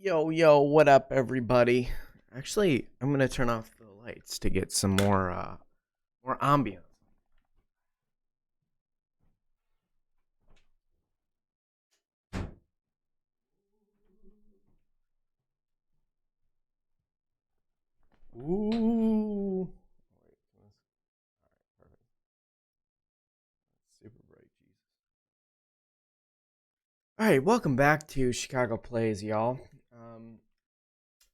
Yo, yo, what up, everybody? Actually, I'm gonna turn off the lights to get some more ambiance. Ooh. Wait, perfect. Super bright, Jesus. All right, welcome back to Chicago Plays, y'all.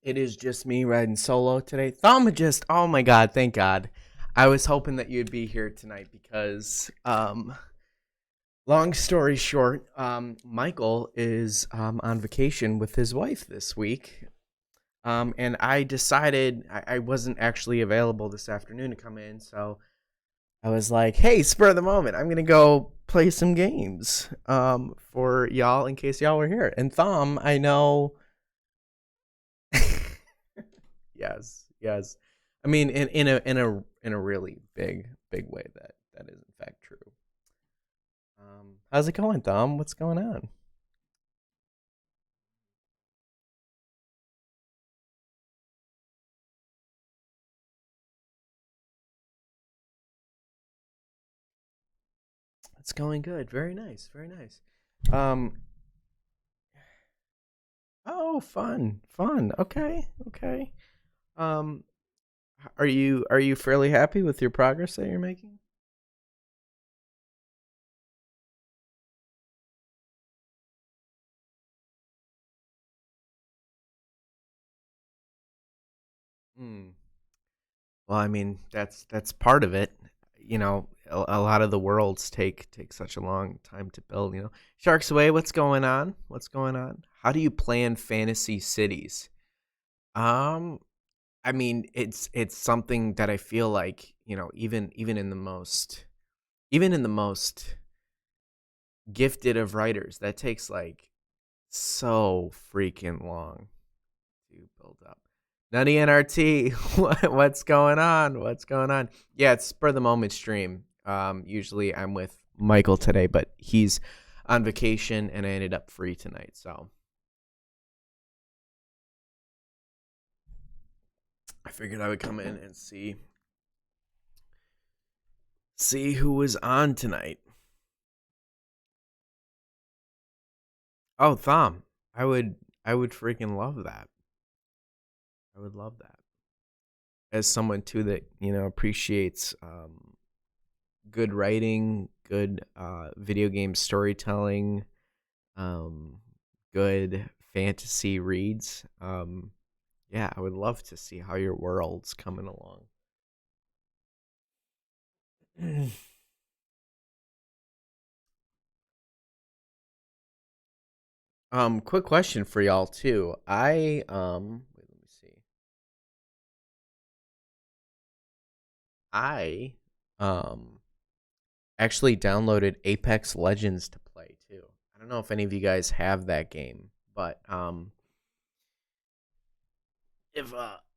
It is just me riding solo today. Thaumaturst, oh my god, thank God. I was hoping that you'd be here tonight because long story short, Michael is on vacation with his wife this week. And I decided I wasn't actually available this afternoon to come in, so I was like, hey, spur of the moment, I'm going to go play some games for y'all in case y'all were here. And Thom, I know. Yes, yes. I mean, in a really big way that is in fact true. How's it going, Thom? What's going on? It's going good. Very nice. Very nice. Um. Oh, fun, fun. Okay, okay. Um. Are you fairly happy with your progress that you're making? Hmm. Well, I mean, that's part of it. A lot of the worlds take such a long time to build. Sharks Away. What's going on? What's going on? How do you plan fantasy cities? Um, I mean, it's something that I feel like even in the most gifted of writers, that takes like so freaking long to build up. Nutty NRT, what's going on? What's going on? Yeah, it's spur of the moment stream. Usually I'm with Michael today, but he's on vacation and I ended up free tonight. So I figured I would come in and see who was on tonight. Oh, Thom, I would freaking love that. I would love that. As someone too that appreciates good writing, good video game storytelling, um, good fantasy reads. Yeah, I would love to see how your world's coming along. Quick question for y'all too. Wait, let me see. I um actually downloaded Apex Legends to play too. I don't know if any of you guys have that game, but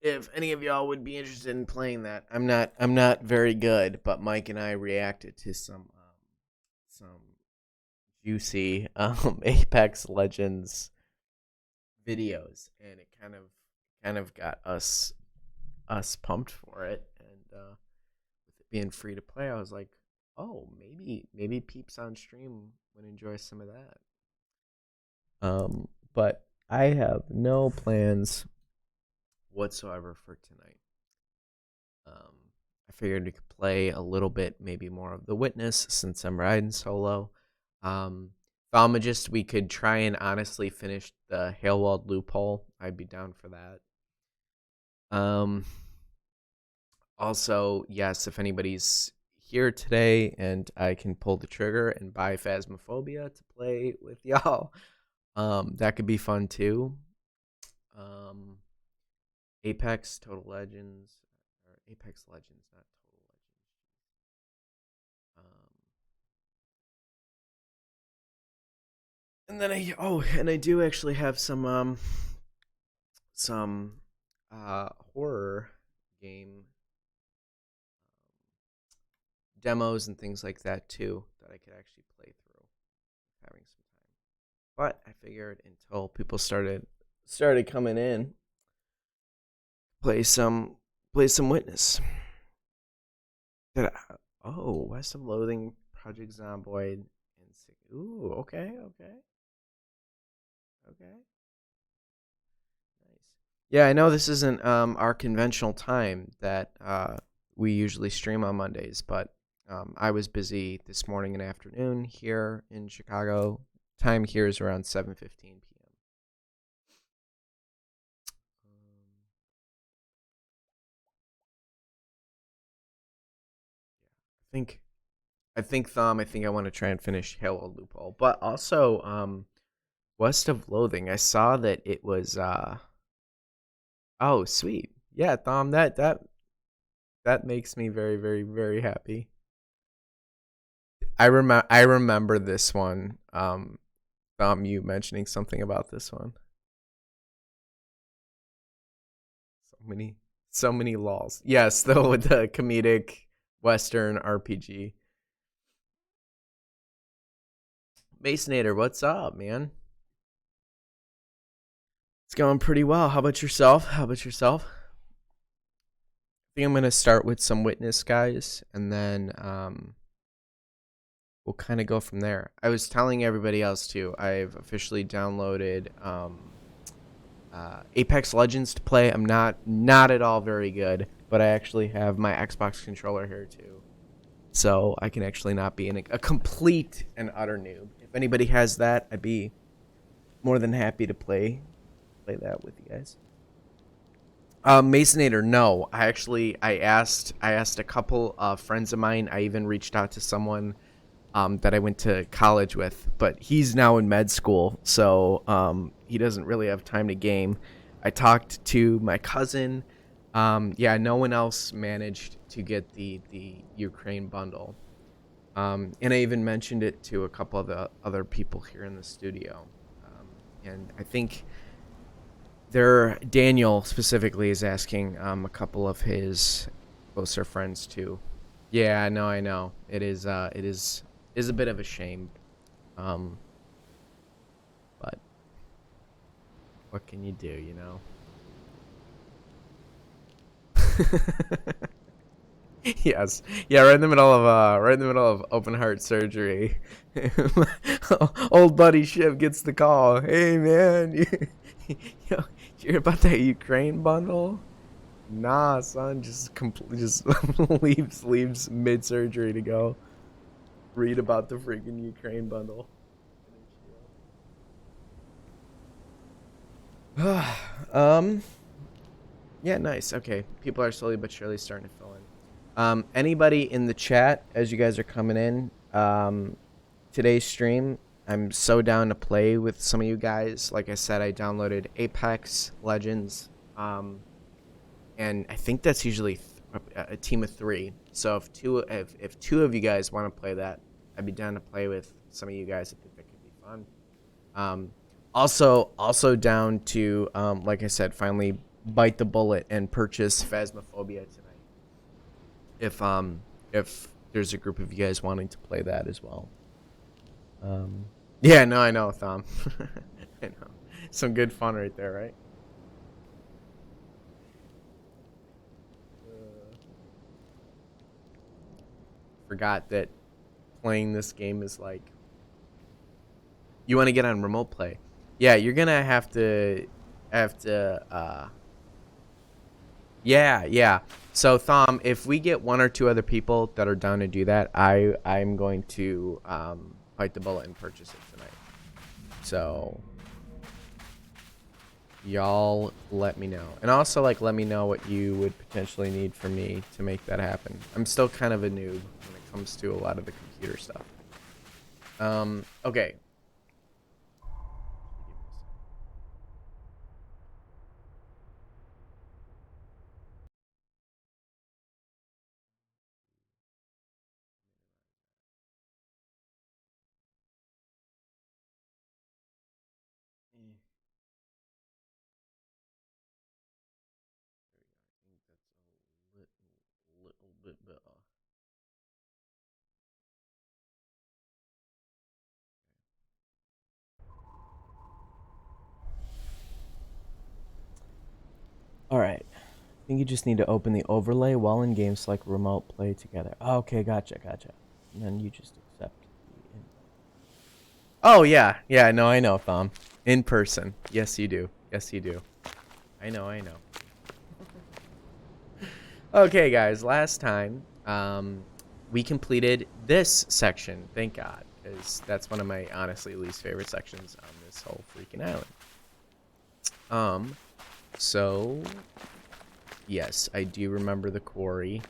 if any of y'all would be interested in playing that, I'm not very good, but Mike and I reacted to some juicy Apex Legends videos, and it kind of got us pumped for it. And with it being free to play, I was like, oh, maybe peeps on stream would enjoy some of that. But I have no plans whatsoever for tonight. Um, I figured we could play a little bit, maybe more of The Witness since I'm riding solo. Um, Thaumaturst, we could try and honestly finish the Hailwald loophole. I'd be down for that. Um, Also, yes, if anybody's here today and I can pull the trigger and buy Phasmophobia to play with y'all, that could be fun too. Um, Apex, Total Legends, or Apex Legends, not Total Legends. Um, and I do actually have some horror game demos and things like that too that I could actually play through having some time. But I figured until people started coming in. Play some play some Witness. Did I, oh, West of Loathing, Project Zomboid, and ooh, okay, okay, okay. Nice. Yeah, I know this isn't our conventional time that we usually stream on Mondays, but I was busy this morning and afternoon here in Chicago. Time here is around 7:15 p.m. I think I think I want to try and finish Halo Loophole, but also West of Loathing. I saw that it was oh, sweet. Yeah, Thom, that makes me very, very, very happy. I remember this one. Thom, you mentioning something about this one. So many, so many laws. Yes, though with the comedic Western RPG. Masonator, what's up, man? It's going pretty well. How about yourself? How about yourself? I think I'm gonna start with some Witness guys, and then we'll kind of go from there. I was telling everybody else too. I've officially downloaded Apex Legends to play. I'm not at all very good, but I actually have my Xbox controller here too, so I can actually not be a complete and utter noob. If anybody has that, I'd be more than happy to play that with you guys. Masonator, no. I asked a couple of friends of mine. I even reached out to someone that I went to college with, but he's now in med school, so he doesn't really have time to game. I talked to my cousin. Yeah, no one else managed to get the Ukraine bundle, and I even mentioned it to a couple of the other people here in the studio, and I think Daniel specifically is asking a couple of his closer friends too. Yeah, I know. It is a bit of a shame. Um, but what can you do, you know? Yes. Yeah, right in the middle of open heart surgery. Old buddy Shiv gets the call. Hey man, you hear about that Ukraine bundle? Nah, son, just leaves mid surgery to go read about the freaking Ukraine bundle. um, yeah, nice. Okay, people are slowly but surely starting to fill in. Anybody in the chat as you guys are coming in? Today's stream, I'm so down to play with some of you guys. Like I said, I downloaded Apex Legends. And I think that's usually a team of three. So if two of you guys want to play that, I'd be down to play with some of you guys. I think that could be fun. Um, also down to like I said, finally bite the bullet and purchase Phasmophobia tonight. If there's a group of you guys wanting to play that as well. Um, yeah, no, I know, Thom. I know, some good fun right there, right? Forgot that playing this game is like you want to get on remote play. Yeah, you're gonna have to yeah. So Thom, if we get one or two other people that are down to do that, I'm going to bite the bullet and purchase it tonight. So y'all let me know. And also like let me know what you would potentially need from me to make that happen. I'm still kind of a noob when it comes to a lot of the computer stuff. Okay. Eh, I think that's a little bit better. think you just need to open the overlay while in game, select remote play together. Oh, okay, gotcha. And then you just accept the invite. Oh, yeah. Yeah, no, I know, Thom. In person. Yes, you do. I know. Okay, guys, last time, we completed this section, thank God, because that's one of my honestly least favorite sections on this whole freaking island. So, yes, I do remember the quarry.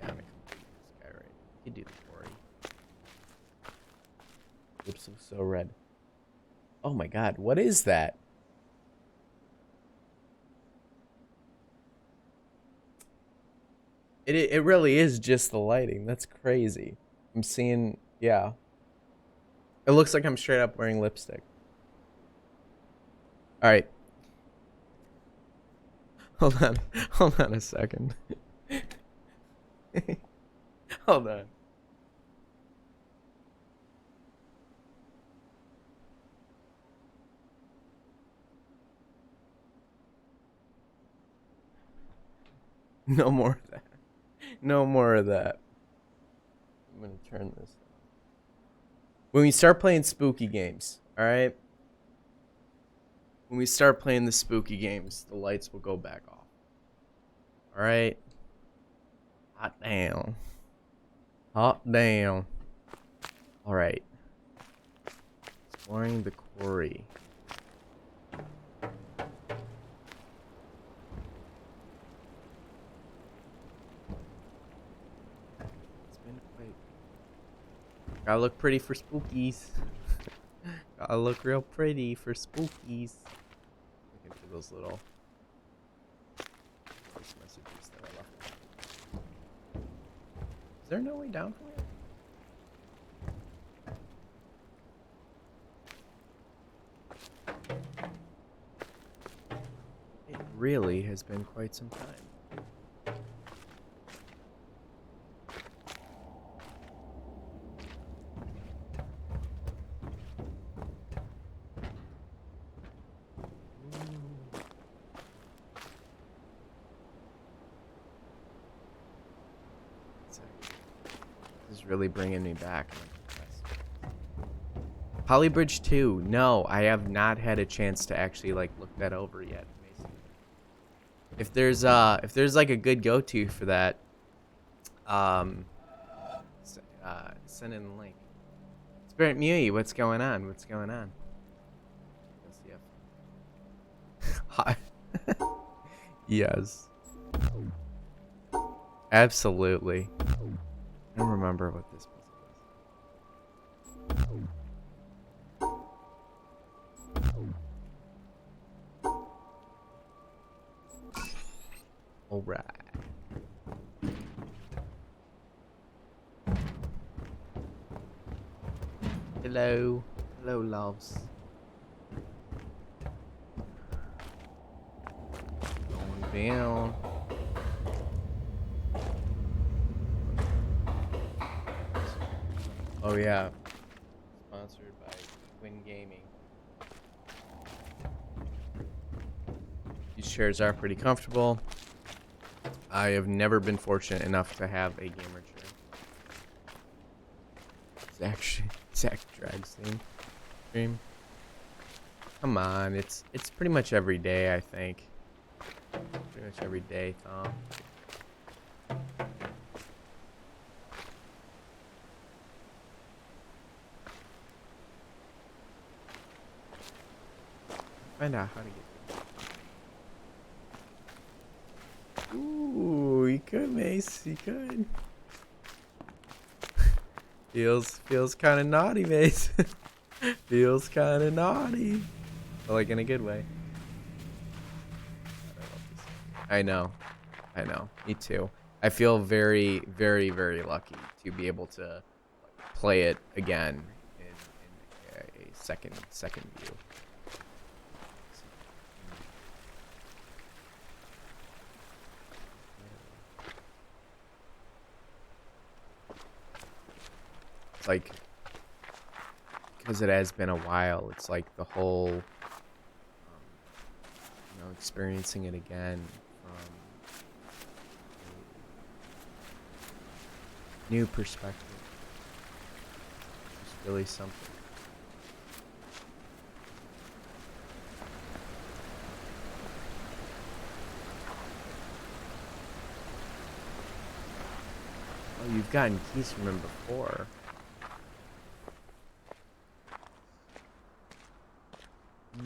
Down to complete this guy, right? You do the quarry. Lips look so red. Oh my God, what is that? It really is just the lighting. That's crazy. I'm seeing, yeah. It looks like I'm straight up wearing lipstick. All right. Hold on a second. Hold on. No more of that. No more of that. I'm gonna turn this down. When we start playing spooky games, all right? When we start playing the spooky games, the lights will go back off. All right? Hot damn. All right. Exploring the quarry. It's been quite. Gotta look pretty for spookies. Gotta look real pretty for spookies. Looking for those little voice messages that I left. Is there no way down from here? It really has been quite some time. This is really bringing me back. Polybridge 2. No, I have not had a chance to actually like look that over yet. If there's like a good go-to for that, send in the link. Spirit Mui, what's going on? Let's see if hi. Yes. Absolutely. I don't remember what this was. All right. Hello, loves. Going down. Oh yeah. Sponsored by Twin Gaming. These chairs are pretty comfortable. I have never been fortunate enough to have a gamer chair. Zach Drag stream. Come on, it's pretty much every day, I think. Pretty much every day, Thom. Find out how to get. Ooh, you could, Mace. You could. Feels kind of naughty, Mace. Feels kind of naughty. But like in a good way. I know. Me too. I feel very, very, very lucky to be able to play it again in a second view. Like, because it has been a while, it's like the whole experiencing it again from a new perspective. It's really something. Oh, you've gotten keys from him before.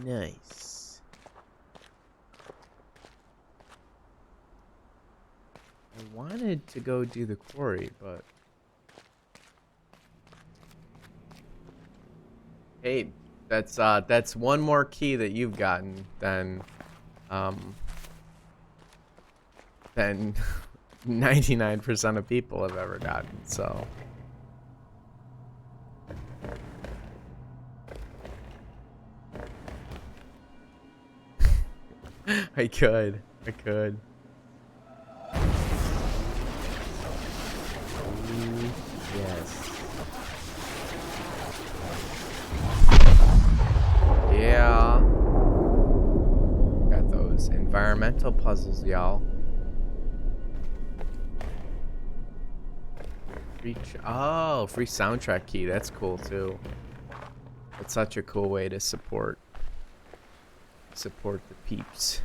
Nice. I wanted to go do the quarry, but hey, that's one more key that you've gotten than 99% of people have ever gotten, so I could. Ooh, yes. Yeah. Got those environmental puzzles, y'all. Free soundtrack key. That's cool too. It's such a cool way to support the peeps.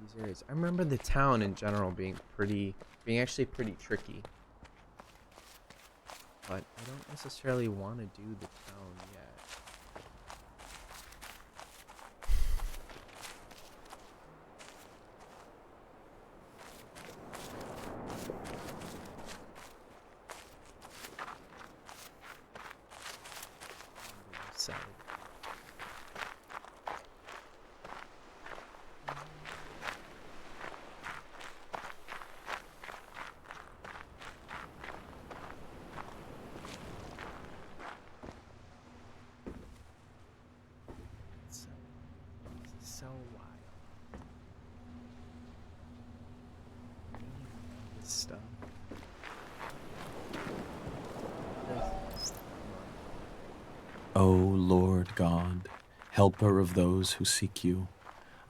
These areas. I remember the town in general being actually pretty tricky. But I don't necessarily want to do the town yet. Side. So wild. This stuff. O Lord God, helper of those who seek you,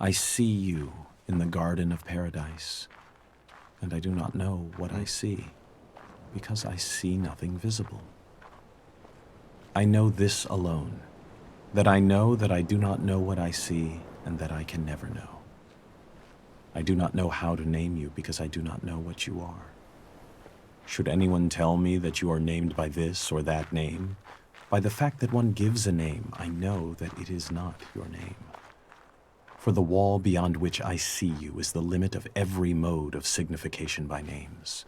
I see you in the garden of paradise, and I do not know what I see, because I see nothing visible. I know this alone, that I know that I do not know what I see, and that I can never know. I do not know how to name you, because I do not know what you are. Should anyone tell me that you are named by this or that name, by the fact that one gives a name, I know that it is not your name. For the wall beyond which I see you is the limit of every mode of signification by names.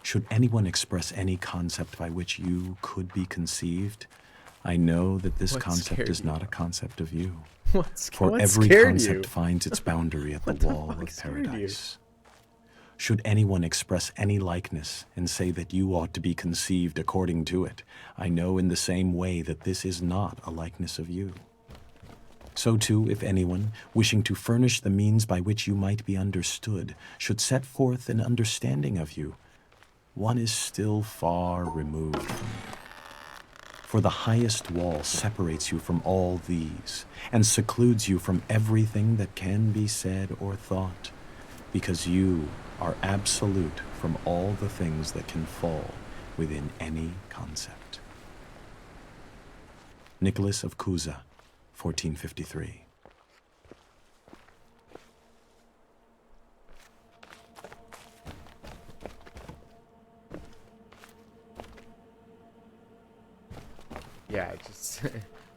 Should anyone express any concept by which you could be conceived, I know that this concept is not a concept of you. For every concept finds its boundary at the wall of paradise. Should anyone express any likeness and say that you ought to be conceived according to it, I know in the same way that this is not a likeness of you. So too, if anyone, wishing to furnish the means by which you might be understood, should set forth an understanding of you, one is still far removed from you. For the highest wall separates you from all these, and secludes you from everything that can be said or thought, because you are absolute from all the things that can fall within any concept. Nicholas of Cusa, 1453. Yeah, just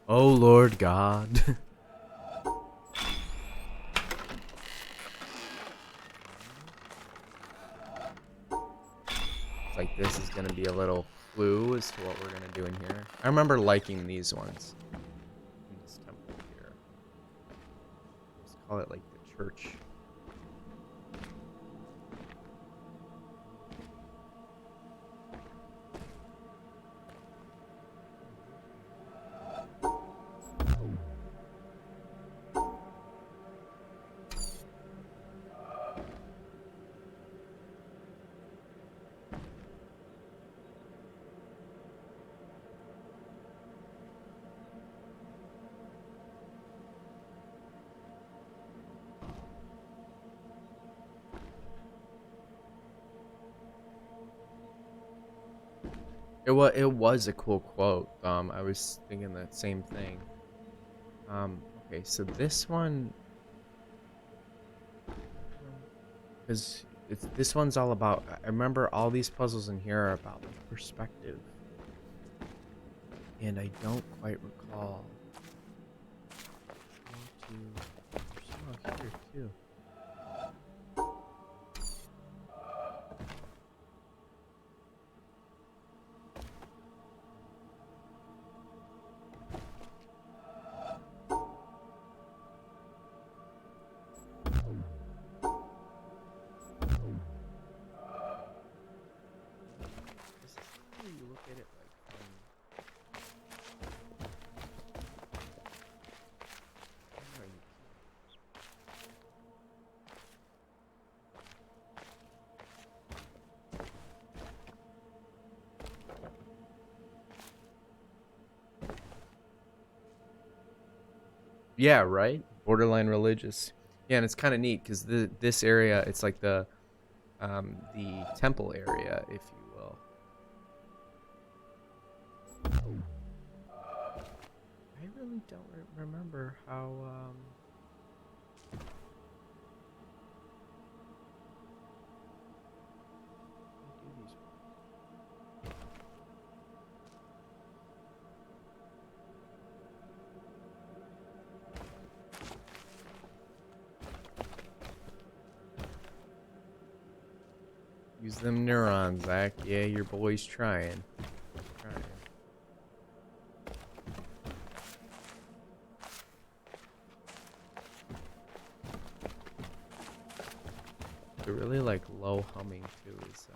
oh Lord God. Like this is gonna be a little clue as to what we're gonna do in here. I remember liking these ones in this temple here. Let's call it like the church. It was a cool quote. I was thinking that same thing. Okay, so this one, because it's this one's all about. I remember all these puzzles in here are about like perspective, and I don't quite recall. There's some out here too. This is how you look at it like from. Where are you? Yeah, right. Borderline religious. Yeah, and it's kind of neat because this area, it's like the temple area, if you will. I really don't remember how they do these. Use them neurons, Zach. Yeah, your boy's trying. Trying. The really like low humming too is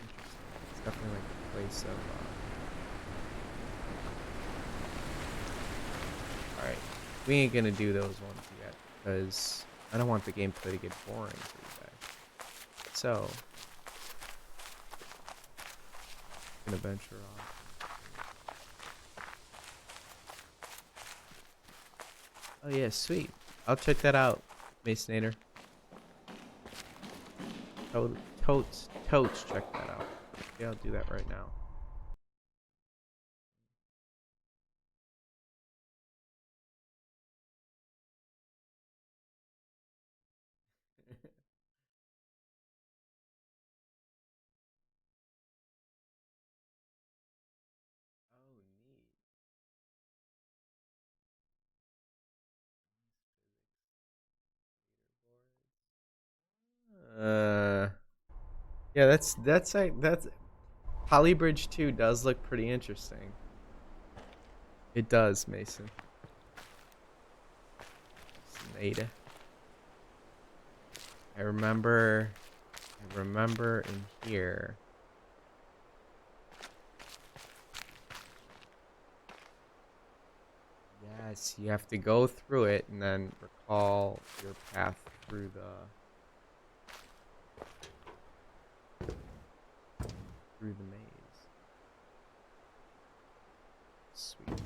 interesting. It's definitely like a place of. All right, we ain't gonna do those ones yet because I don't want the gameplay to get boring for you guys. So, I'm gonna venture off. Oh yeah, sweet. I'll check that out, Masonator. Totes, check that out. Yeah, I'll do that right now. Oh, neat. Yeah, that's Polybridge 2 does look pretty interesting. It does, Mason. Snade. I remember in here. Yes, you have to go through it and then recall your path through the maze. Sweet.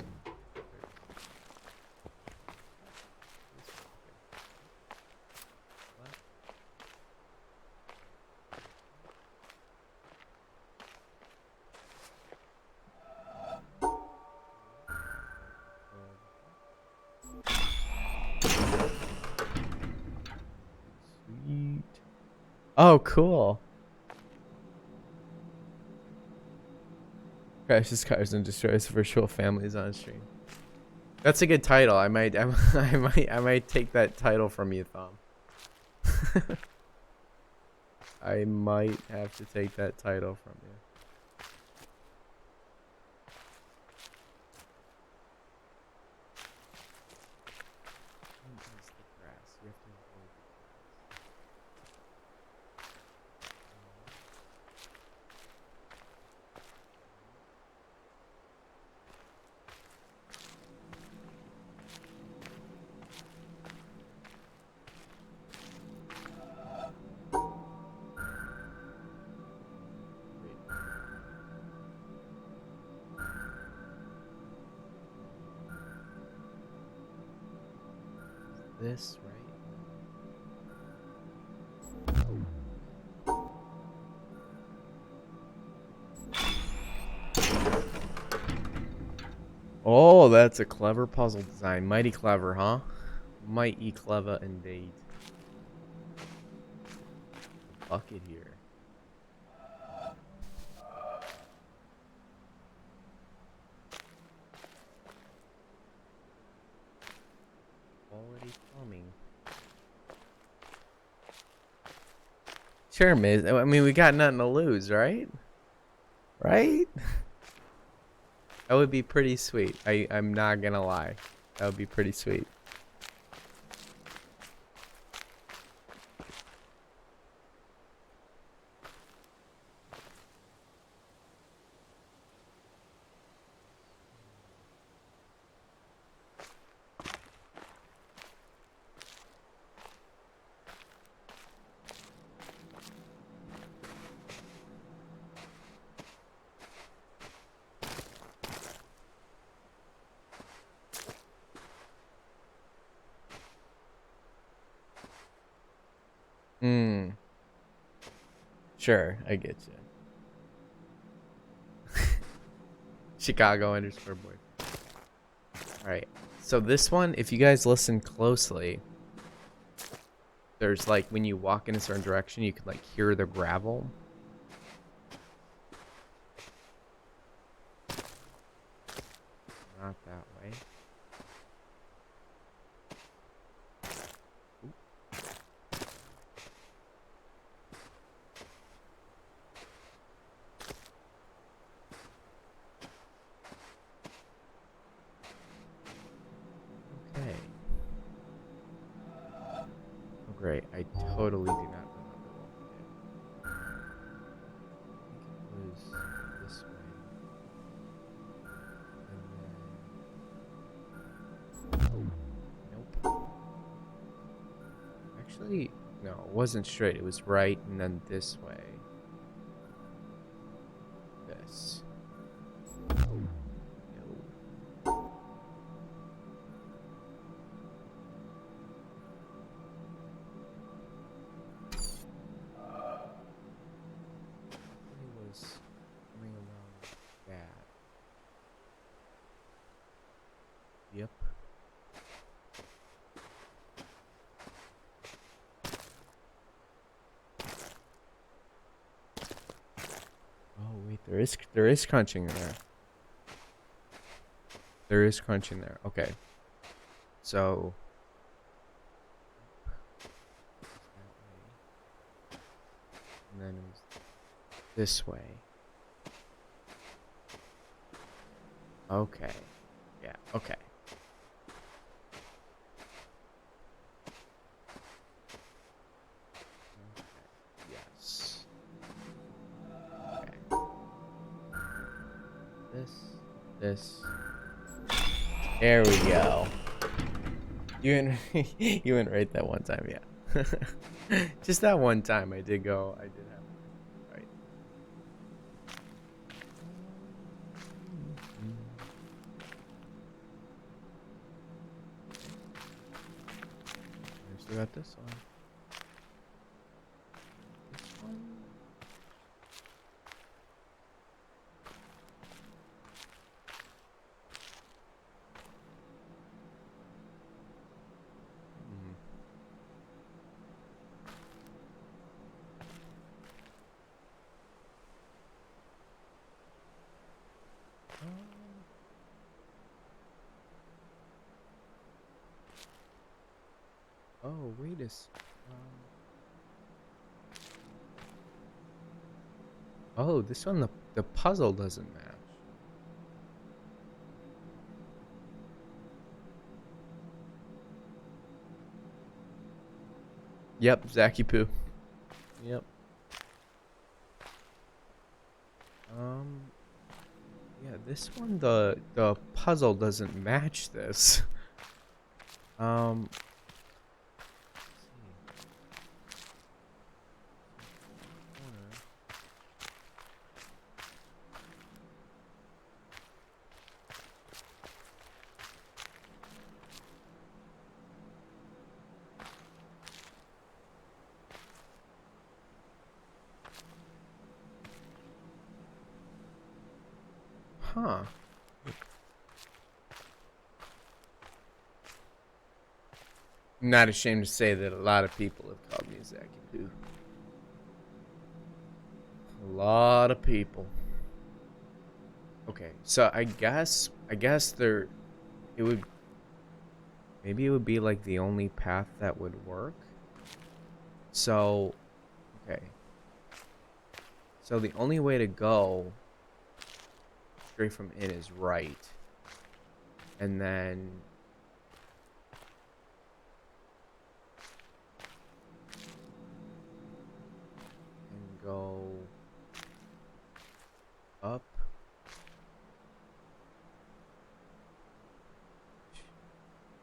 Sweet. Oh, cool. Crashes cars and destroys virtual families on stream. That's a good title. I might take that title from you, Thom. I might have to take that title from you. What is the grass? You have to avoid the grass. Wait, this right? Oh, that's a clever puzzle design. Mighty clever, huh? Mighty clever indeed. The bucket here. Quality plumbing. Sure, Miz. I mean, we got nothing to lose, right? Right? That would be pretty sweet. I'm not gonna lie. That would be pretty sweet. Hmm. Sure, I get you. Chicago underscore boy. Alright. So this one, if you guys listen closely, there's like when you walk in a certain direction, you can like hear the gravel. Not that way. Oop. Okay. Oh, great. I totally do not remember what we did. I think it was this way. And then... Nope. Actually, no, it wasn't straight. It was right and then this way. This. No. It was coming around that. Yep. Oh wait, there is crunching there. There is crunching there. Okay. So and then it was this way. Okay. Yeah, okay. Okay. Yes. Okay. This. There we go. You went you went right that one time, yeah. Just that one time I did have it right. I still got this one. This one. Hmm. Oh, wait a oh, this one the puzzle doesn't match. Yep, Zachypoo. Yep. Yeah, this one the puzzle doesn't match this. Let's see. Huh. I'm not ashamed to say that a lot of people have called me Zachypoo. A lot of people. Okay, so I guess it would maybe it would be like the only path that would work. So, okay. So the only way to go straight from in is right. And then and go up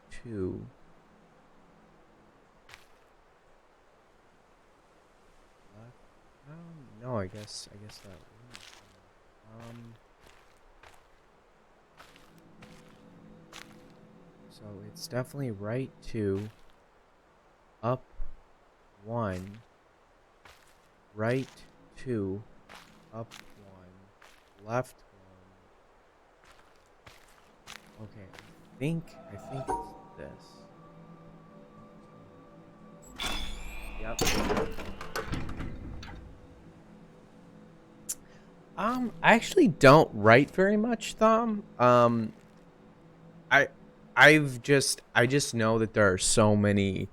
two. Left. No, I guess that wouldn't. So it's definitely right two, up one, right two, up one, left one. Okay, I think it's this. Yep. I actually don't write very much, Thom. I I just know that there are so many,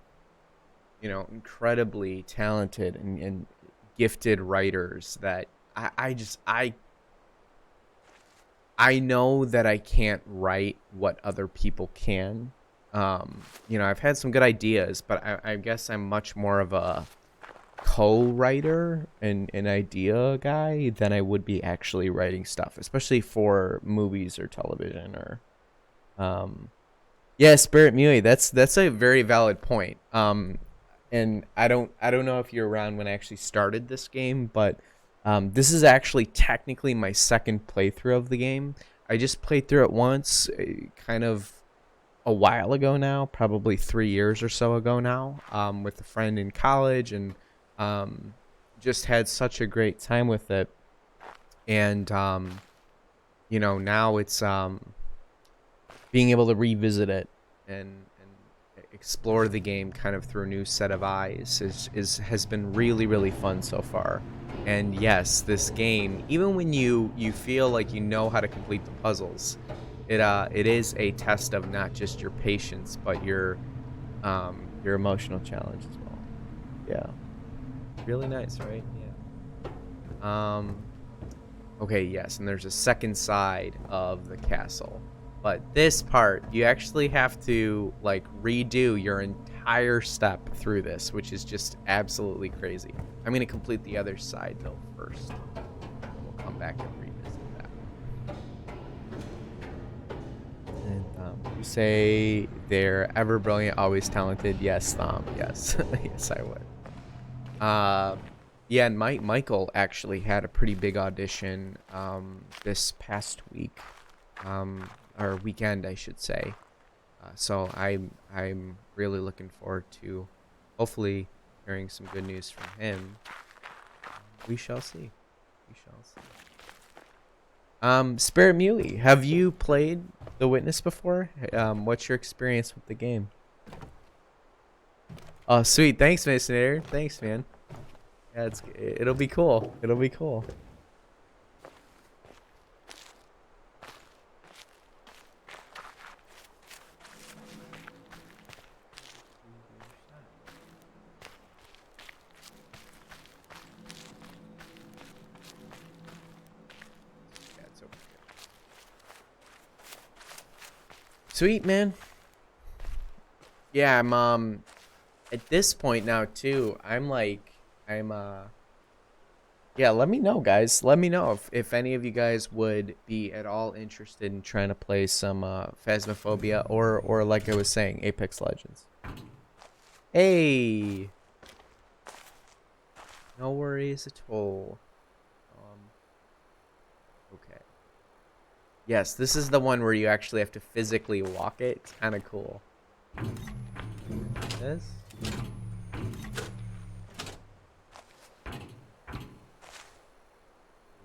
incredibly talented and gifted writers that I know that I can't write what other people can. I've had some good ideas, but I guess I'm much more of a co-writer and an idea guy than I would be actually writing stuff, especially for movies or television or um yeah, Spirit Mui, that's a very valid point. And I don't know if you're around when I actually started this game, but this is actually technically my second playthrough of the game. I just played through it once, kind of a while ago now, probably 3 years or so ago now, with a friend in college, and um, just had such a great time with it. And now it's being able to revisit it and explore the game kind of through a new set of eyes is has been really really fun so far. And yes, this game, even when you feel like you know how to complete the puzzles, it is a test of not just your patience but your emotional challenge as well. Yeah, really nice, right? Yeah. Okay, yes, and there's a second side of the castle. But this part, you actually have to like redo your entire step through this, which is just absolutely crazy. I'm gonna complete the other side though first. And we'll come back and revisit that. And you say they're ever brilliant, always talented. Yes, yes, yes, I would. Uh, yeah, and Michael actually had a pretty big audition this past week, or weekend, I should say. So I'm really looking forward to hopefully hearing some good news from him. We shall see. We shall see. Spirit Muley, have you played The Witness before? What's your experience with the game? Oh, sweet. Thanks, Masonator. Thanks, man. Yeah, it'll be cool. It'll be cool. Yeah, it's over here. Sweet, man. Yeah, I'm at this point now too. I'm yeah, let me know, guys. Let me know if any of you guys would be at all interested in trying to play some Phasmophobia or like I was saying, Apex Legends. Hey, no worries at all. Um, okay. Yes, this is the one where you actually have to physically walk it. It's kind of cool. This.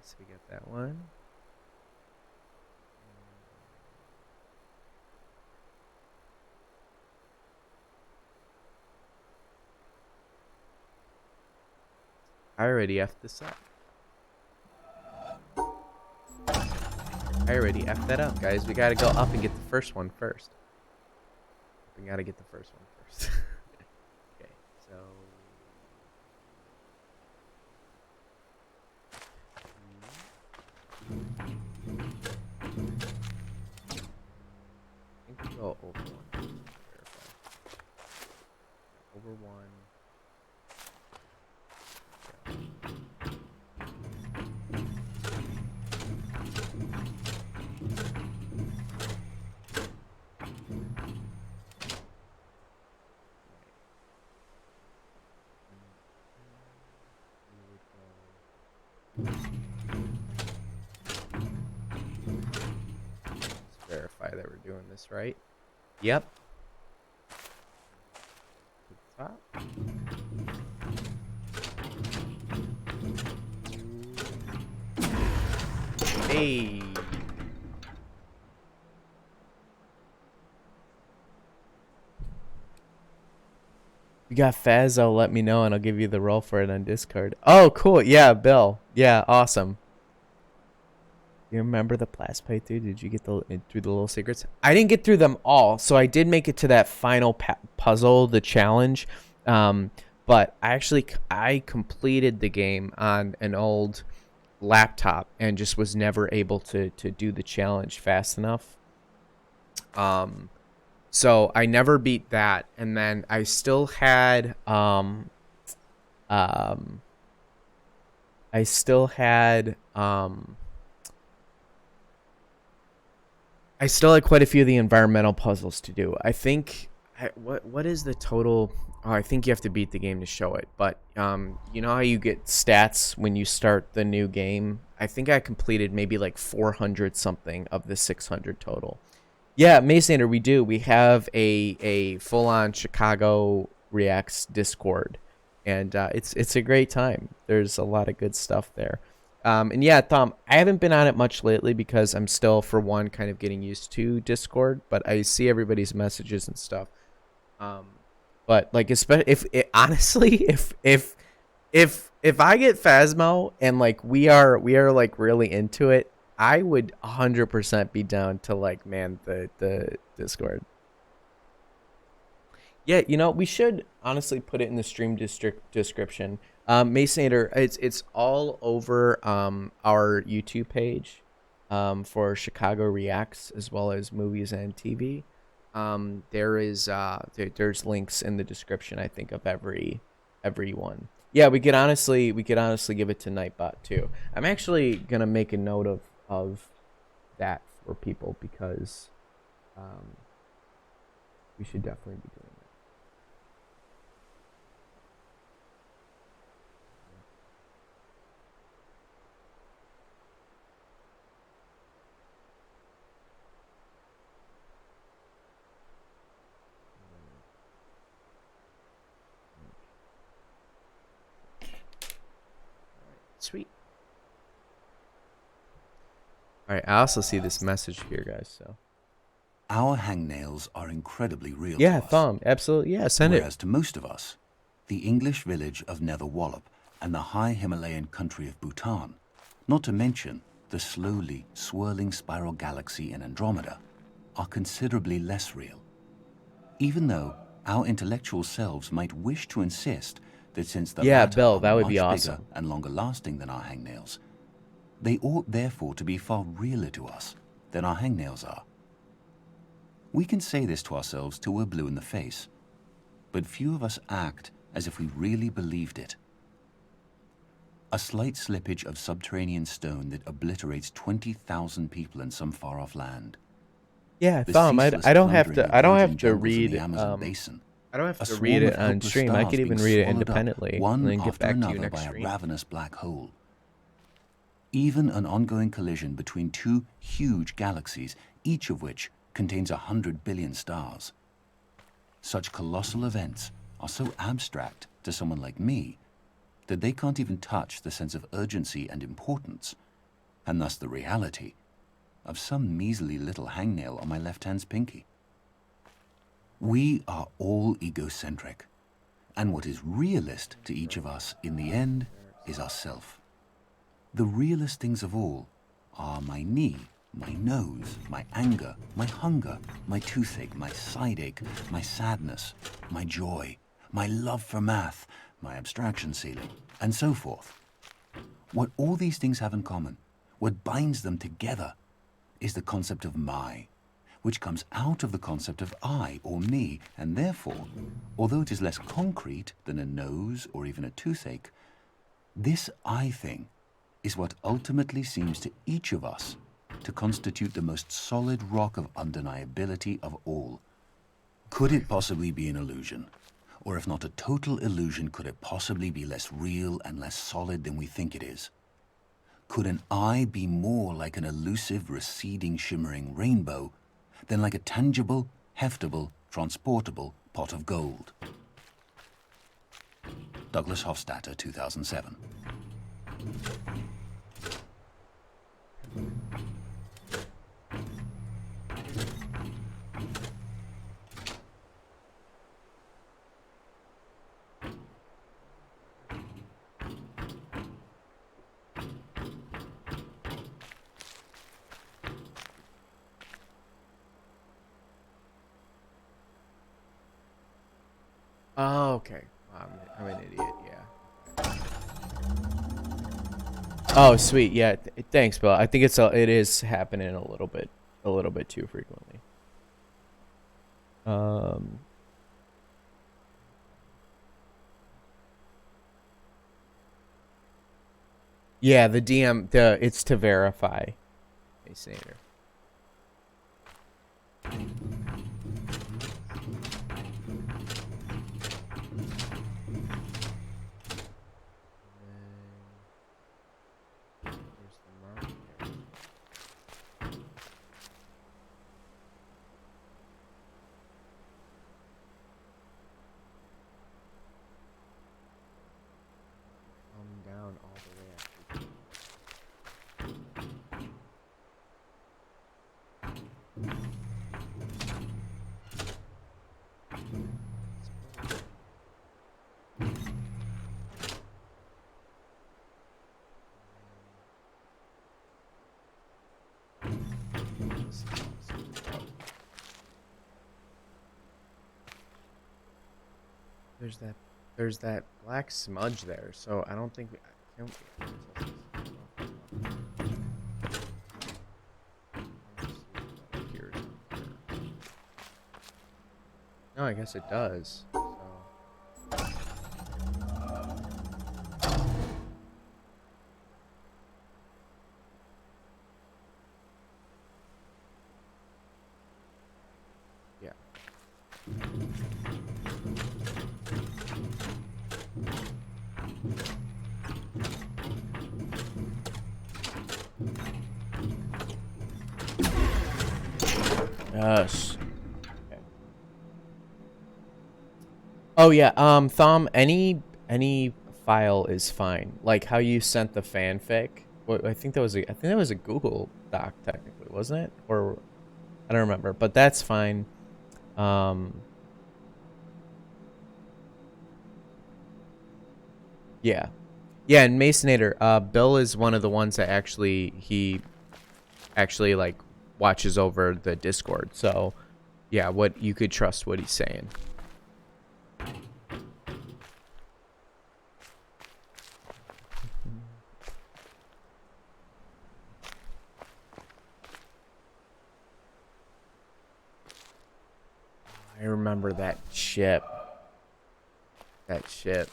So we got that one. I already effed this up. I already effed that up, guys. We gotta go up and get the first one first. We gotta get the first one first. Okay, so... I think we go over one. Verify. Over one. Let's verify that we're doing this right. Yep. To the top. Hey. You got Fazzo, let me know and I'll give you the roll for it on Discord. Oh, cool. Yeah, Bill. Yeah, awesome. You remember the blast playthrough? Did you get through the little secrets? I didn't get through them all, so I did make it to that final puzzle, the challenge. But I completed the game on an old laptop and just was never able to do the challenge fast enough. So I never beat that, and then I still had I still had quite a few of the environmental puzzles to do. I think what is the total? Oh, I think you have to beat the game to show it. But you know how you get stats when you start the new game? I think I completed maybe like 400 something of the 600 total. Yeah, Masonator, we do. We have a full-on Chicago Reacts Discord, and it's a great time. There's a lot of good stuff there. And yeah, Tom, I haven't been on it much lately because I'm still, for one, kind of getting used to Discord, but I see everybody's messages and stuff. But like, especially honestly, if I get Phasmo and like we are like really into it, I would 100% be down to like man the Discord. Yeah, you know, we should honestly put it in the stream district description. Masonator, it's all over our YouTube page for Chicago Reacts as well as movies and TV. There's links in the description, I think, of every one. Yeah, we could honestly give it to Nightbot too. I'm actually gonna make a note of that for people because we should definitely be doing that. Sweet. All right, I also see this message here, guys. So our hangnails are incredibly real yeah, to us. Thumb, absolutely, yeah, send Whereas it. to most of us, the English village of Netherwallop and the high Himalayan country of Bhutan, not to mention the slowly swirling spiral galaxy in Andromeda, are considerably less real. Even though our intellectual selves might wish to insist that since the latter Bill, are that would much be awesome. bigger and longer lasting than our hangnails, they ought therefore to be far realer to us than our hangnails are. We can say this to ourselves till we're blue in the face, but few of us act as if we really believed it. A slight slippage of subterranean stone that obliterates 20,000 people in some far-off land. Yeah, The Thumb, I ceaseless don't have plundering to. of I don't virgin have to jungles in read. the Amazon basin. I don't have A to swarm read of it on helpless stream. I stars could even being read it swallowed up, independently and one then get after back to you another next by a stream. ravenous black hole. Even an ongoing collision between two huge galaxies, each of which contains 100 billion stars. Such colossal events are so abstract to someone like me that they can't even touch the sense of urgency and importance, and thus the reality, of some measly little hangnail on my left hand's pinky. We are all egocentric, and what is realist to each of us in the end is ourself. The realest things of all are my knee, my nose, my anger, my hunger, my toothache, my sideache, my sadness, my joy, my love for math, my abstraction ceiling, and so forth. What all these things have in common, what binds them together, is the concept of my, which comes out of the concept of I or me, and therefore, although it is less concrete than a nose or even a toothache, this I thing is what ultimately seems to each of us to constitute the most solid rock of undeniability of all. Could it possibly be an illusion? Or if not a total illusion, could it possibly be less real and less solid than we think it is? Could an I be more like an elusive, receding, shimmering rainbow than like a tangible, heftable, transportable pot of gold? Douglas Hofstadter, 2007. Oh, okay. I'm an idiot. Yeah. Oh, sweet. Yeah. Thanks, Bill. I think it is happening a little bit too frequently. Yeah, the DM, it's to verify. Saner. Down all the way actually. There's that black smudge there, so I don't think no, I guess it does. So. Yeah. Yes. Okay. Oh yeah, Thom, any file is fine. Like how you sent the fanfic. Well, I think that was a Google Doc technically, wasn't it? Or I don't remember, but that's fine. Yeah. Yeah, and Masonator, Bill is one of the ones that he actually like watches over the Discord. So, yeah, what you could trust what he's saying. I remember that ship. That ship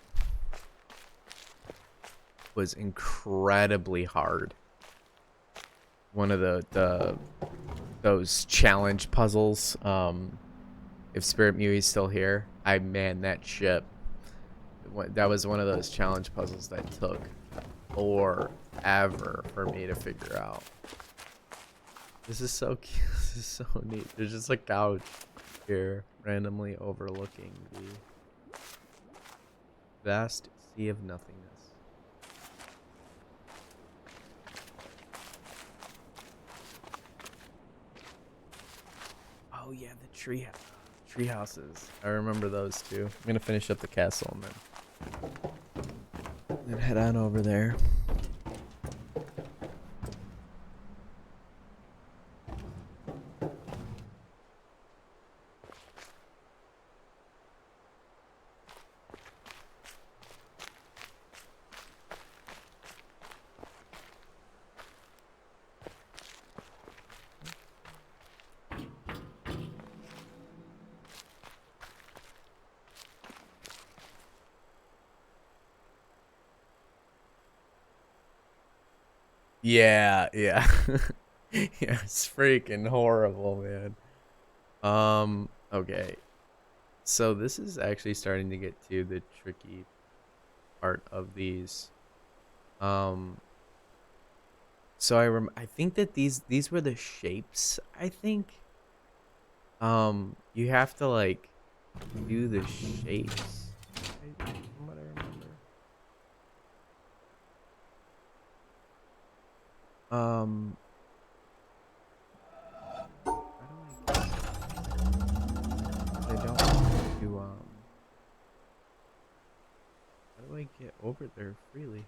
was incredibly hard. One of those challenge puzzles. If Spirit Mui's still here, man, that ship. That was one of those challenge puzzles that took forever for me to figure out. This is so cute. This is so neat. There's just a couch here, randomly overlooking the vast sea of nothingness. Oh yeah, the tree houses. I remember those too. I'm gonna finish up the castle and then. Then head on over there. Yeah, yeah. Yeah, it's freaking horrible, man. Okay. So this is actually starting to get to the tricky part of these. Um, so I think that these were the shapes, I think. You have to like do the shapes, from what I remember. Um, how do I get? I don't want to how do I get over there freely?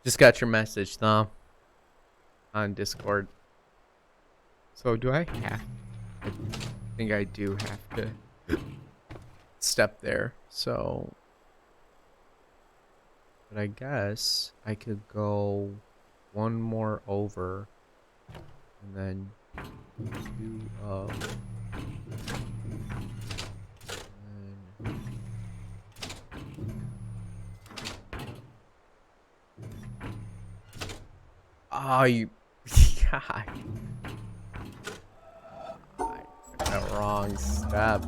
Just got your message, Thom, on Discord. So do I have? I think I do have to step there. So, but I guess I could go one more over, and then two up. And oh, you, God, I took that wrong step.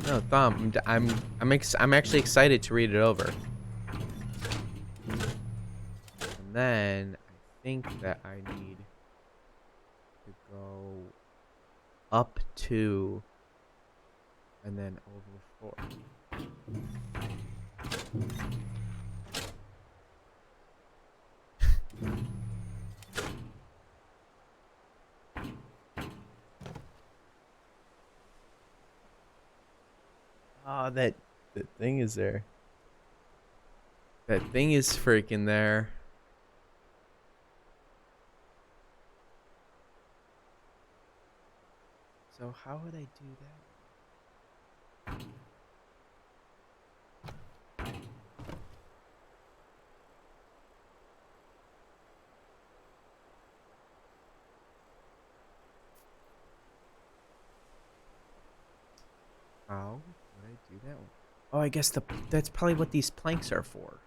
No, Thom, I'm actually excited to read it over. And then I think that I need to go up 2 and then over 4. Oh, that thing is there. That thing is freaking there. So how would I do that? How would I do that one? Oh, I guess that's probably what these planks are for.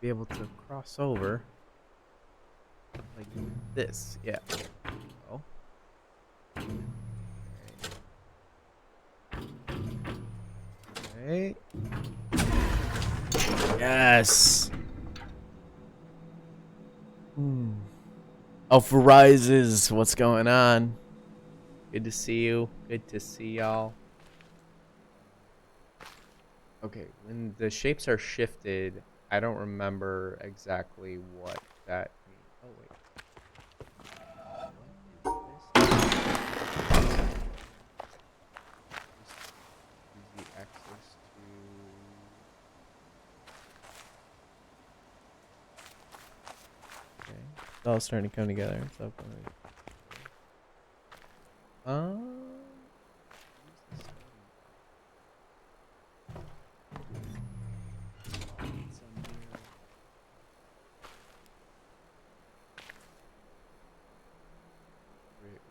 Be able to cross over like this. Yeah. Oh. Okay. Yes. Alpha Rises, what's going on? Good to see you. Good to see y'all. Okay, when the shapes are shifted, I don't remember exactly what that means. Oh wait. What is this? Use the access to. Okay, it's all starting to come together. It's all coming. Use the starting point. It's a mirror.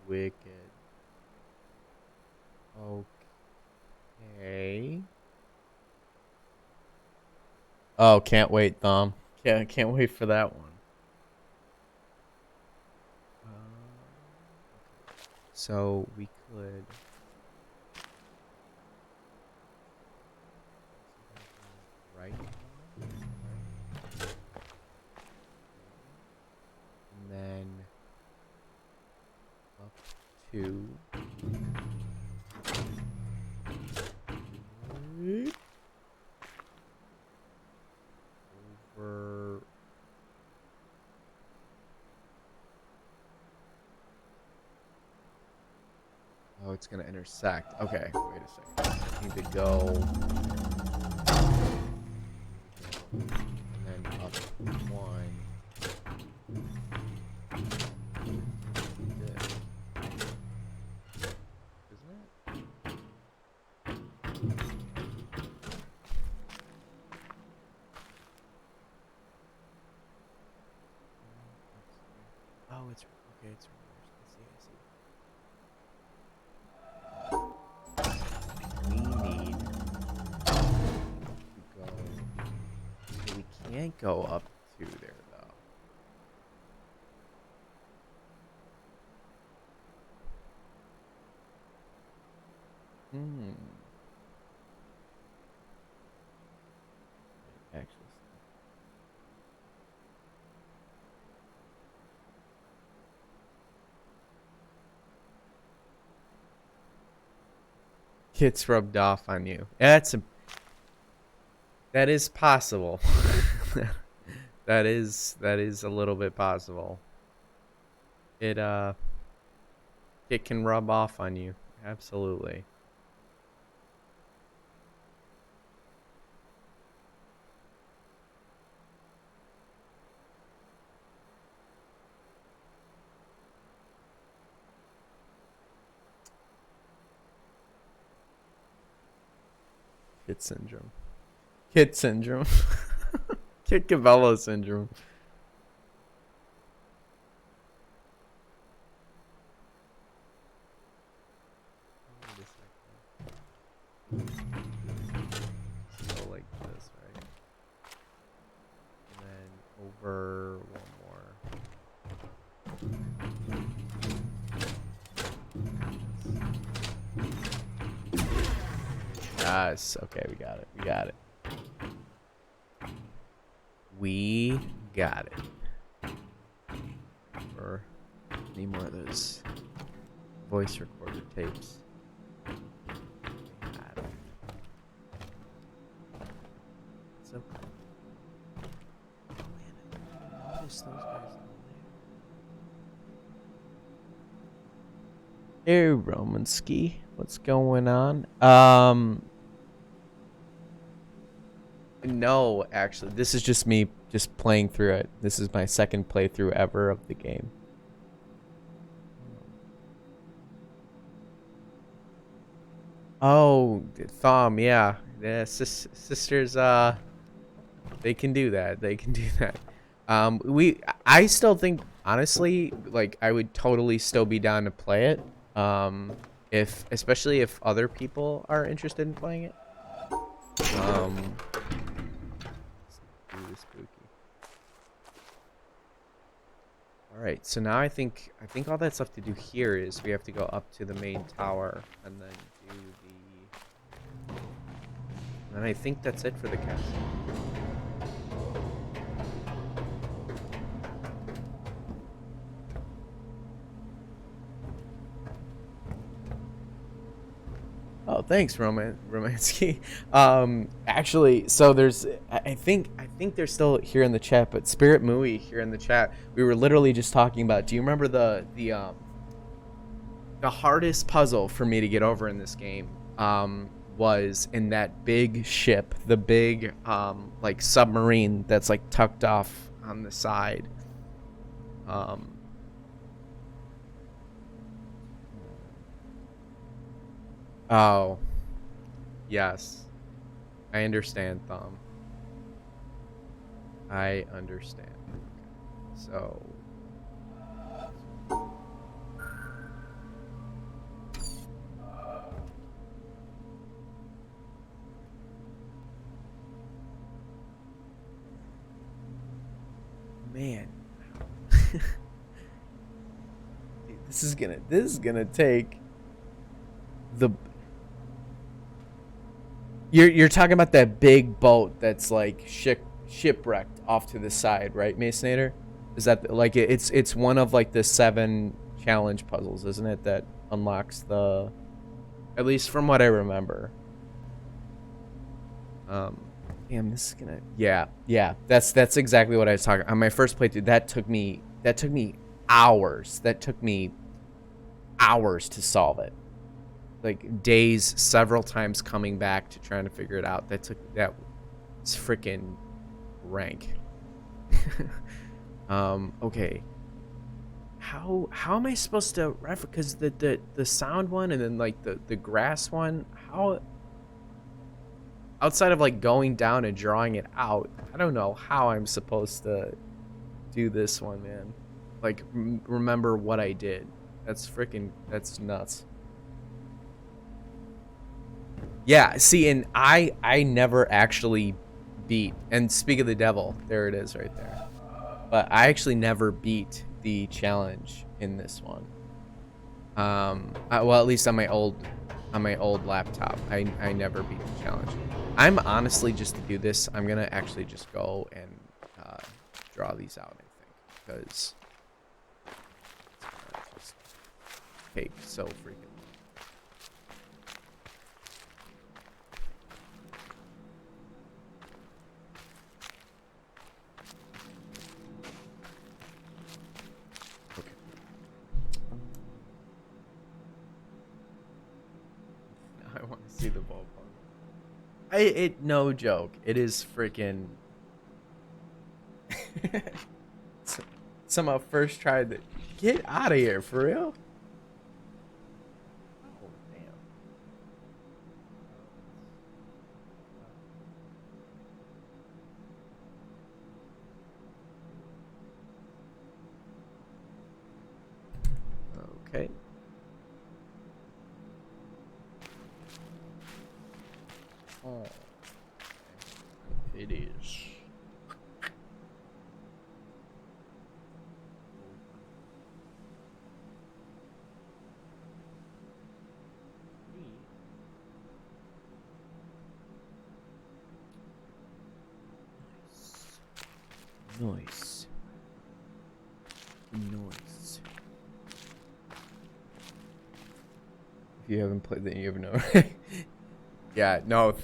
Wicked. Okay. Oh, can't wait, Thom. Can't wait for that one. Okay. So we could. Right one, right? And then up 2. Right. it's gonna intersect. Okay, wait a second. I need to go. And then up 1. Isn't it? Oh, it's okay. It's reversed. I see. We need to go. We can't go up to there though. Actually. Gets rubbed off on you. That is possible. that is a little bit possible. It can rub off on you. Absolutely. Kit syndrome. Kit syndrome. Kit Cavello syndrome. So like this, right? And then over one more. Yes. Okay, we got it. We got it. We got it. Or need more of those voice recorder tapes. Got it. So, oh man, I didn't notice those guys in there. Hey, Romanski, what's going on? No, actually, this is just me just playing through it. This is my second playthrough ever of the game. Oh, Thom, yeah. Yeah, sisters, they can do that. They can do that. I still think, honestly, like, I would totally still be down to play it. Especially if other people are interested in playing it. Really spooky. All right, so now I think all that's left to do here is we have to go up to the main tower and then do the. And I think that's it for the castle. Oh, thanks, Romansky. Actually, so there's, I think they're still here in the chat, but Spirit Mooey here in the chat. We were literally just talking about. Do you remember the hardest puzzle for me to get over in this game? Was in that big ship, the big like submarine that's like tucked off on the side. Oh, yes. I understand, Thom. I understand. So. Man. Dude, this is gonna take the. You're talking about that big boat that's like shipwrecked off to the side, right, Masonator? Is that like it's one of like the 7 challenge puzzles, isn't it? That unlocks the, at least from what I remember. Damn, this is gonna. Yeah. That's exactly what I was talking. On my first playthrough, that took me hours. That took me hours to solve it. like days, several times coming back to trying to figure it out. That was freaking rank. Okay. How am I supposed to refer? Because the sound one and then like the grass one. How, outside of like going down and drawing it out, I don't know how I'm supposed to do this one, man. Like remember what I did. That's nuts. Yeah, see, and I never actually beat. And speak of the devil, there it is right there. But I actually never beat the challenge in this one. Well, at least on my old laptop, I never beat the challenge. I'm honestly, just to do this, I'm gonna actually just go and draw these out. I think because just take so freaking. I want to see the ballpark. No joke. It is freaking. Somehow first tried to get out of here for real. Oh damn. Okay. Oh, it is. Nice. Nice. If you haven't played, then you have no. Yeah, no,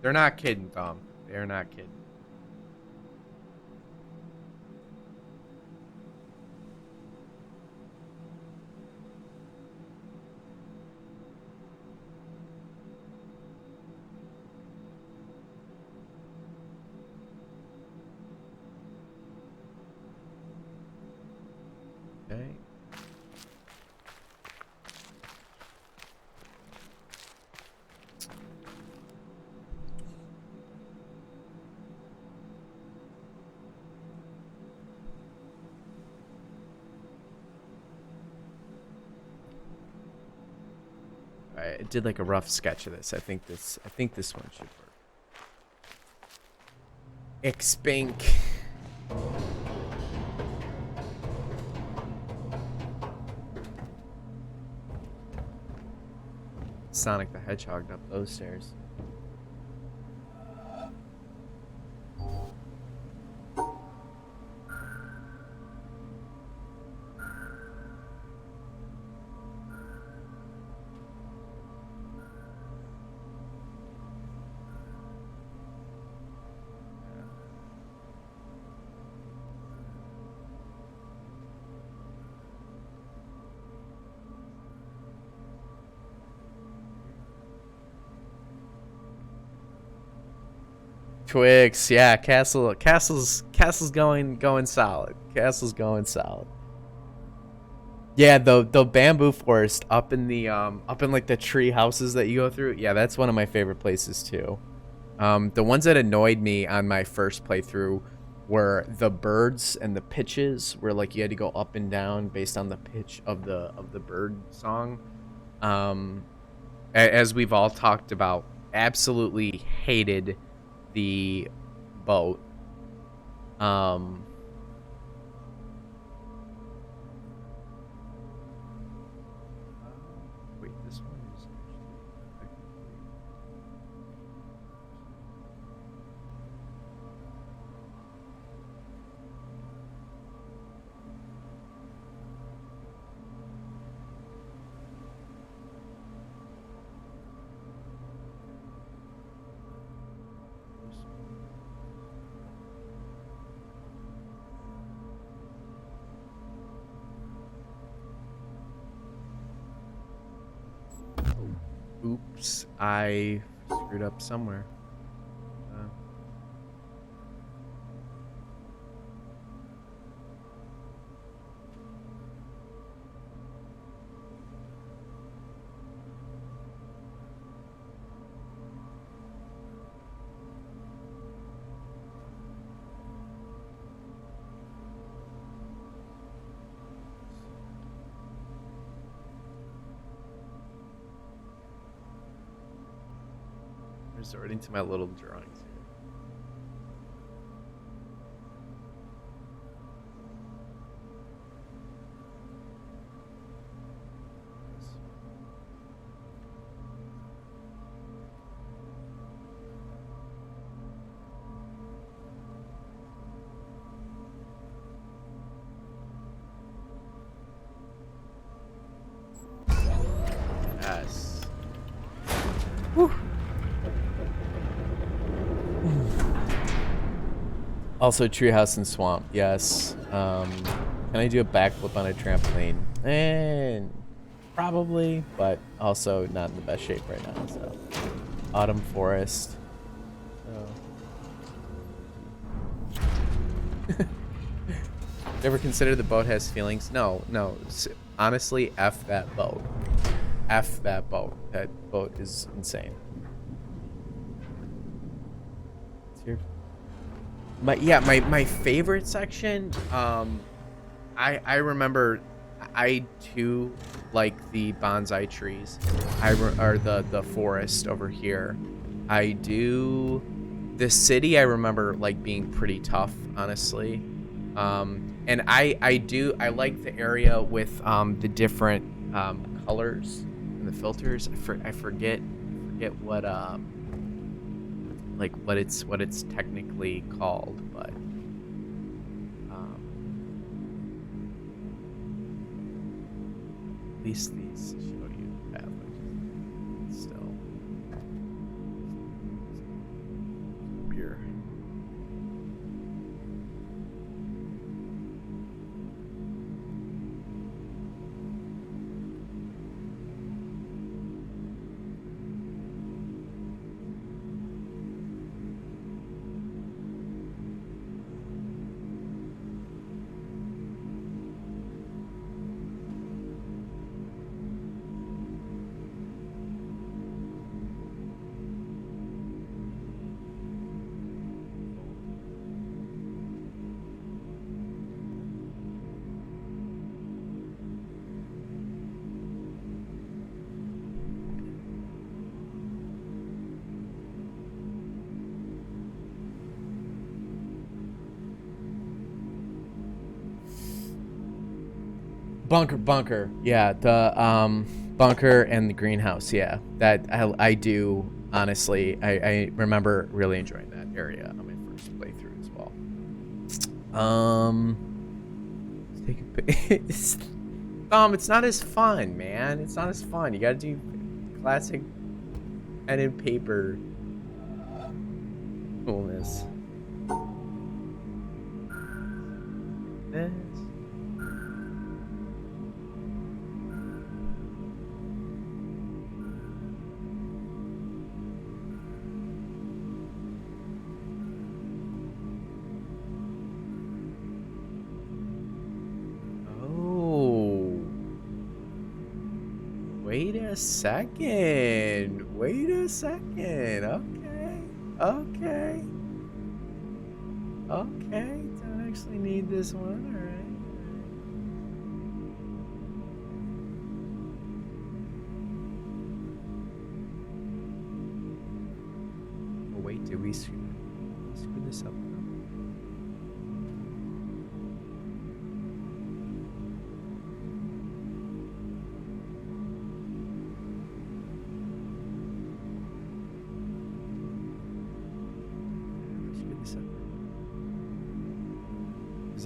they're not kidding, Tom. They're not kidding. Okay. I did like a rough sketch of this. I think this one should work. Xpink. Sonic the Hedgehog up those stairs. Twix, yeah, Castle's going solid. Castle's going solid. Yeah, the bamboo forest up in the up in like the tree houses that you go through. Yeah, that's one of my favorite places too. The ones that annoyed me on my first playthrough were the birds and the pitches, where like you had to go up and down based on the pitch of the bird song. As we've all talked about, absolutely hated the boat. Wait, this one is Oops, I screwed up somewhere. Resorting to my little drawings here. Yes. Whew. Also, treehouse and swamp. Yes. Can I do a backflip on a trampoline? And probably, but also not in the best shape right now. So, autumn forest. So. Ever consider the boat has feelings? No, no. Honestly, F that boat. F that boat. That boat is insane. My favorite section, I remember I too like the bonsai trees. Or the forest over here. I do the city I remember like being pretty tough, honestly. And I like the area with the different colors and the filters. I forget what like what it's technically called, but at least these show you the path, which is still beer. Bunker. Yeah, the bunker and the greenhouse. Yeah, that I do honestly. I remember really enjoying that area on my first playthrough as well. Let's take a it's not as fun, man. It's not as fun. You gotta do classic pen and paper coolness. This. Wait a second. Wait a second. Okay. Don't actually need this one. All right. Oh, wait, did we screw this up?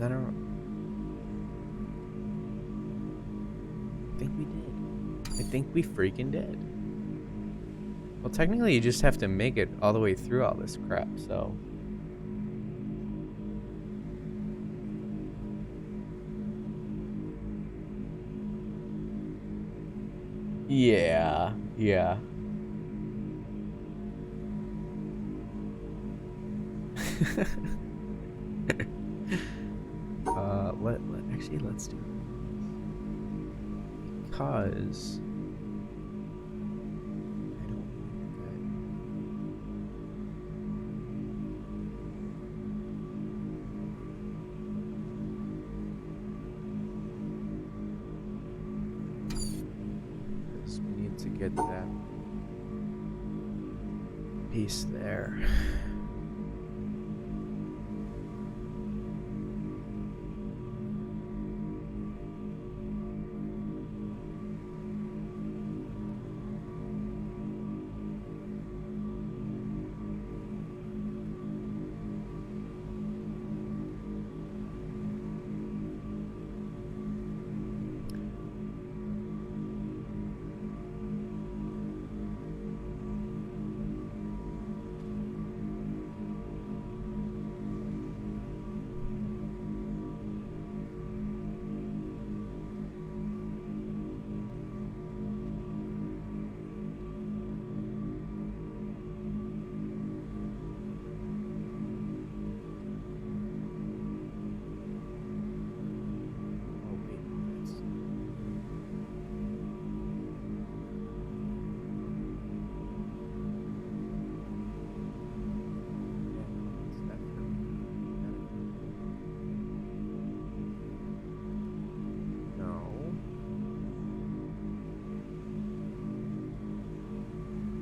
I think we did. I think we freaking did. Well, technically, you just have to make it all the way through all this crap, so. Yeah. Let's do it. Because I don't because we need to get that piece there.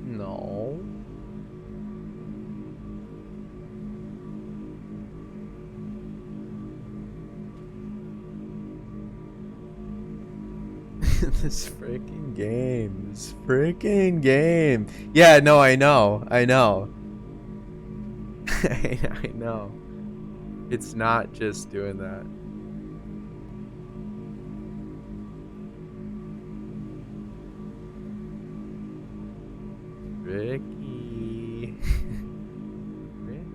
No. This freaking game. This freaking game. Yeah, no, I know. I know. I know. It's not just doing that. Ricky. Ricky.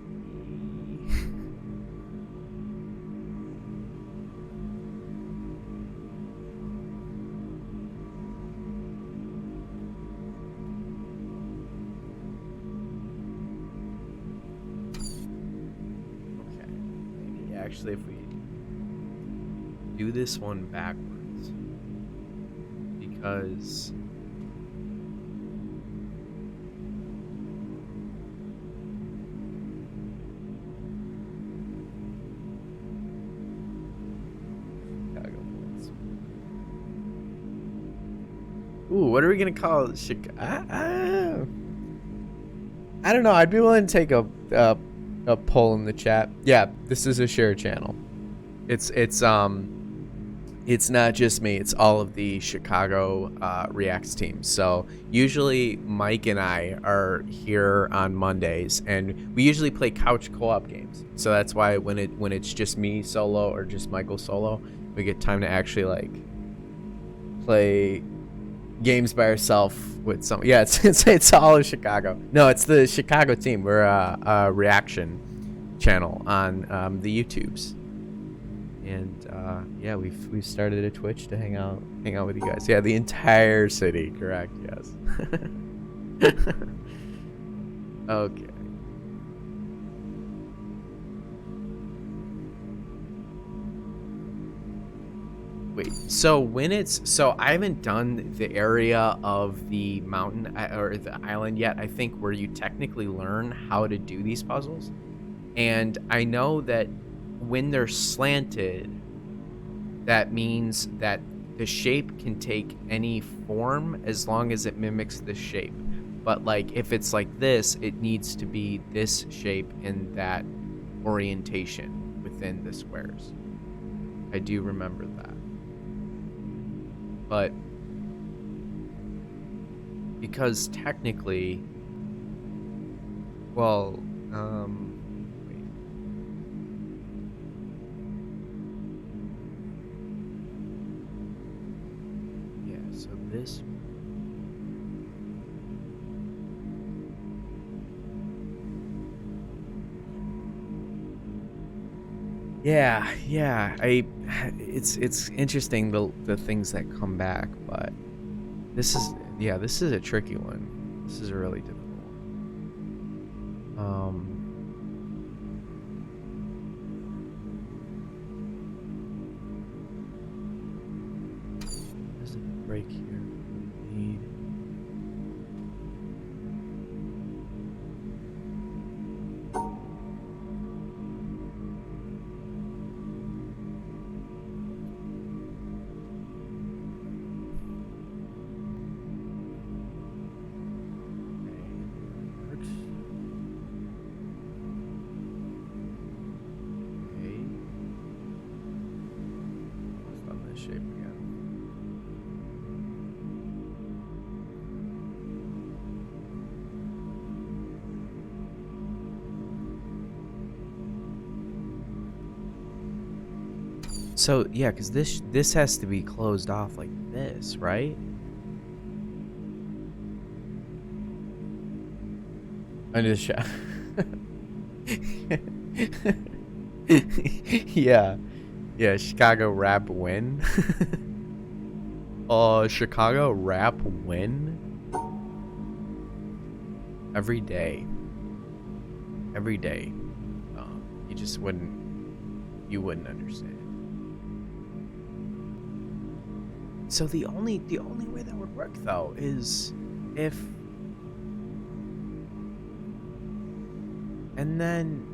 Okay. Maybe actually if we do this one backwards. Because ooh, what are we gonna call it? I don't know. I'd be willing to take a poll in the chat. Yeah, this is a share channel. It's not just me. It's all of the Chicago Reacts team. So usually Mike and I are here on Mondays, and we usually play couch co-op games. So that's why when it's just me solo or just Michael solo, we get time to actually like play games by ourselves with some. Yeah, it's all of Chicago. No, it's the Chicago team. We're a reaction channel on the YouTubes, and yeah, we've started a Twitch to hang out with you guys. Yeah, the entire city. Correct. Yes. Okay. Wait, so I haven't done the area of the mountain or the island yet, I think, where you technically learn how to do these puzzles. And I know that when they're slanted, that means that the shape can take any form as long as it mimics the shape. But like if it's like this, it needs to be this shape in that orientation within the squares. I do remember that. But because technically, well, wait. Yeah, so this. Yeah. It's interesting the things that come back, but this is a tricky one. This is a really difficult one. break here. Need. Shape again. So yeah, because this has to be closed off like this, right? Under the shot. Yeah. Yeah, Chicago rap win. Chicago rap win. Every day. Every day. You just you wouldn't understand. So the only way that would work though is if, and then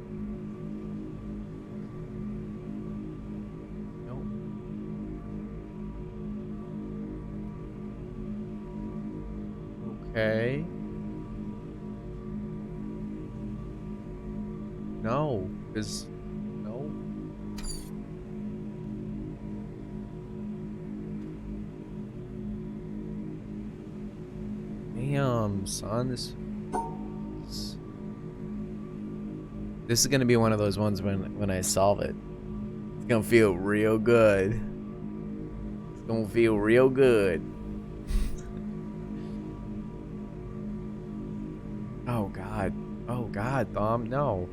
okay. No, because no. Damn, son, this is gonna be one of those ones when I solve it. It's gonna feel real good. It's gonna feel real good. Oh God, Thom, no.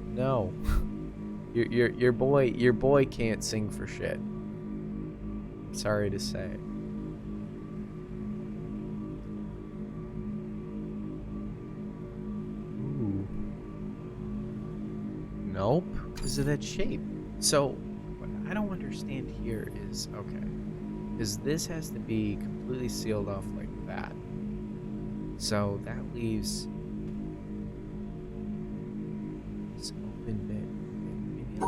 Your boy can't sing for shit. I'm sorry to say. Ooh. Nope, because of that shape. So what I don't understand here is, okay, is this has to be completely sealed off like that. So that leaves this open bit. Maybe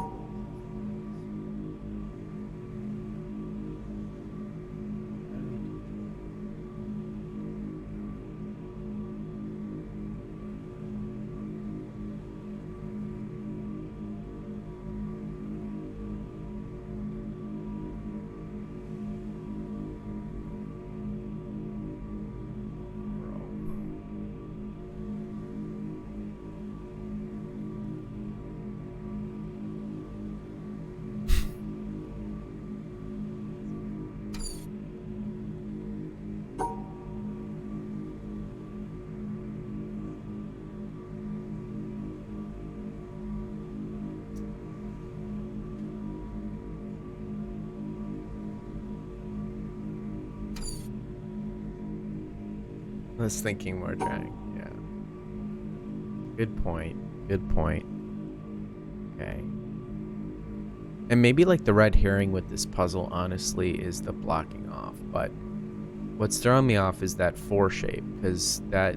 I was thinking more trying, yeah. Good point. Good point. Okay. And maybe like the red herring with this puzzle, honestly, is the blocking off. But what's throwing me off is that 4 shape, because that.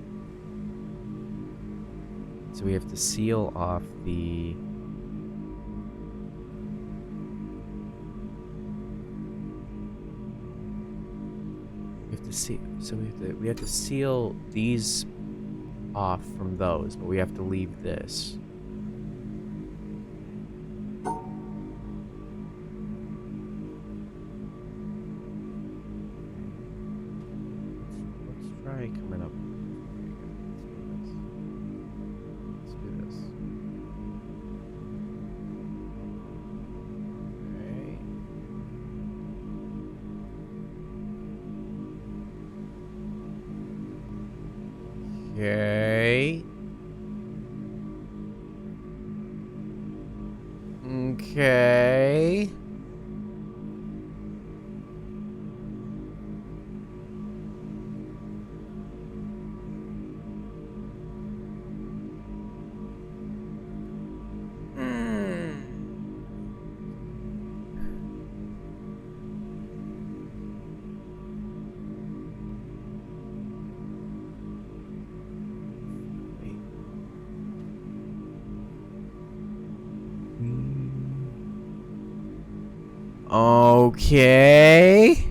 So we have to seal off the. We have to see. So we have to seal these off from those, but we have to leave this. Let's try coming up. Let's do this. Okay. Okay. Okay.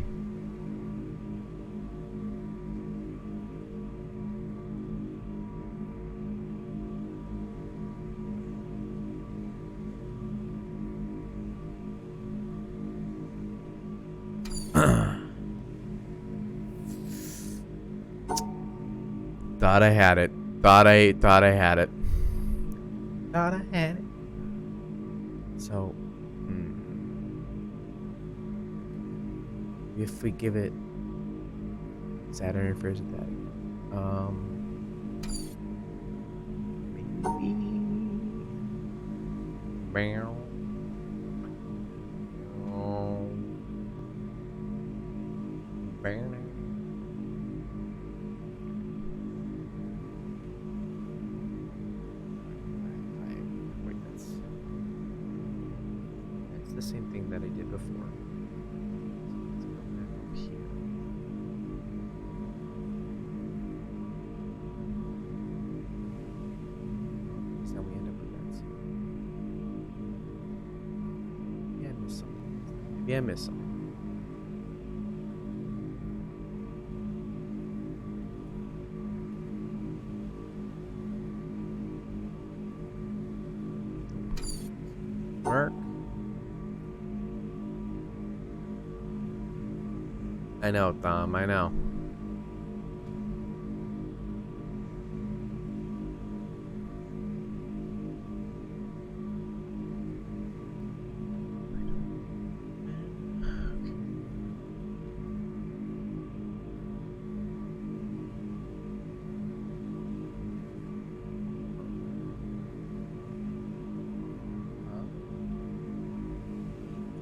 Thought I had it. Thought I had it. Thought I had it. So, if we give it Saturn interferes with that. Maybe. Bow. Bow. Wait, that's the same thing that I did before. Let's go back up here. So we end up with that. Yeah, I missed something. Maybe I missed something. Work. I know, Tom, I know.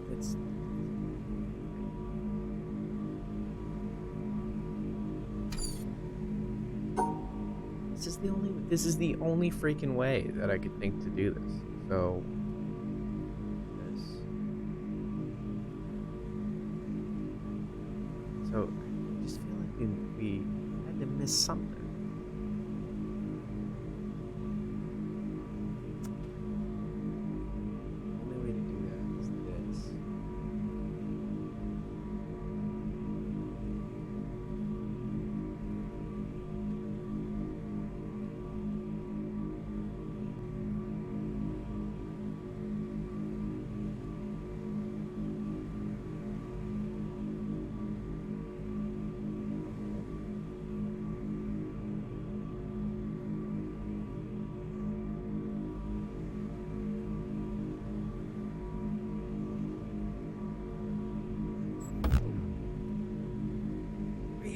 It's this is the only freaking way that I could think to do this. So this. So I just feel like we had to miss something. The only way to do that is this.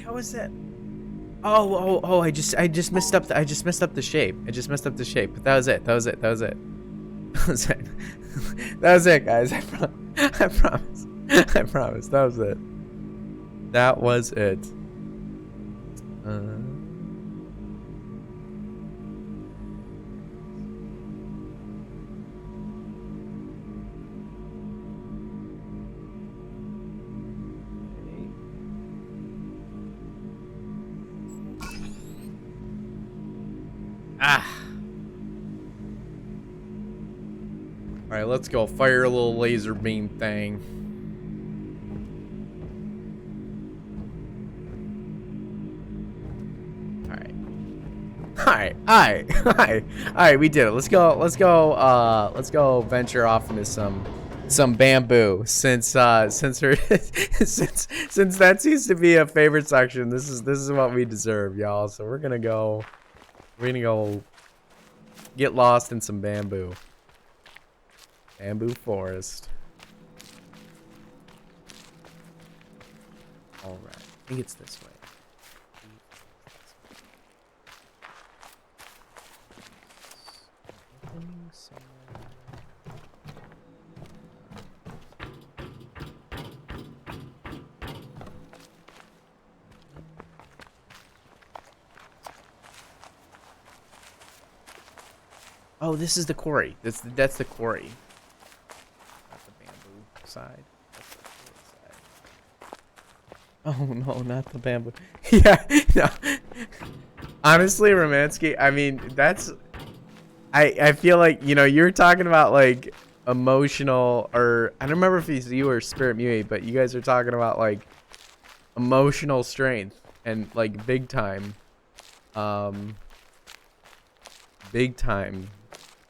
How is that? Oh! I just messed up. I just messed up the shape. I just messed up the shape. But that was it. That was it. That was it. That was it. That was it, guys. I promise. I promise. That was it. That was it. Alright, let's go. Fire a little laser beam thing. Alright, we did it. Let's go venture off into some bamboo. Since that seems to be a favorite section, this is what we deserve, y'all. So we're gonna go get lost in some bamboo. Bamboo forest. Alright. I think it's this way. Oh, this is the quarry. That's the quarry. Not the bamboo side. That's the quarry side. Oh no, not the bamboo. Yeah, no. Honestly, Romansky, I mean, that's I feel like, you know, you're talking about like emotional, or I don't remember if it's you or Spirit Mui, but you guys are talking about like emotional strength and like big time.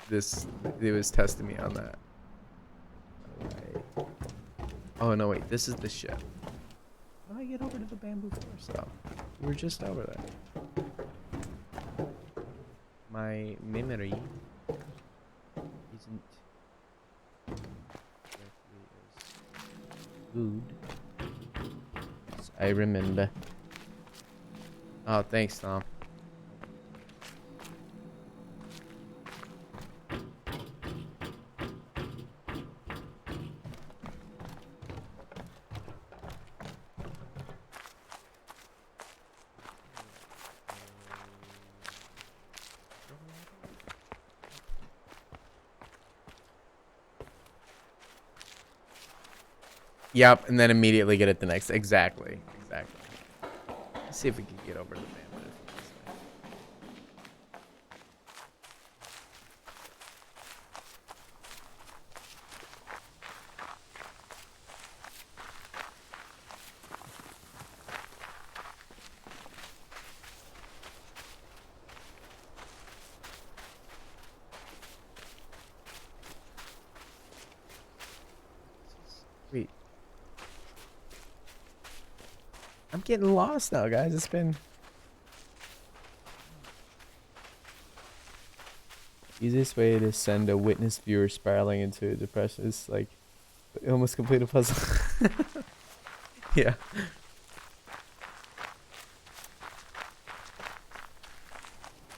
This it was testing me on that. Oh no, wait, this is the ship. How do I get over to the bamboo forest though? We were just over there. My memory isn't exactly as good as I remember. Oh, thanks, Tom. Yep, and then immediately get it the next. Exactly. Let's see if we can get over the bamboo. Wait. I'm getting lost now, guys. It's been... Easiest way to send a witness viewer spiraling into a depression is like almost complete a puzzle. Yeah.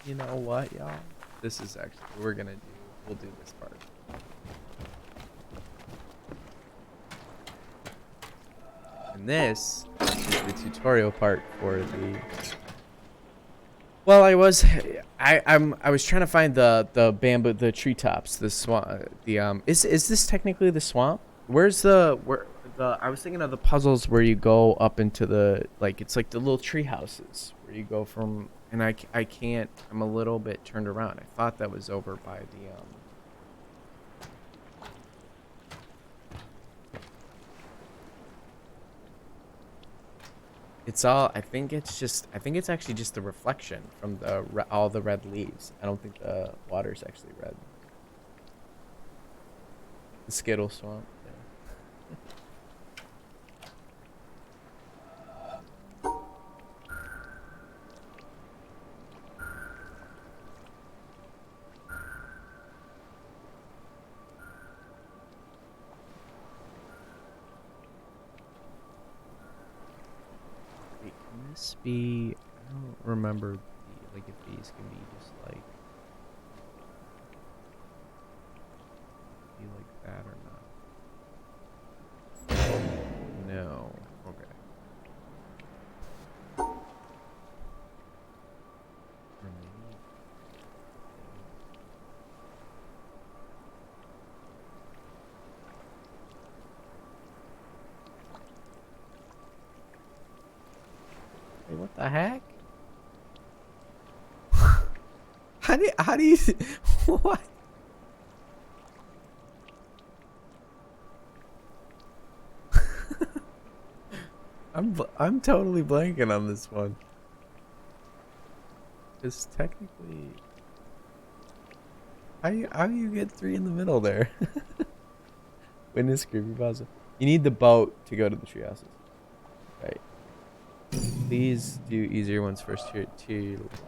You know what, y'all? This is actually we'll do this part. And this is the tutorial part for the... Well, I was trying to find the bamboo, the treetops, the swamp, is this technically the swamp? Where's the I was thinking of the puzzles where you go up into the, like, it's like the little tree houses where you go from, and I can't, I'm a little bit turned around. I thought that was over by the it's all, I think it's actually just the reflection from the all the red leaves. I don't think the water's actually red. The Skittle swamp. Yeah. Wait, can this be? I don't remember like if these can be just like that or not. No. Okay. Or maybe. Wait, what the heck? How do you what? I'm totally blanking on this one. Cause technically, how you get 3 in the middle there? Witness creepypasta. You need the boat to go to the tree houses. Right. Please do easier ones first here to your left.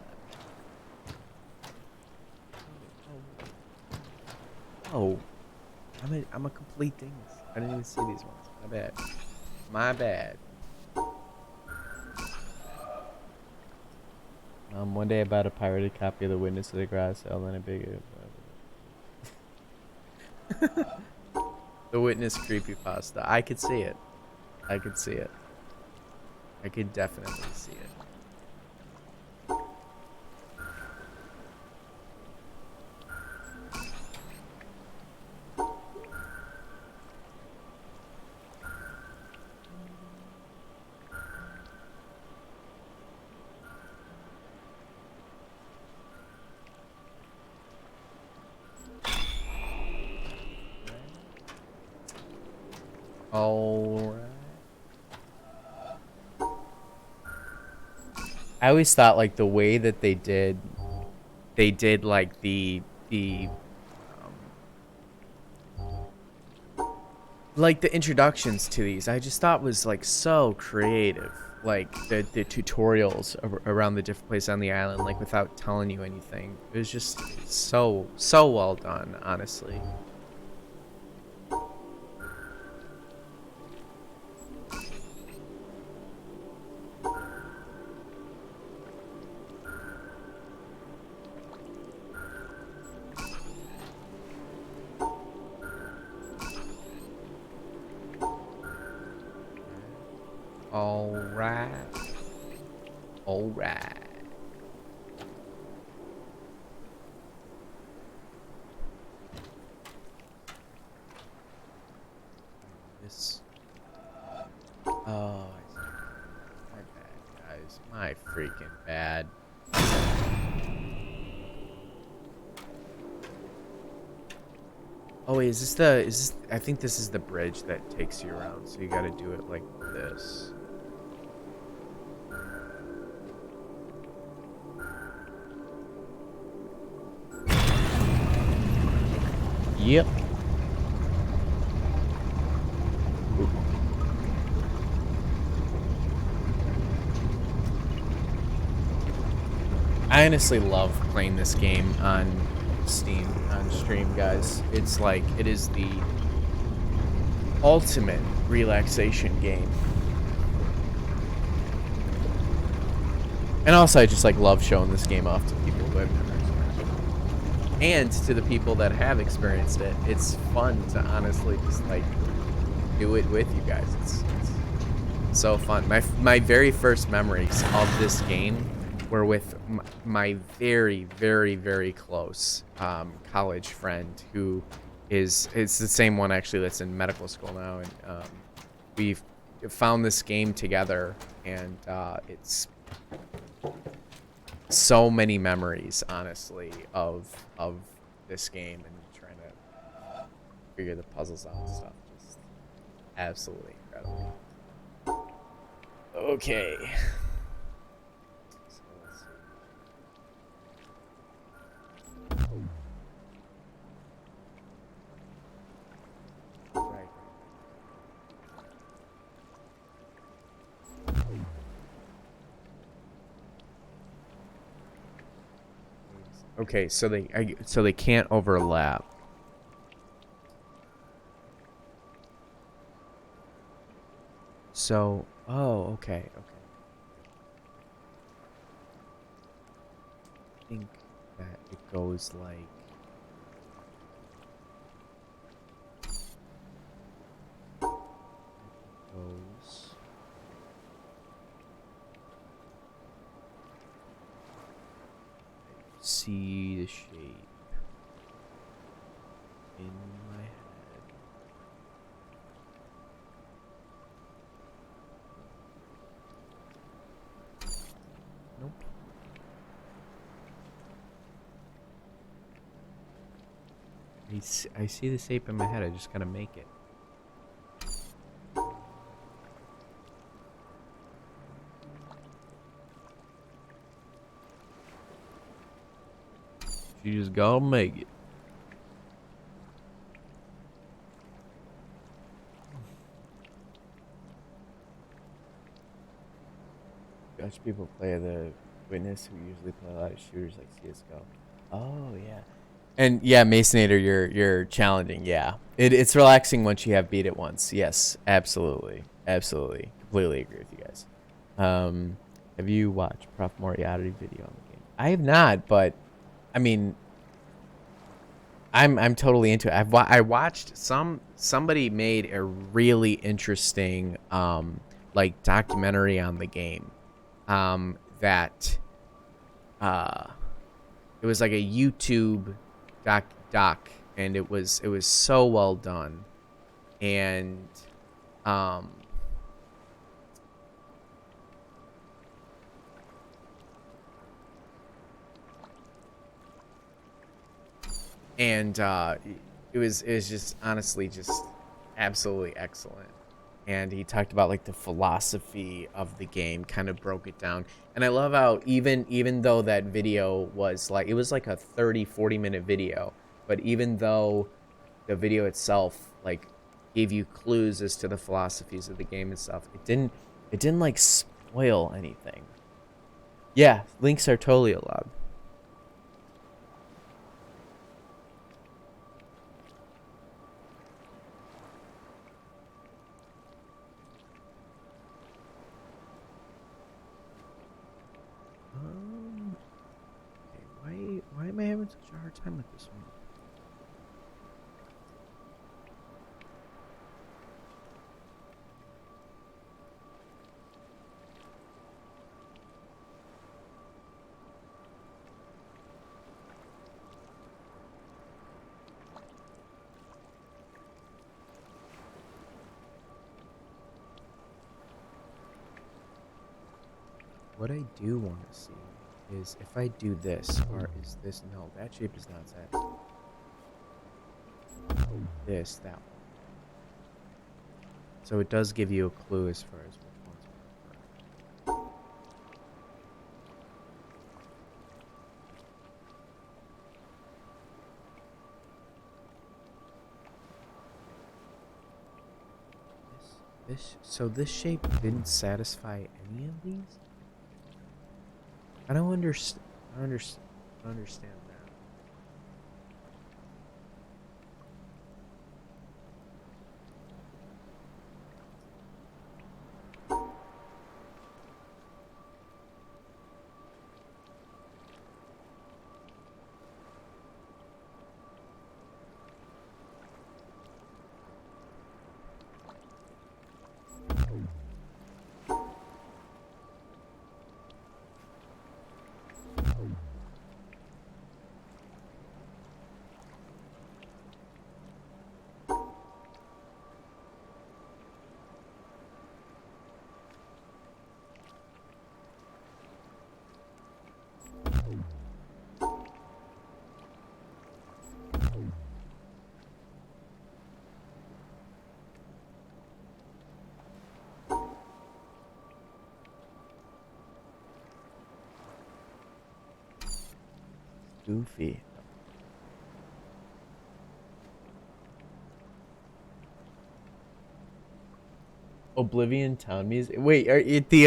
Oh, I'm a complete dingus. I didn't even see these ones. My bad. My bad. One day I bought a pirated copy of The Witness of the Grass Cell and a big... The Witness creepypasta. I could see it. I could see it. I could definitely see it. All right. I always thought like the way that they did like the like the introductions to these, I just thought was like so creative. Like the tutorials around the different places on the island, like without telling you anything. It was just so well done, honestly. All right. All right. This. Oh, my bad, guys. My freaking bad. Oh wait, is this? I think this is the bridge that takes you around. So you got to do it like this. Yep. I honestly love playing this game on Steam, on stream, guys. It's like, it is the ultimate relaxation game. And also, I just like love showing this game off to people who have never experienced it. And to the people that have experienced it, it's fun to honestly just like do it with you guys. It's so fun. My very first memories of this game were with my very, very close college friend who it's the same one actually that's in medical school now, and we've found this game together, and it's so many memories, honestly, of this game and trying to figure the puzzles out and stuff. Just absolutely incredible. Okay. So let's see. Right. Okay, so they can't overlap. So, oh, okay. I think that it goes like goes. See the shape in my head. Nope. I see the shape in my head. I just gotta make it. You just gotta make it. Watch people play the Witness, who usually play a lot of shooters like CS:GO. Oh yeah. And yeah, Masonator, you're challenging. Yeah, it's relaxing once you have beat it once. Yes, absolutely, completely agree with you guys. Have you watched Prof Moriarty video on the game? I have not, but I mean, I'm totally into it. I watched somebody made a really interesting like documentary on the game, that it was like a YouTube doc, and it was so well done, and um it was just honestly just absolutely excellent. and he talked about like the philosophy of the game, kind of broke it down. And I love how even though that video was like, it was like a 30-40 minute video, but even though the video itself like gave you clues as to the philosophies of the game and stuff, it didn't like spoil anything. Yeah, links are totally allowed. Okay, why am I having such a hard time with this one? What I do want to see is if I do this, or is this, no, that shape is not satisfying. This, that one. So it does give you a clue as far as which ones are correct. So this shape didn't satisfy any of these? I don't understand. I don't understand that. Goofy. Oblivion Town music. Wait, are it the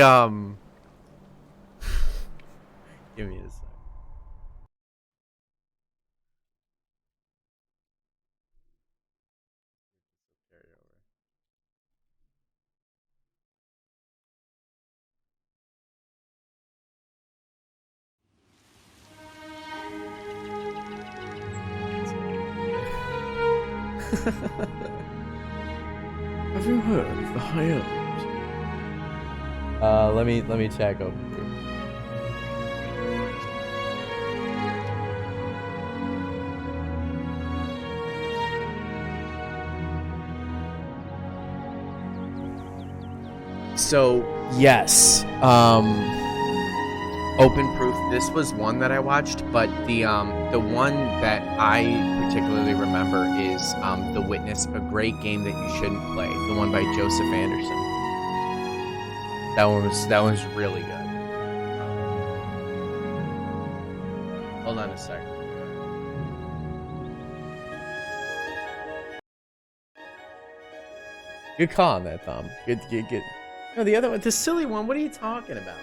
Give me a sec. Have you heard of the high elves? Let me check over here. So yes, Open Proof. This was one that I watched, but the one that I particularly remember is The Witness, a great game that you shouldn't play. The one by Joseph Anderson. That one was really good. Hold on a sec. Good call on that, Thumb. Good. No, the other one, the silly one. What are you talking about?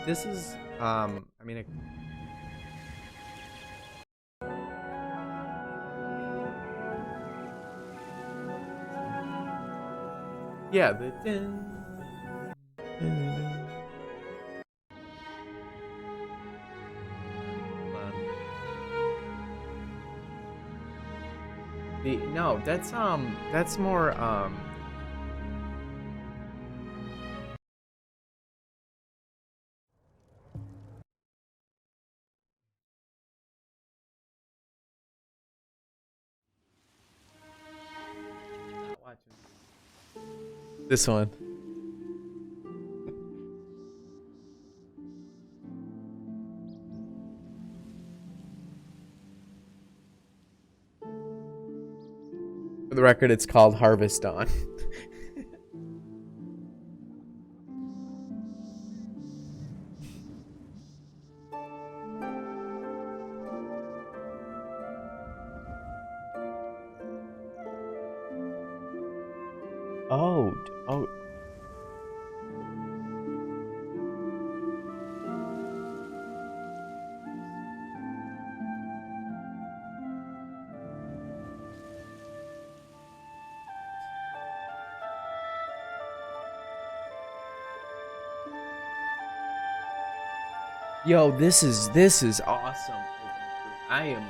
This is I mean. Yeah, the no, that's more not watching this one. For the record, it's called Harvest Dawn. Oh. Yo, this is awesome. I am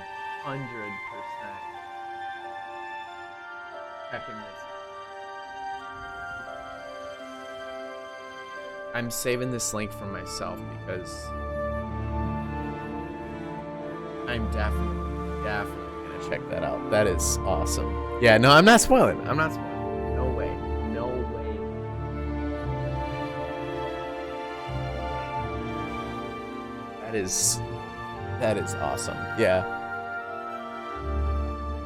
100% checking this. I'm saving this link for myself because I'm definitely gonna check that out. That is awesome. Yeah, no, I'm not spoiling. No way. No way. That is awesome. Yeah.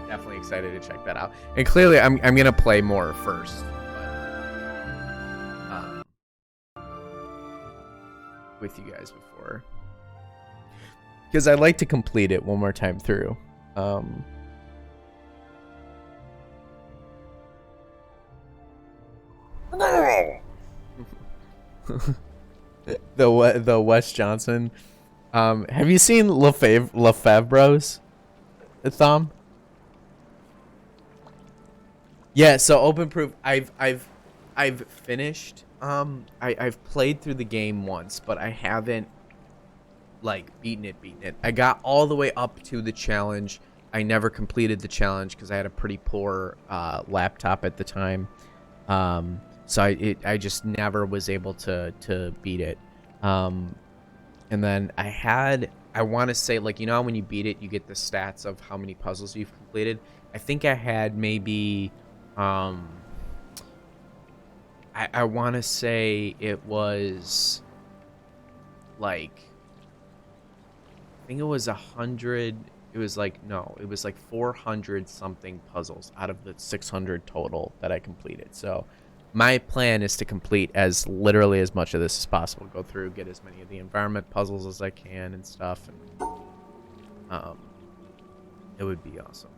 Definitely excited to check that out. And clearly I'm gonna play more first. But, with you guys before. Because I'd like to complete it one more time through. The Wes Johnson. Have you seen Lefebvre's Thom? Yeah, so Open Proof. I've finished. I've played through the game once, but I haven't like beaten it. I got all the way up to the challenge. I never completed the challenge because I had a pretty poor laptop at the time. So I just never was able to beat it. And then I want to say, like, you know, when you beat it, you get the stats of how many puzzles you've completed. I think I had maybe, I want to say it was like, I think it was 100. It was like, no, it was like 400 something puzzles out of the 600 total that I completed. So my plan is to complete as literally as much of this as possible. Go through, get as many of the environment puzzles as I can and stuff. And it would be awesome.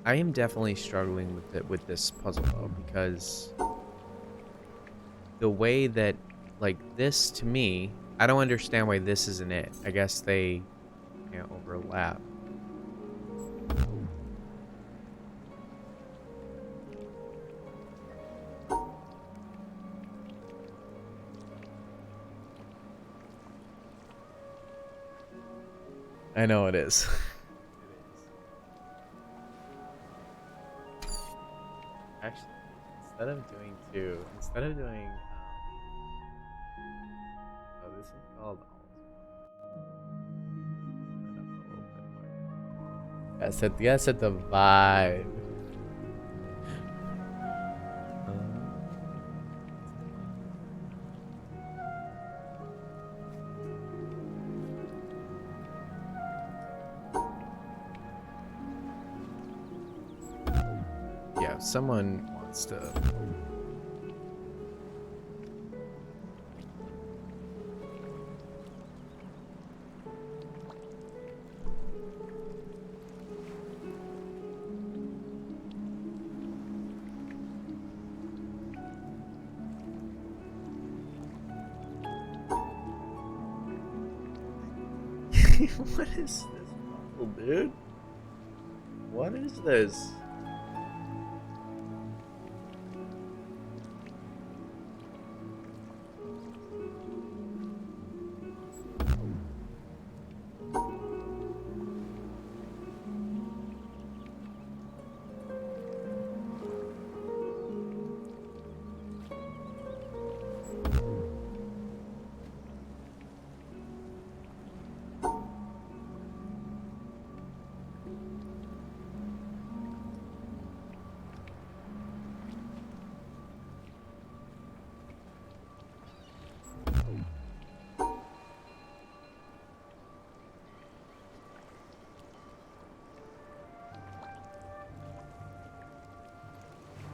I am definitely struggling with this puzzle though, because the way that, like, this to me, I don't understand why this isn't it. I guess they can't overlap. I know it is. Actually, instead of doing, oh, this is called. Gotta set the vibe. Yeah, someone wants to. What is this puzzle, dude? What is this?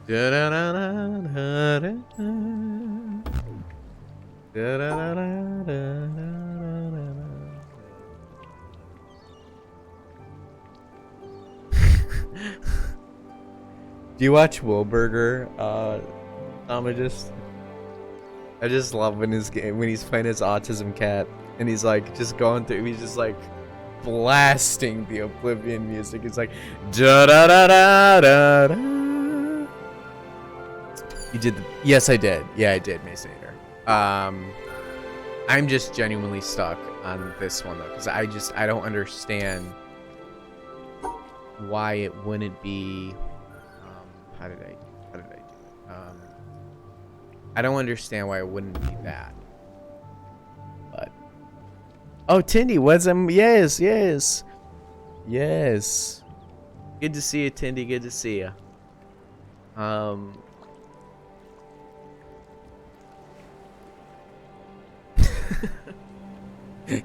Do you watch Wilburger? I just love when he's playing his autism cat and he's like just going through. He's just like blasting the Oblivion music. It's like da da da da da da. You did the, yes, I did. Yeah, I did, Mace Nader. I'm just genuinely stuck on this one though, because I don't understand why it wouldn't be. How did I do it? I don't understand why it wouldn't be that. But oh, Tindy, what's yes. Good to see you, Tindy. Good to see you.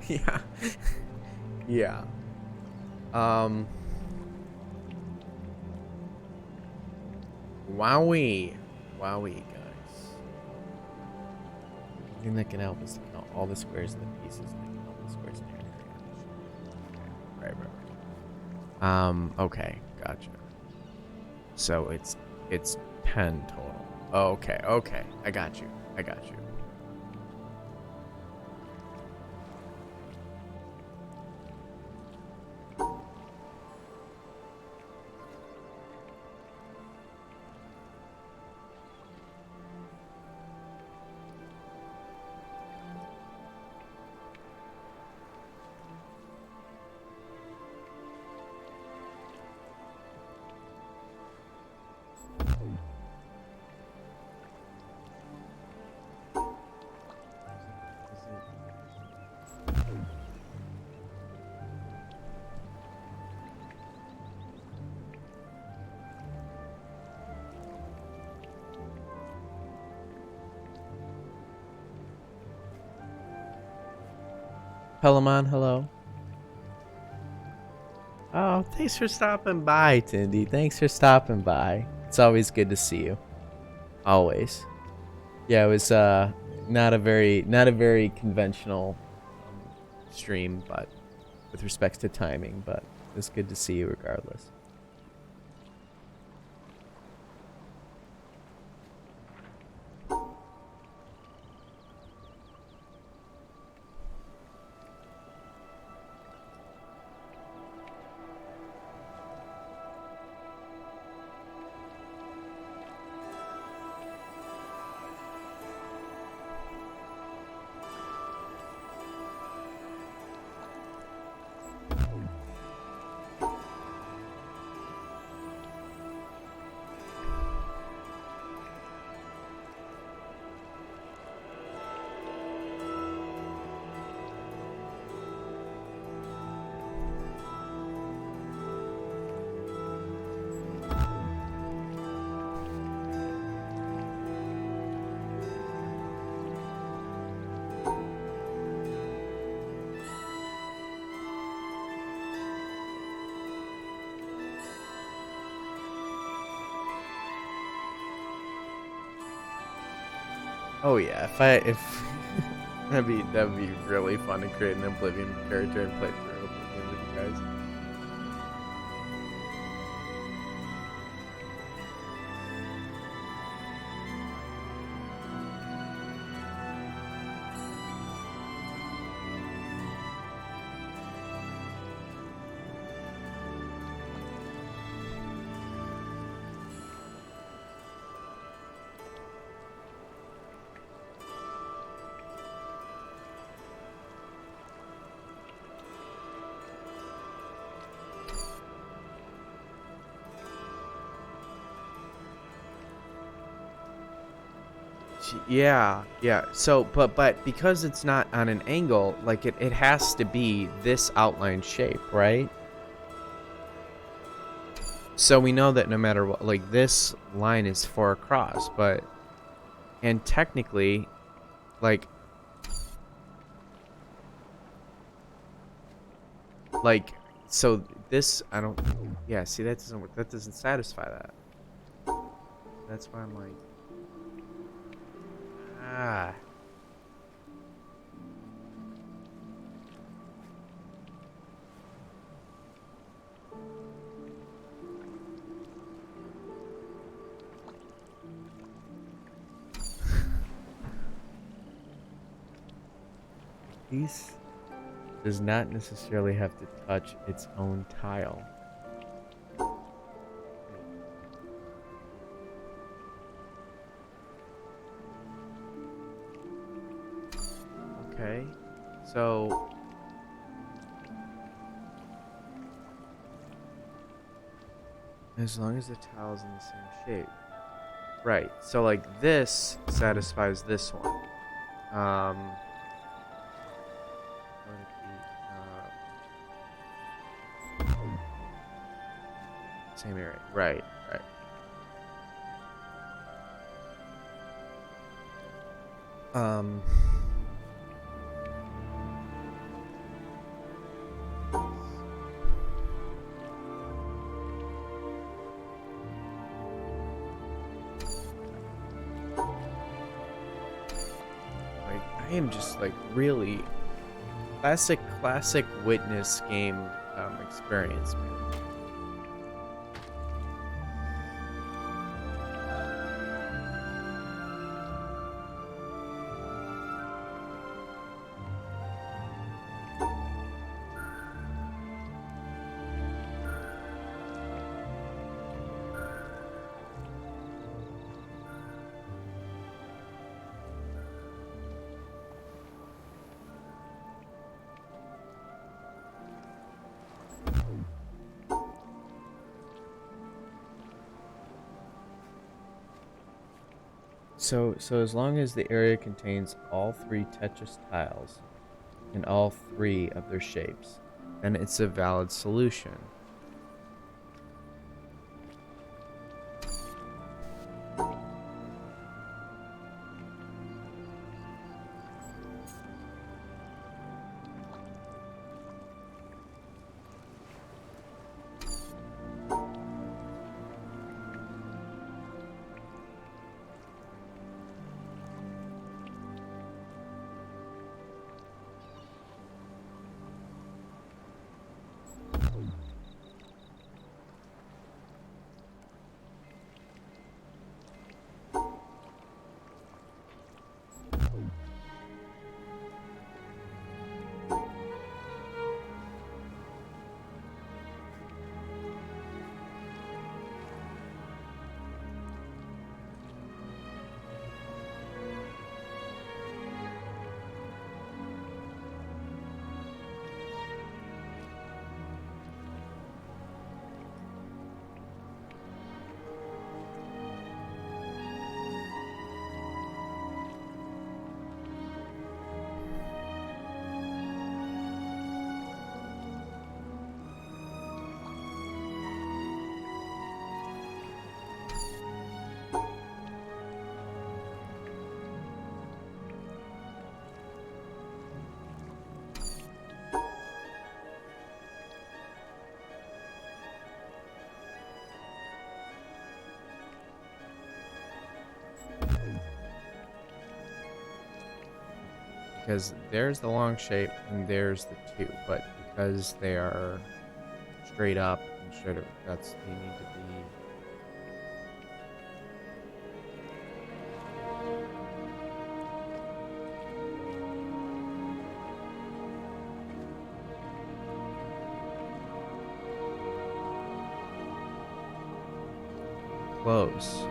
Yeah. Yeah. Wowie, guys. The thing that can help is to count all the squares and the pieces, and then count the squares and the area. Right. Okay, gotcha. So it's 10 total. Okay. I got you. Pelamon, hello. Oh, thanks for stopping by, Tindy. Thanks for stopping by. It's always good to see you. Always. Yeah, it was not a very conventional stream, but with respect to timing, but it was good to see you regardless. Oh yeah, if that'd be really fun to create an Oblivion character and play through Oblivion with you guys. Yeah. So, but because it's not on an angle, like it has to be this outline shape, right? So we know that no matter what, like this line is 4 across, and technically, like so this, I don't, yeah, see that doesn't work, that doesn't satisfy that. That's why I'm like, ah. Piece does not necessarily have to touch its own tile. Okay, so as long as the tile's in the same shape. Right, so like this satisfies this one. Let it be, same area. Right, right. Um, like I am just like really classic witness game experience, man. So as long as the area contains all three Tetris tiles and all three of their shapes, then it's a valid solution. Because there's the long shape and there's the two, but because they are straight up and straight up, that's they need to be. Close.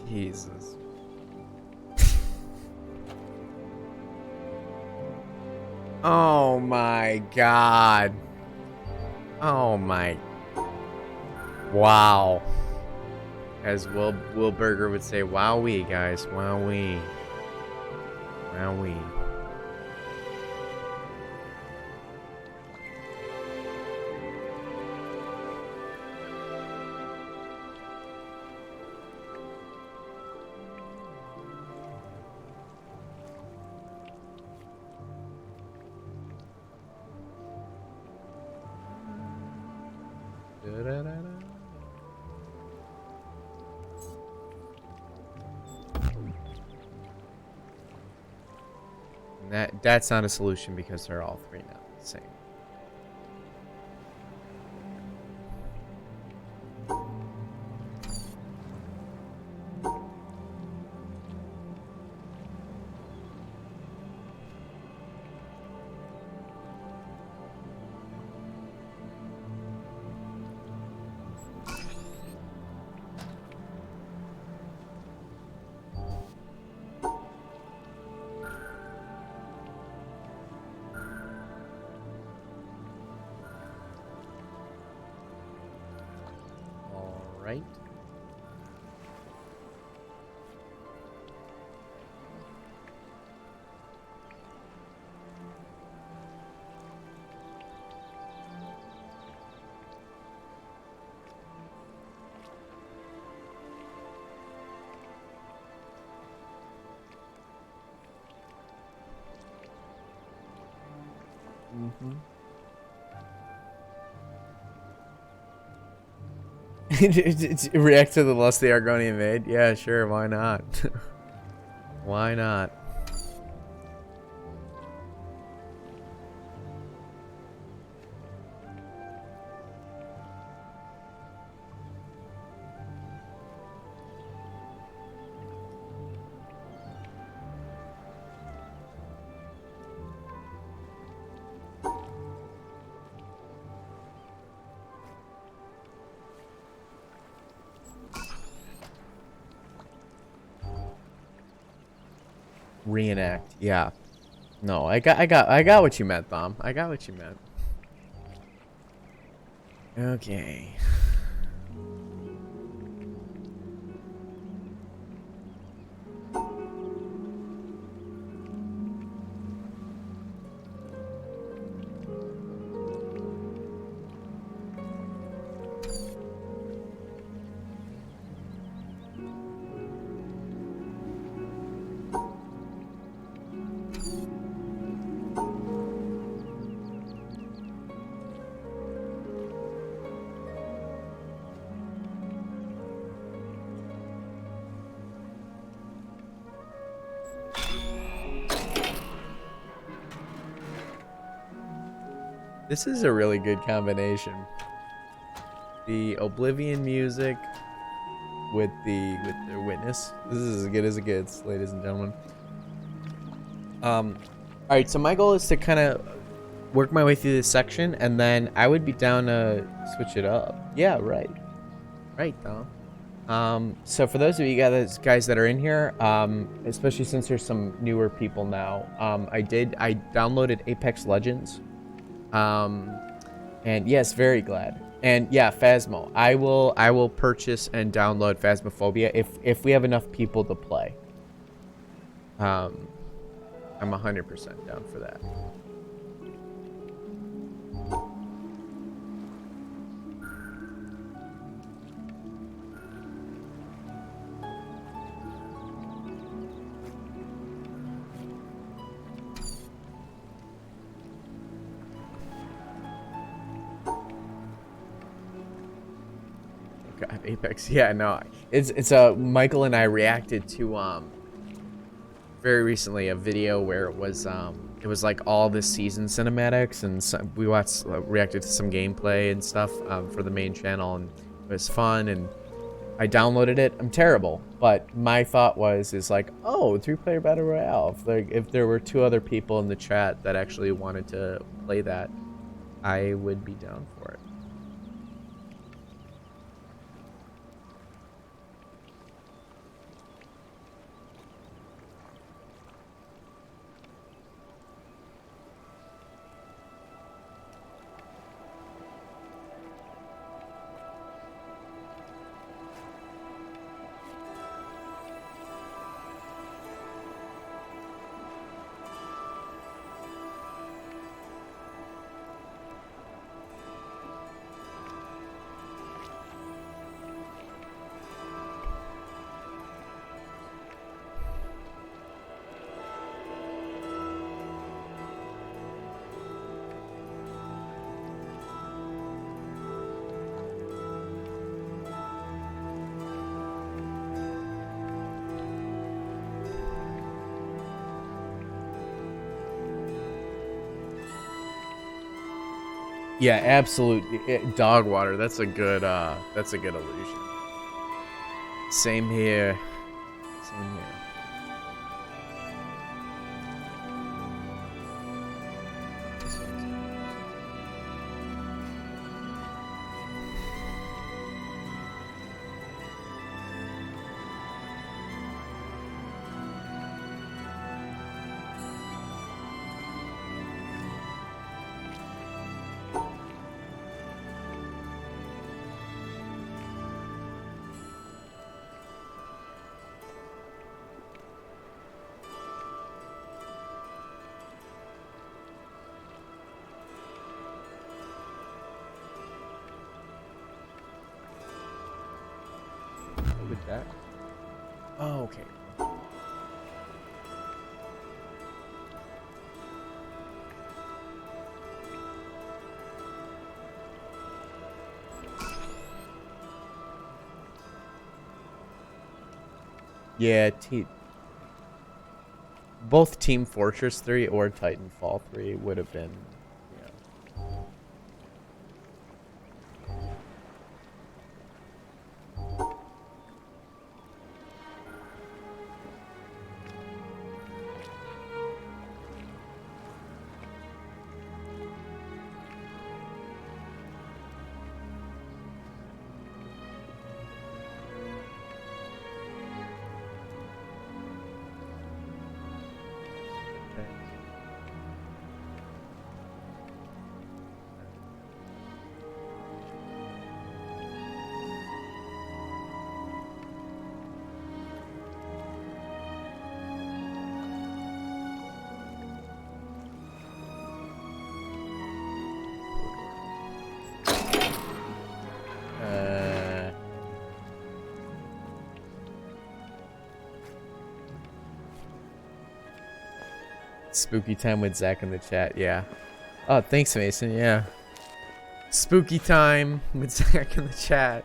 Jesus. Oh my god. Oh my. Wow. As Will Burger would say, wowee, guys. Wowee. Wowee. Da-da-da-da. That's not a solution because they're all three now the same. All right. Mm-hmm. React to the lust the Argonian made? Yeah, sure, why not? Why not? Reenact, yeah. No, I got what you meant, Thom. I got what you meant. Okay. This is a really good combination. The Oblivion music with the witness. This is as good as it gets, ladies and gentlemen. All right, so my goal is to kind of work my way through this section, and then I would be down to switch it up. Yeah, right, Thom. So for those of you guys that are in here, especially since there's some newer people now, I downloaded Apex Legends. And yes, very glad. And yeah, Phasmo. I will purchase and download Phasmophobia if we have enough people to play. I'm 100% down for that. God, Apex. Yeah, no. It's Michael and I reacted to very recently a video where it was like all this season cinematics, and we reacted to some gameplay and stuff for the main channel, and it was fun, and I downloaded it. I'm terrible, but my thought is like, oh, 3-player battle royale. If there were 2 other people in the chat that actually wanted to play that, I would be down for it. Yeah, absolutely. Dog water. That's a good illusion. Same here. Same here. Look at that. Oh, okay. Yeah, both Team Fortress 3 or Titanfall 3 would have been, yeah. Spooky time with Zach in the chat, yeah. Oh, thanks, Mason, yeah. Spooky time with Zach in the chat.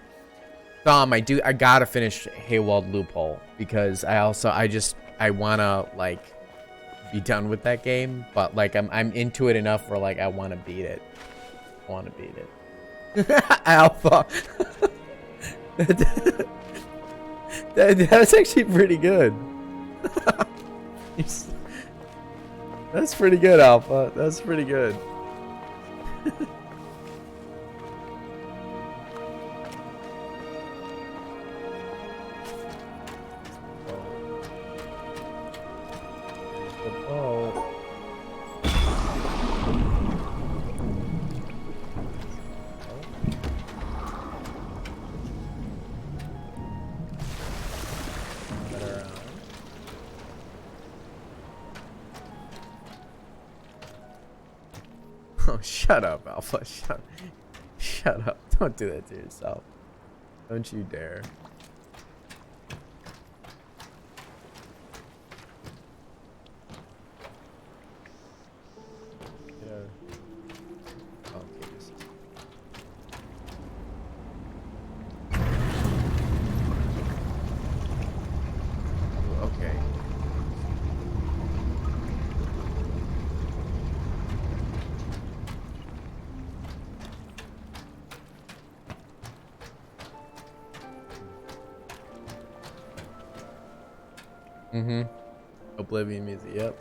I gotta finish Haywald Loophole because I wanna like be done with that game, but like I'm into it enough where like I wanna beat it. I wanna beat it. Alpha. That's actually pretty good. That's pretty good, Alpha. That's pretty good. Oh, shut up, Alpha. Shut up. Don't do that to yourself. Don't you dare. Yeah. Okay, this is... Okay. Mm-hmm. Oblivion music, yep.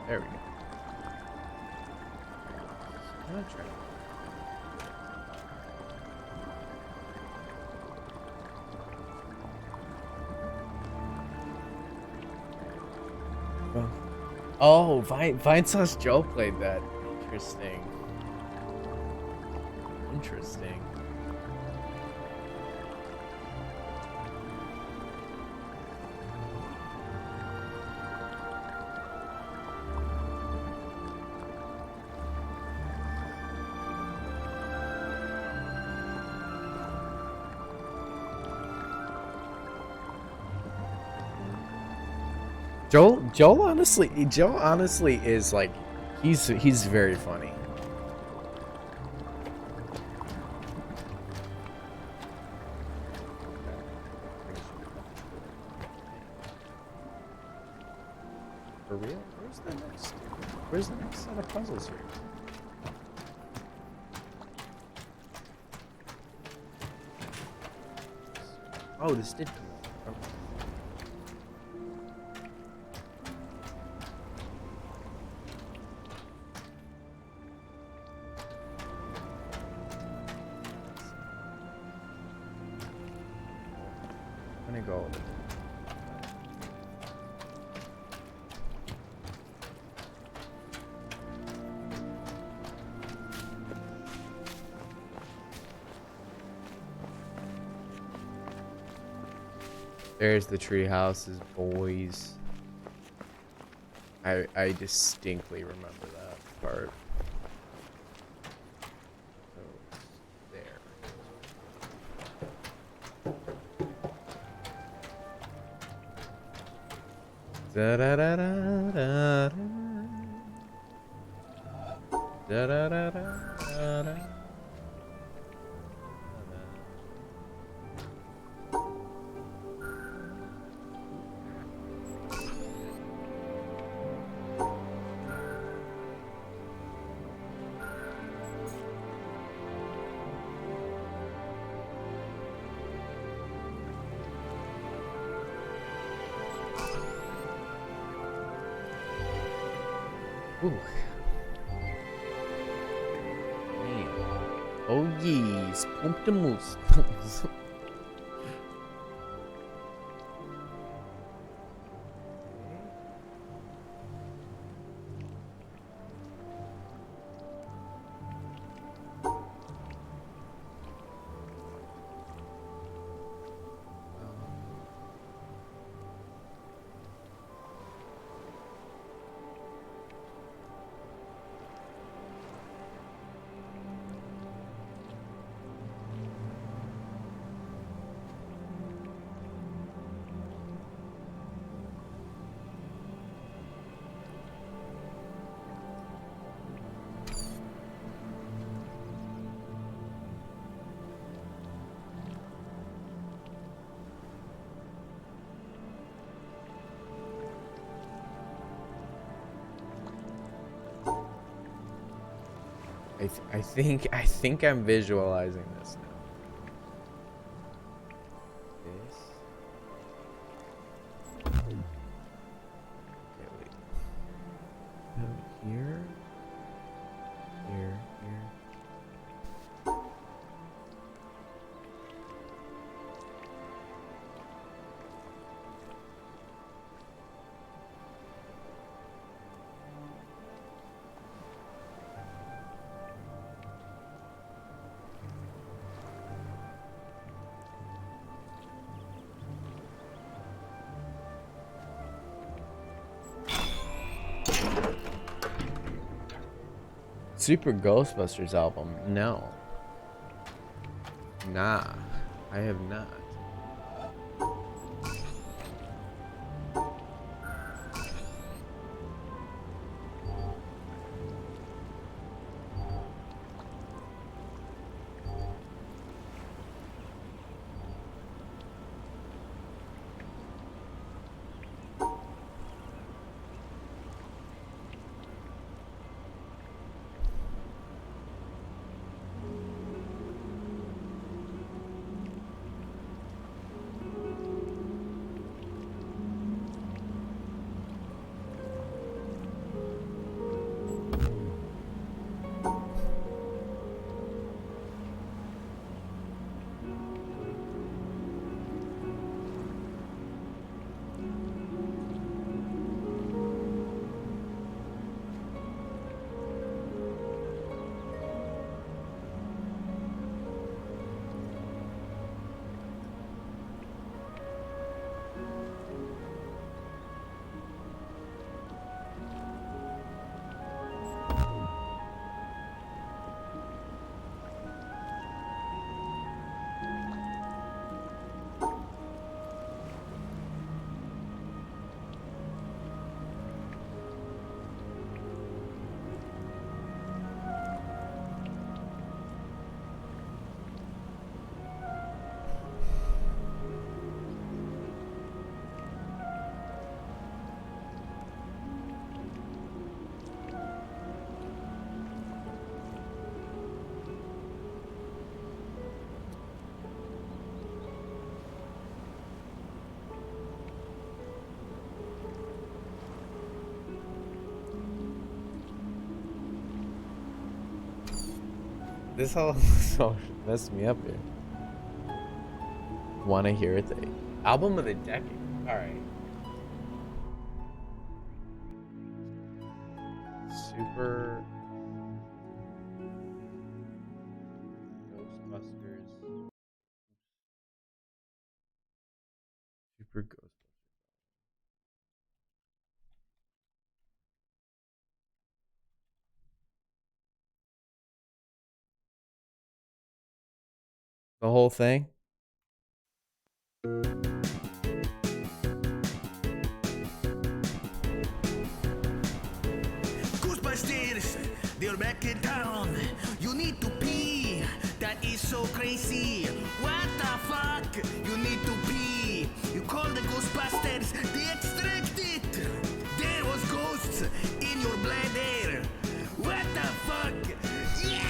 There we go. Contract. Oh, Vinesauce Joe played that. Interesting. Interesting. Joel honestly is like, he's very funny. For real? Where's the next set of puzzles here? Oh, this did come up. Okay. I'm gonna go. There's the tree houses, boys. I distinctly remember that part. So there. Da da da da da da da da da da. Ooh. Man. Oh yes, Pumptimus. I think I'm visualizing this now. This. Okay, wait. Here. Here. Super Ghostbusters album? No. Nah, I have not. This whole song messed me up here. Wanna hear it? The album of the decade. Alright. Super Ghostbusters. Super Ghostbusters. The whole thing? Ghostbusters, they're back in town. You need to pee. That is so crazy. What the fuck? You need to pee. You call the Ghostbusters. They extract it. There was ghosts in your bladder. What the fuck? Yeah!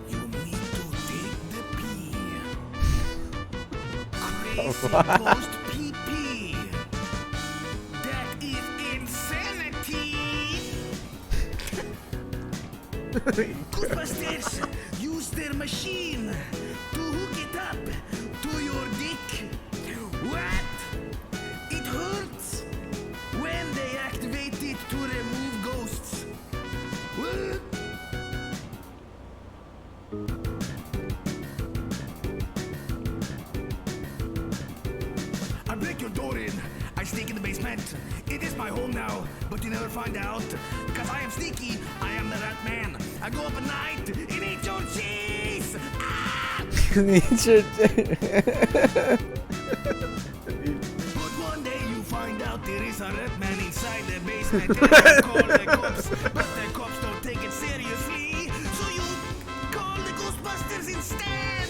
You need to take the pee. Crazy ghost pee pee. That is insanity! Ghostbusters use their machine to hook it up to your dick. What? It hurts when they activate it to remove ghosts. What? I break your door in. I sneak in the basement. It is my home now, but you never find out. Cause I am sneaky, I am the rat man. I go up at night and eat your cheese! Ah! But one day you find out there is a rat man inside the basement. And you call the cops, but the cops don't take it seriously. So you call the Ghostbusters instead!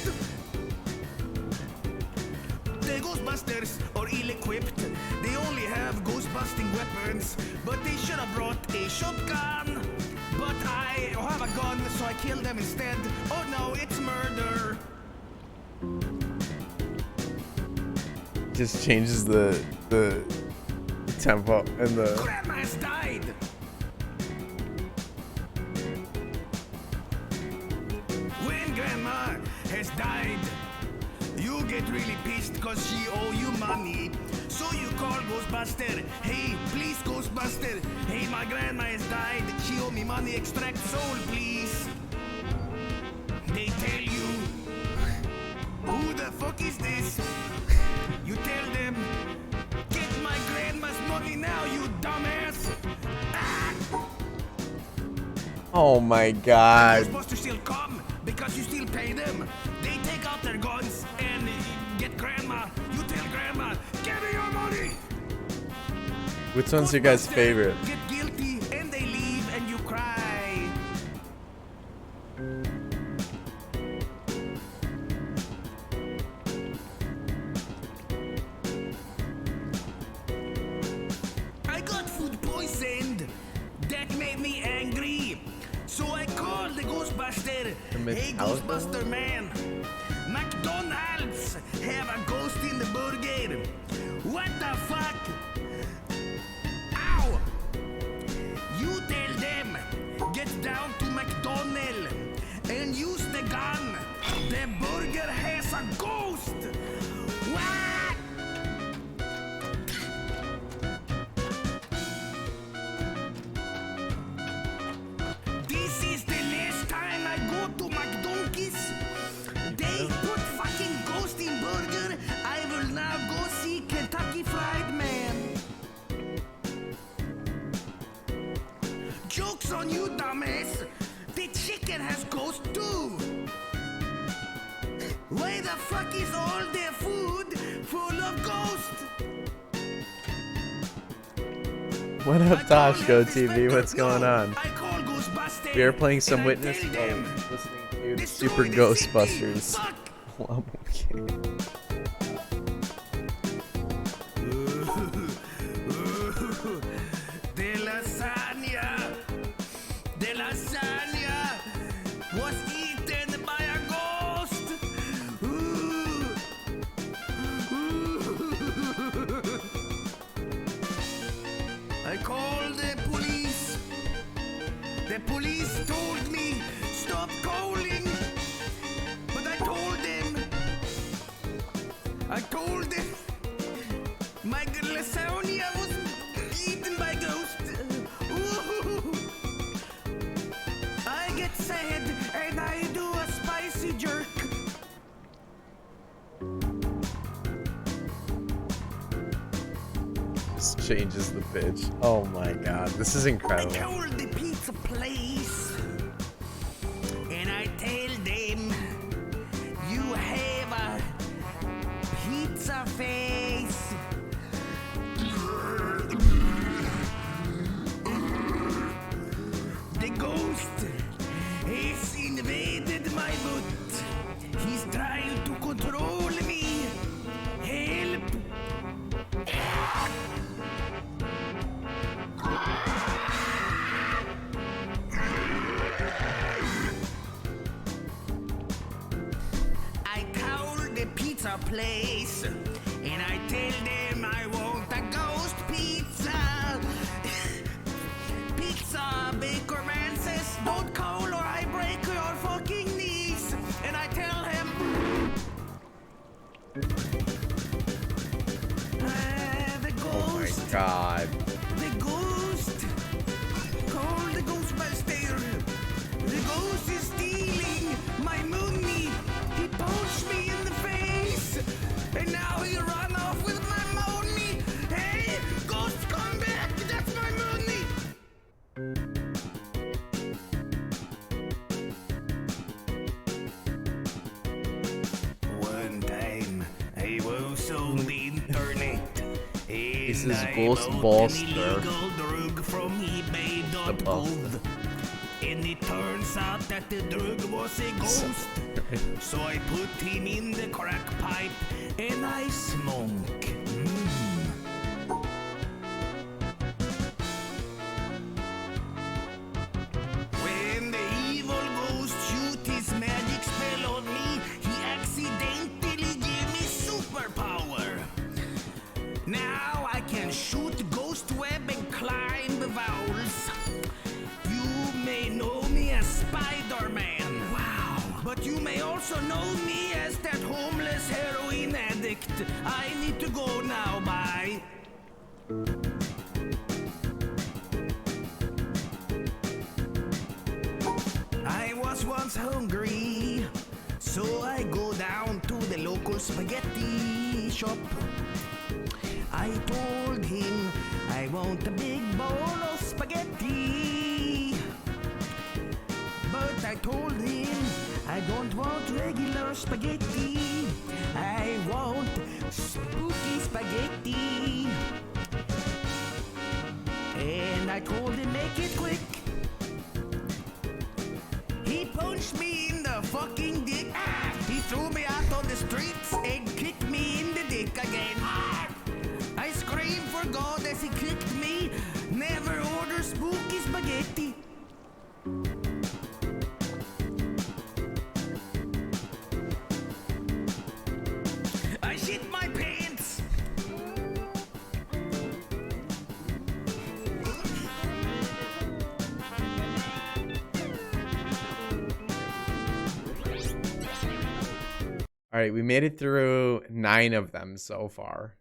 The Ghostbusters are ill-equipped. They only have ghost-busting weapons, but they should have brought a shotgun. But I have a gun, so I kill them instead. Oh no, it's murder. Just changes the tempo and the. Grandma has died. When Grandma has died, you get really pissed cause she owe you money. So you call Ghostbuster. Hey, please Ghostbuster. Hey, my grandma has died. She owe me money. Extract soul, please. They tell you, who the fuck is this? You tell them, get my grandma's money now, you dumbass. Ah! Oh my god. Ghostbusters still come because you still pay them. They take out their guns and get grandma. You tell grandma, give me your money. Which one's your guys' favorite? Get guilty and they leave and you cry. I got food poisoned. That made me angry. So I called the Ghostbuster. Hey, Ghostbuster man. McDonald's have a ghost in the burger. What the fuck? Ow! You tell them, get down to McDonald's and use the gun. The burger has a ghost. What? This is the last time I go to McDonald's. They put fucking ghost in burger. I will now go see Kentucky Fried Man. Joke's on you, dumbass. The chicken has ghost too. Why the fuck is all their food full of ghosts? What up, Toshko TV? What's going on? We are playing some Witness while listening to Super Ghostbusters. Well, okay. The lasagna was eaten by a ghost. I called the police. The police just changes the pitch. Oh my god, this is I incredible. call the pizza place and I tell them you have a pizza face. The ghost has invaded my butt. He's trying to control me. Help! I call the pizza place and I tell them I want a ghost pizza. Pizza baker man says don't call or I break your fucking knees. And I tell him the Oh my ghost. god. The ghost! Call the Ghostbuster! The ghost is stealing my money! He punched me in the face! And now he run off with my money! Hey! Ghost, come back! That's my money! One time, I was on the internet. This And is I Ghostbuster. bought an illegal drug from eBay.gov. And it turns out that the drug was a ghost. So I put him in the crack pipe and I smoke. When the evil ghost shoot his magic spell on me, he accidentally gave me superpower. Now I can shoot ghost web and climb the walls. You may know me as Spider-Man. Wow. But you may also know me as that homeless heroin addict. I need to go now, bye. I was once hungry, so I go down to the local spaghetti shop. I told him I want a big bowl of spaghetti. But I told him I don't want regular spaghetti. I want spooky spaghetti. And I told him make it quick. He punched me in the fucking dick. He threw me out on the streets and kicked me in the dick again. I screamed for God as he kicked me. Never order spooky spaghetti. I shit my pants. All right, we made it through 9 of them so far.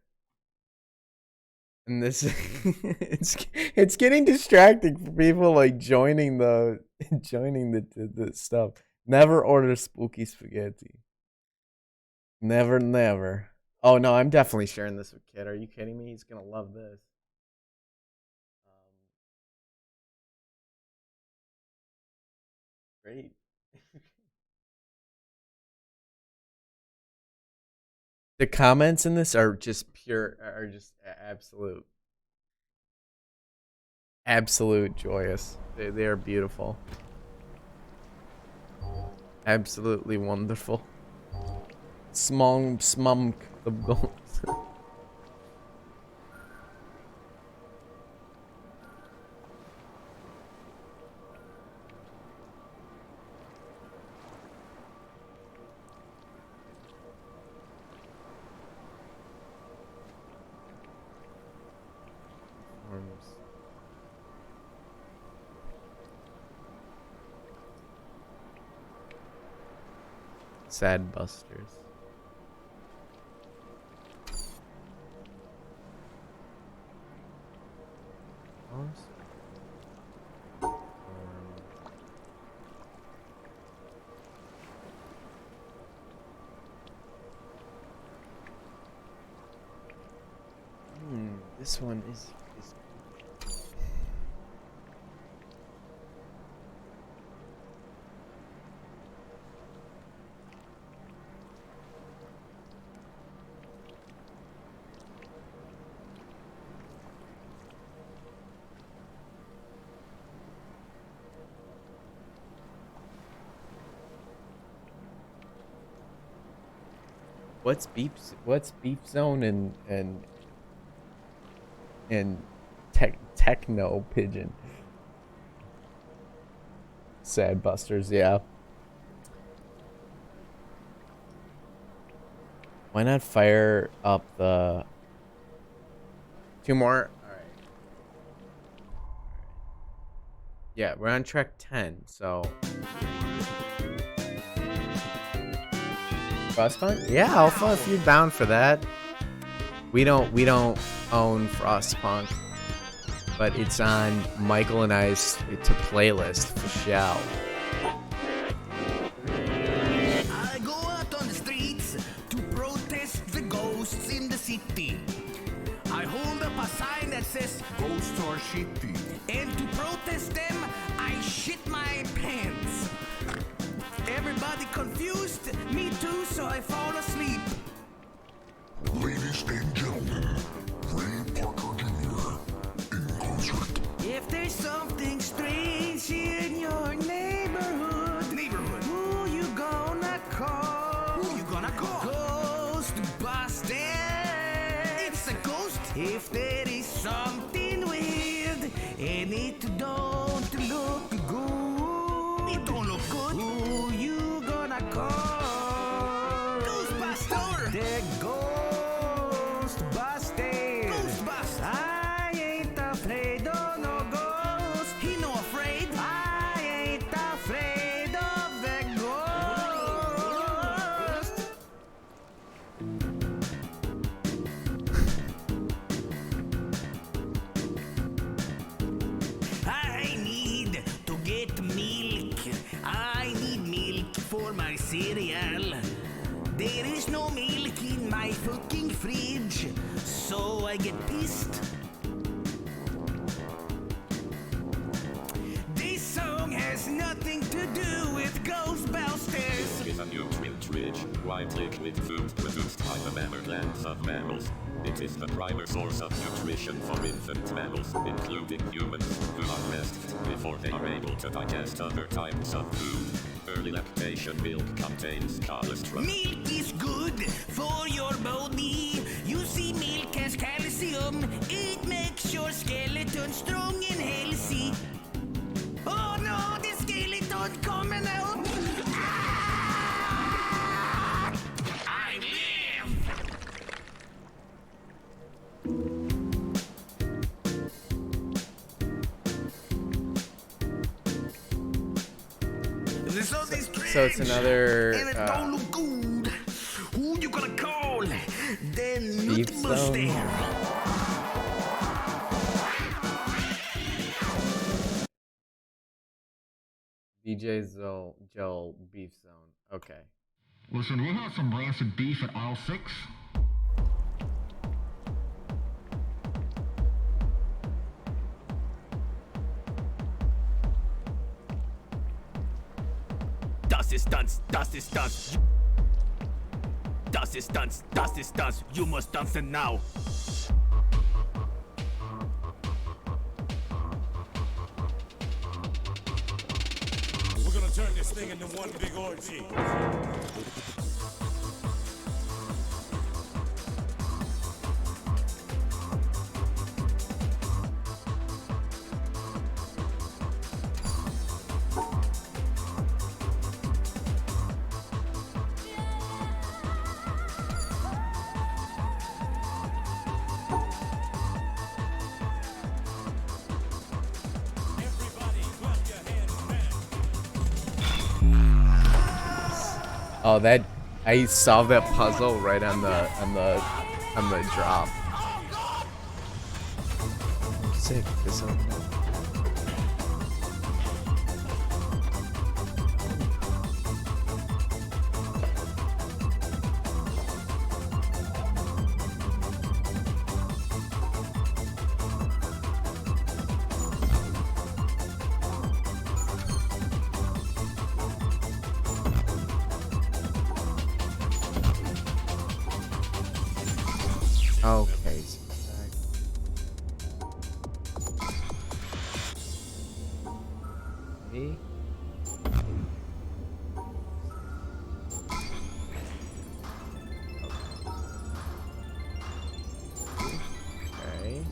And this it's getting distracting for people like joining the stuff. Never order spooky spaghetti. Never, never. Oh no, I'm definitely sharing this with Kid. Are you kidding me? He's gonna love this. Great. The comments in this are just pure, are just absolute joyous. They are beautiful. Absolutely wonderful. Smunk the bones. Sad busters. This one is what's beef zone and techno pigeon. Sad busters, yeah. Why not fire up the 2 more? All right. Yeah, we're on track 10, so Frostpunk? Yeah, Alpha, if you're down for that. We don't own Frostpunk, but it's on Michael and I's playlist for show. I go out on the streets to protest the ghosts in the city. I hold up a sign that says "Ghosts are shitty," and to protest them, I shit my pants. Everybody confused, me too, so I fall asleep. Ladies and gentlemen, Ray Parker Jr. in concert. If there's something strange in your neighborhood, who you gonna call? Ghostbusters. It's a ghost. If there is something weird and it don't look good, who you gonna call? Ghostbusters. The Ghostbusters. I ain't afraid of no ghost. He no afraid. I ain't afraid of the ghost. I need to get milk. I need milk for my cereal. There is no milk in my fucking fridge, so I get pissed. This song has nothing to do with Ghostbusters. Is a nutrient-rich, white liquid food produced by the mammal glands of mammals. It is the primary source of nutrition for infant mammals, including humans, who are breastfed before they are able to digest other types of food. Early lactation milk contains cholesterol. Milk is good for your body. You see, milk has calcium. It makes your skeleton strong and healthy. Oh no, the skeleton coming out! Ah! I live! So it's another and it don't look good. Who you gonna call? The Beef Nutbuster. Zone. DJ Joel Beef Zone. Okay. Listen, we have some rancid beef at aisle 6. Das ist Tanz, das ist Tanz. Das ist Tanz, das ist Tanz. You must dance it now. We're gonna turn this thing into one big orgy. Oh, that I solved that puzzle right on the drop. Sick. This one. Okay. Me? Okay.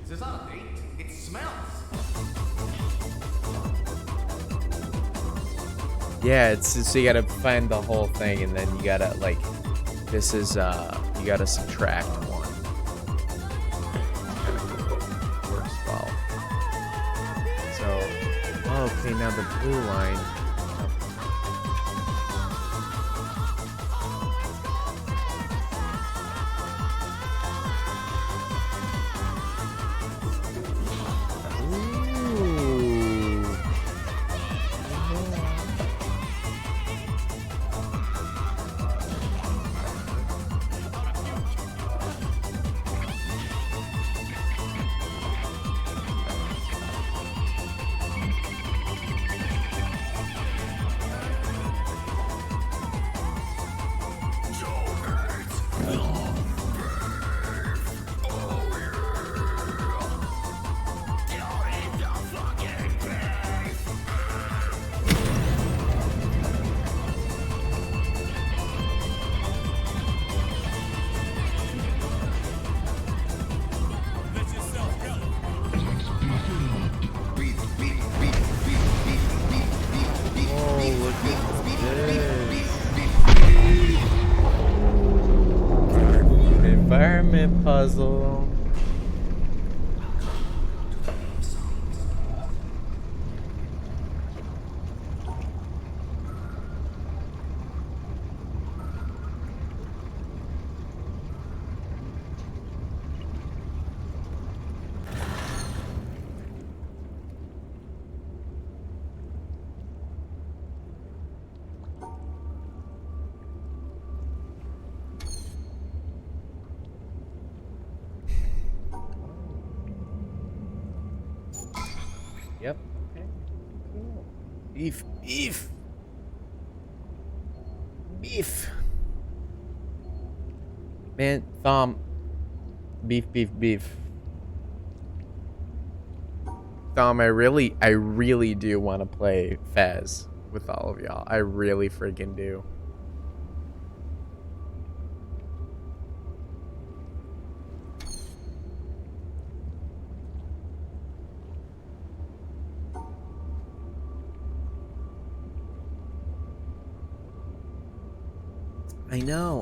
This is not a date. It smells. Yeah, it's so you gotta find the whole thing, and then you gotta like, this is you gotta subtract one. Works well. So, okay, now the blue line. Environment puzzle. Yep. Okay. Cool. Beef. Man, Thom. Beef. Thom, I really do want to play Fez with all of y'all. I really freaking do.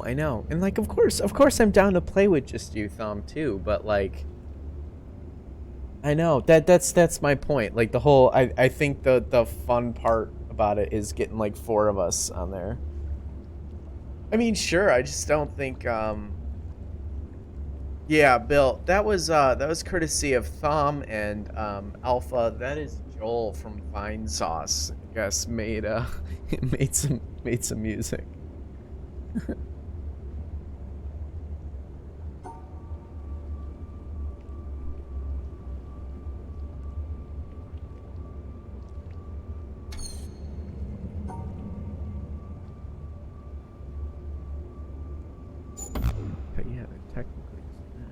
I know. And like, of course I'm down to play with just you, Thom, too, but like, I know that's my point. Like the whole, I think the fun part about it is getting like 4 of us on there. I mean, sure, I just don't think, yeah, Bill, that was courtesy of Thom and, Alpha. That is Joel from Vine Sauce, I guess, made some music. But yeah, technically it's that.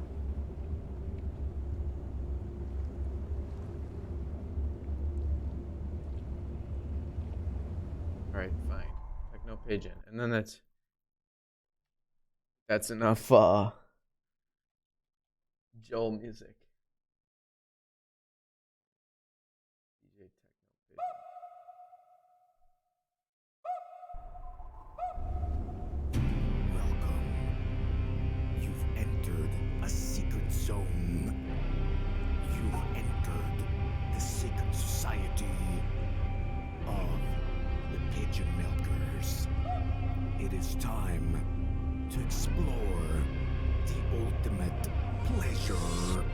Alright, fine. Techno Pigeon. And then that's enough Joel music. DJ Techno Pigeon. Welcome. You've entered a secret zone. You've entered the secret society of the Pigeon Milkers. It is time to explore the ultimate pleasure.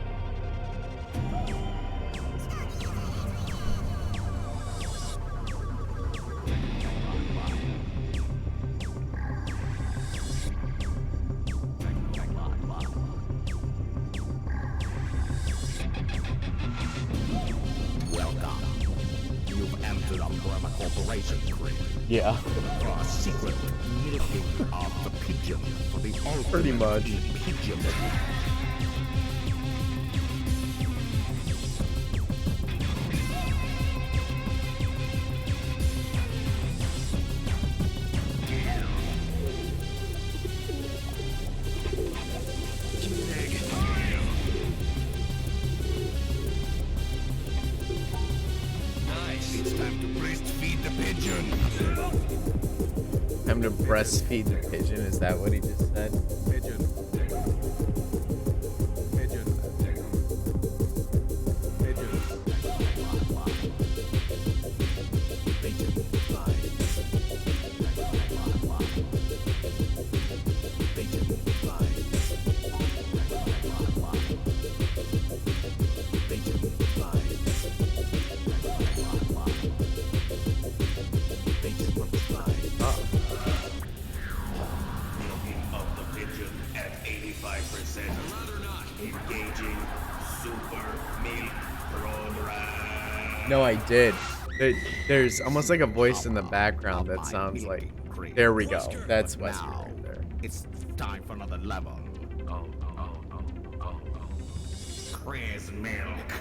to the Umbrella Corporation, Chris. Yeah. For a secret milking of the pigeon for the ultimate Pretty much. pigeon. Nice. It's time to breastfeed the pigeon. I'm gonna breastfeed the pigeon. Is that what he just said? Pigeon. Pigeon. Milking of the pigeon at 85%. Rather not. Engaging super milk program. No, I did. There's almost like a voice in the background that sounds like. There we go. That's Wesker Now, right there. it's time for another level. Chris milk.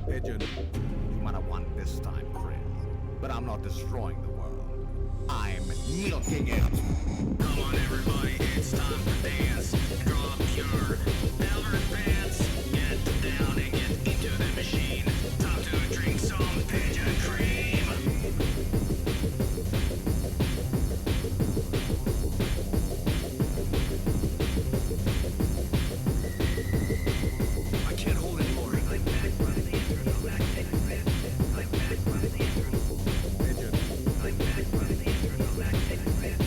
Pigeon. You might have won this time, Chris. But I'm not destroying the world. I'm milking it. Come on, everybody, it's time to dance. Drop your elder pants. Get down and get into the machine. Time to drink some pigeon cream. I can't hold anymore. I'm back by the intro. Go back, take a rip. I'm back by the intro. Pigeon. I'm back by the intro. Go back, take a rip.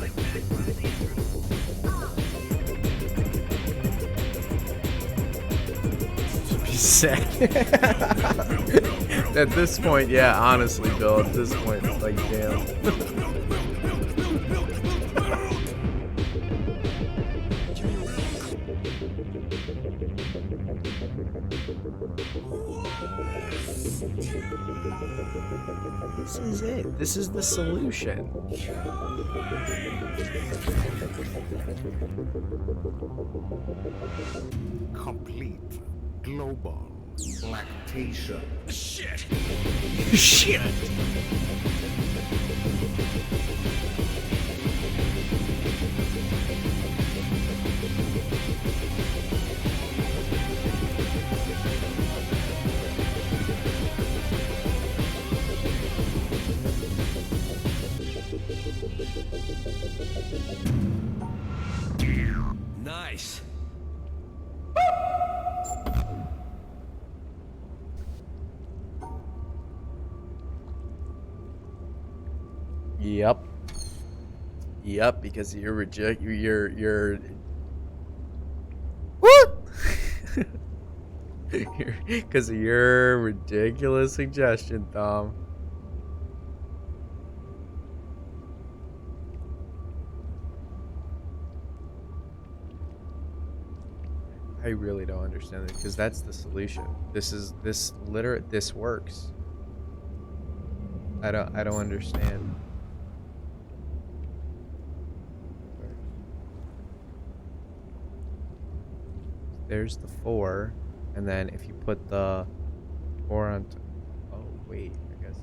I'm back by the intro. Be sick. At this point, yeah, honestly, Bill, at this point, it's like, damn. This is it. This is the solution. Complete global lactation. Shit! Shit. Nice. Yep. Yep, because you're what? Because of your ridiculous suggestion, Tom. I really don't understand it because that's the solution. This works. I don't understand. There's the 4, and then if you put the 4 on oh wait, I guess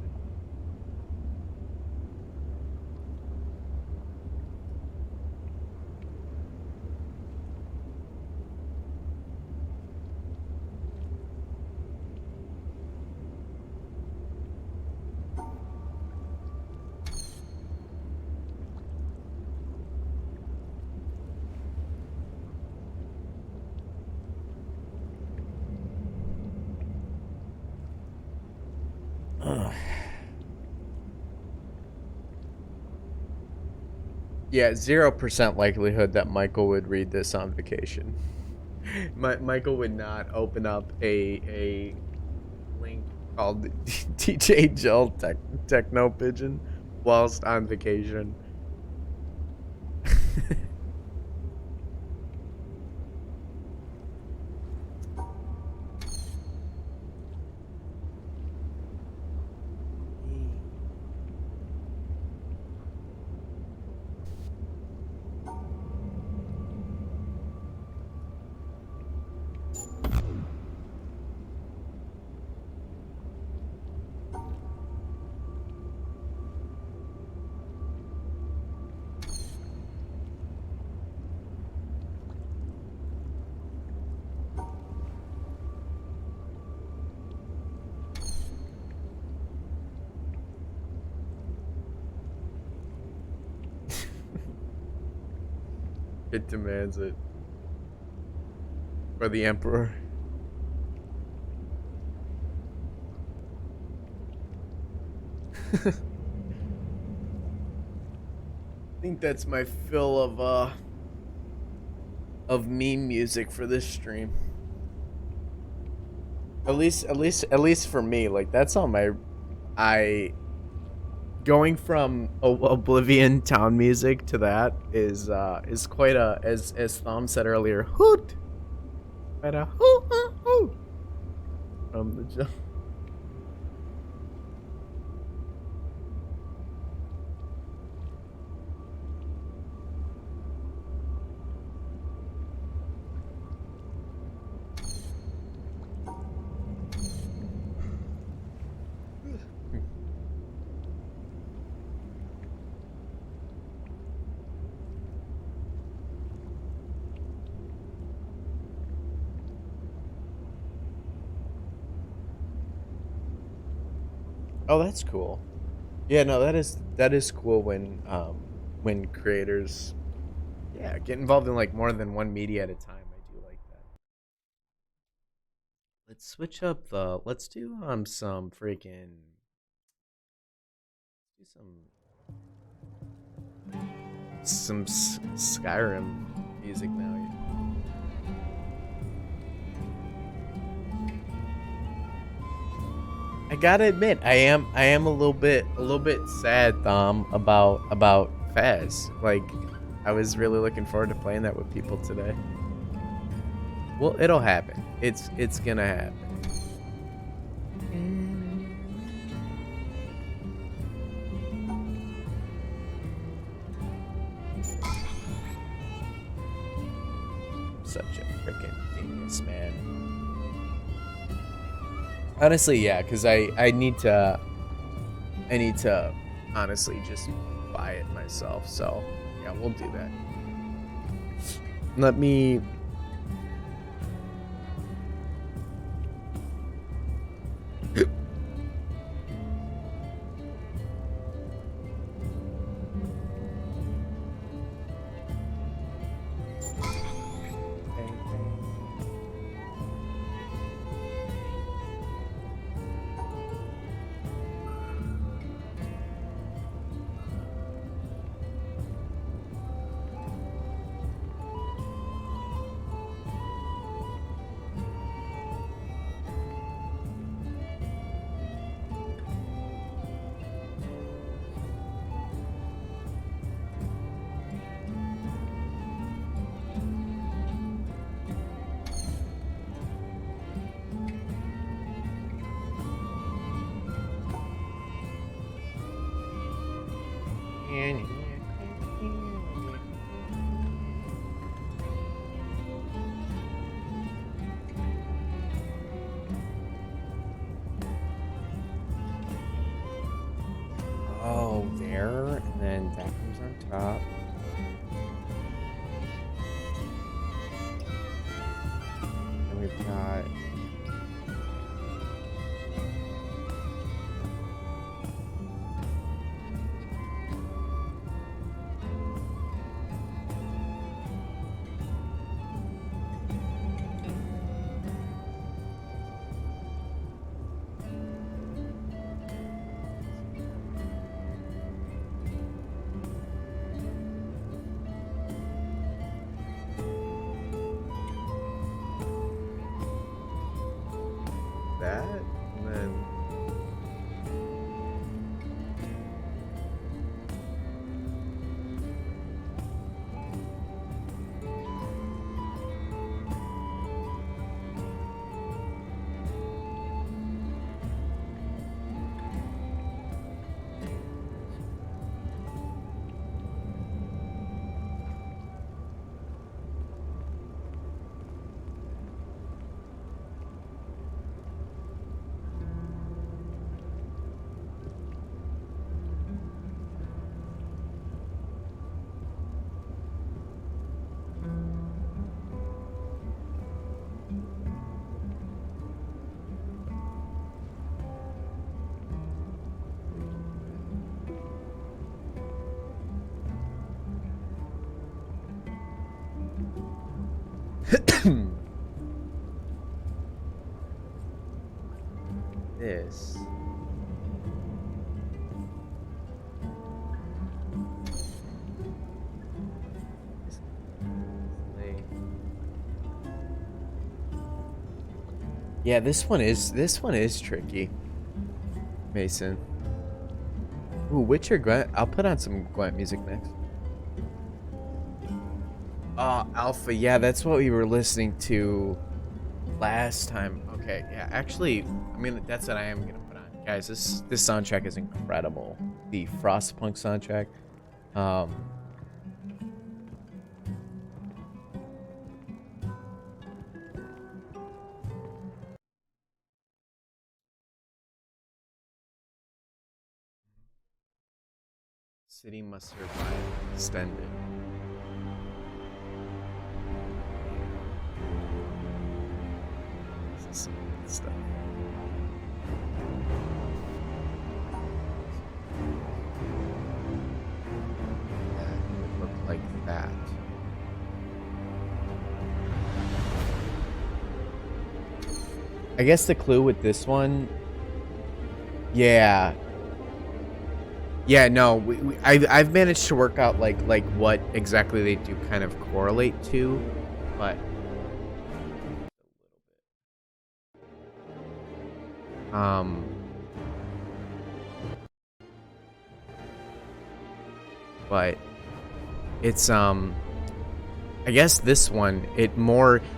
Yeah, 0% likelihood that Michael would read this on vacation. Michael would not open up a link called DJ Jill Techno Pigeon whilst on vacation. It demands it. For the Emperor. I think that's my fill of meme music for this stream. At least for me, like that's all I going from Oblivion town music to that is quite a, as Thom said earlier, hoot. Quite a hoot hoot from the jump. Oh, that's cool. Yeah, no, that is cool when creators, yeah, get involved in like more than one media at a time. I do like that. Let's switch up the. Let's do some freaking. Do some Skyrim music now. Yeah. I gotta admit, I am a little bit sad, Thom, about Fez. Like, I was really looking forward to playing that with people today. Well, it'll happen. It's gonna happen. Such a freaking genius, man. Honestly, yeah, because I need to honestly just buy it myself. So yeah, we'll do that. Let me. Oh, there, and then that comes on top. And we've got. This. Yeah, this one is tricky. Mason. Ooh, Witcher Gwent. I'll put on some Gwent music next. Alpha. Yeah, that's what we were listening to last time. Okay, yeah, actually, I mean, that's what I am gonna put on. Guys, this soundtrack is incredible. The Frostpunk soundtrack. City Must Survive Extended. This is some good stuff. That would look like that. I guess the clue with this one, yeah. Yeah, no, I've managed to work out like what exactly they do kind of correlate to, but but it's I guess this one,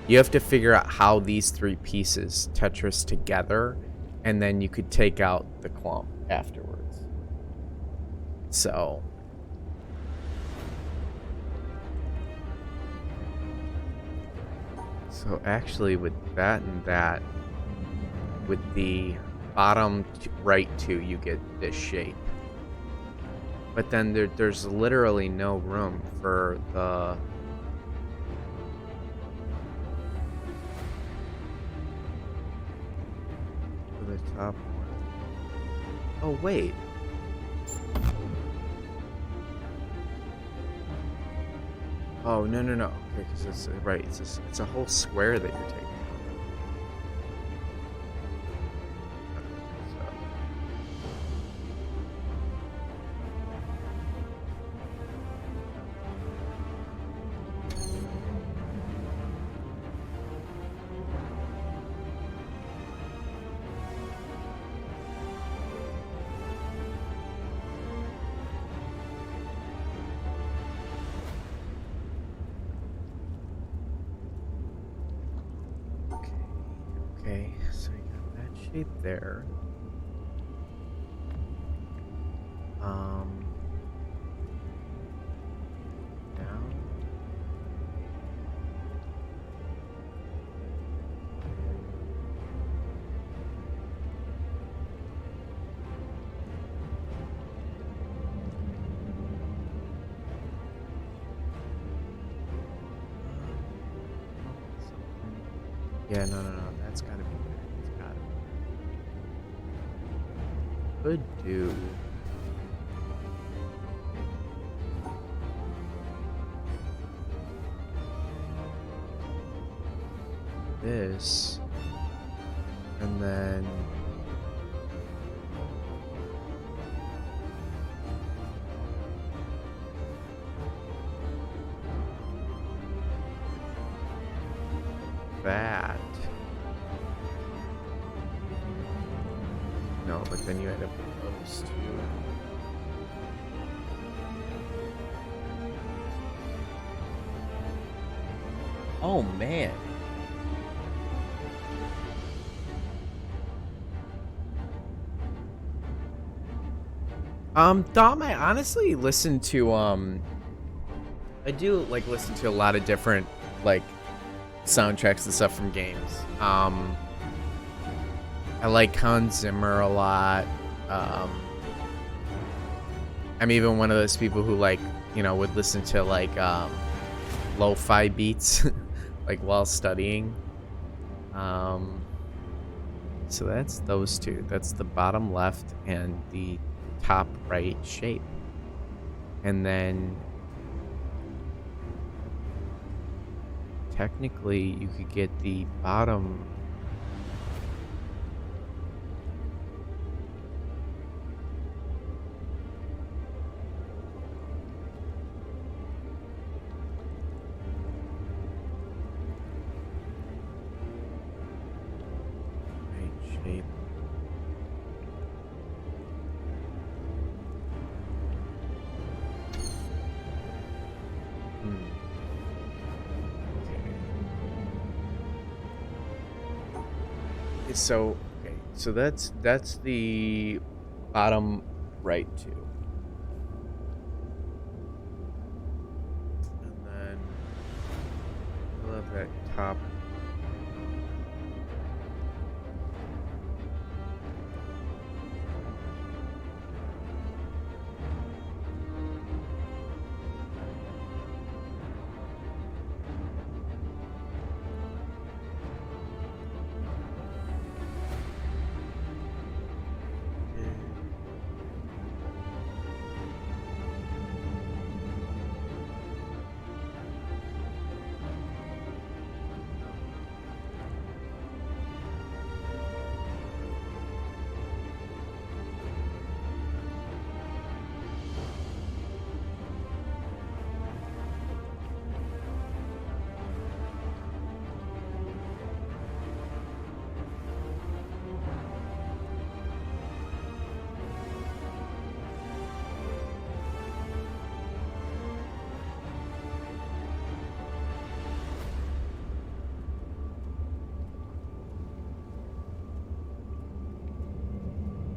you have to figure out how these three pieces Tetris together, and then you could take out the clump afterwards. So actually with that and that, with the bottom right two, you get this shape. But then there's literally no room for the top one. Oh wait. Oh no. Okay, because it's right. It's a whole square that you're taking. Okay, so you got that shape there. Down. Yeah, no. That's gotta be there. It's gotta be. Could do. This. And then. That. No, but then you end up with those two. Oh man. Dom, I honestly listen to I do like listen to a lot of different like soundtracks and stuff from games. I like Hans Zimmer a lot. I'm even one of those people who like, would listen to like lo-fi beats like while studying. So that's those two. That's the bottom left and the top right shape. And then technically you could get the bottom. Right shape. So that's the bottom right too, and then we'll have that top.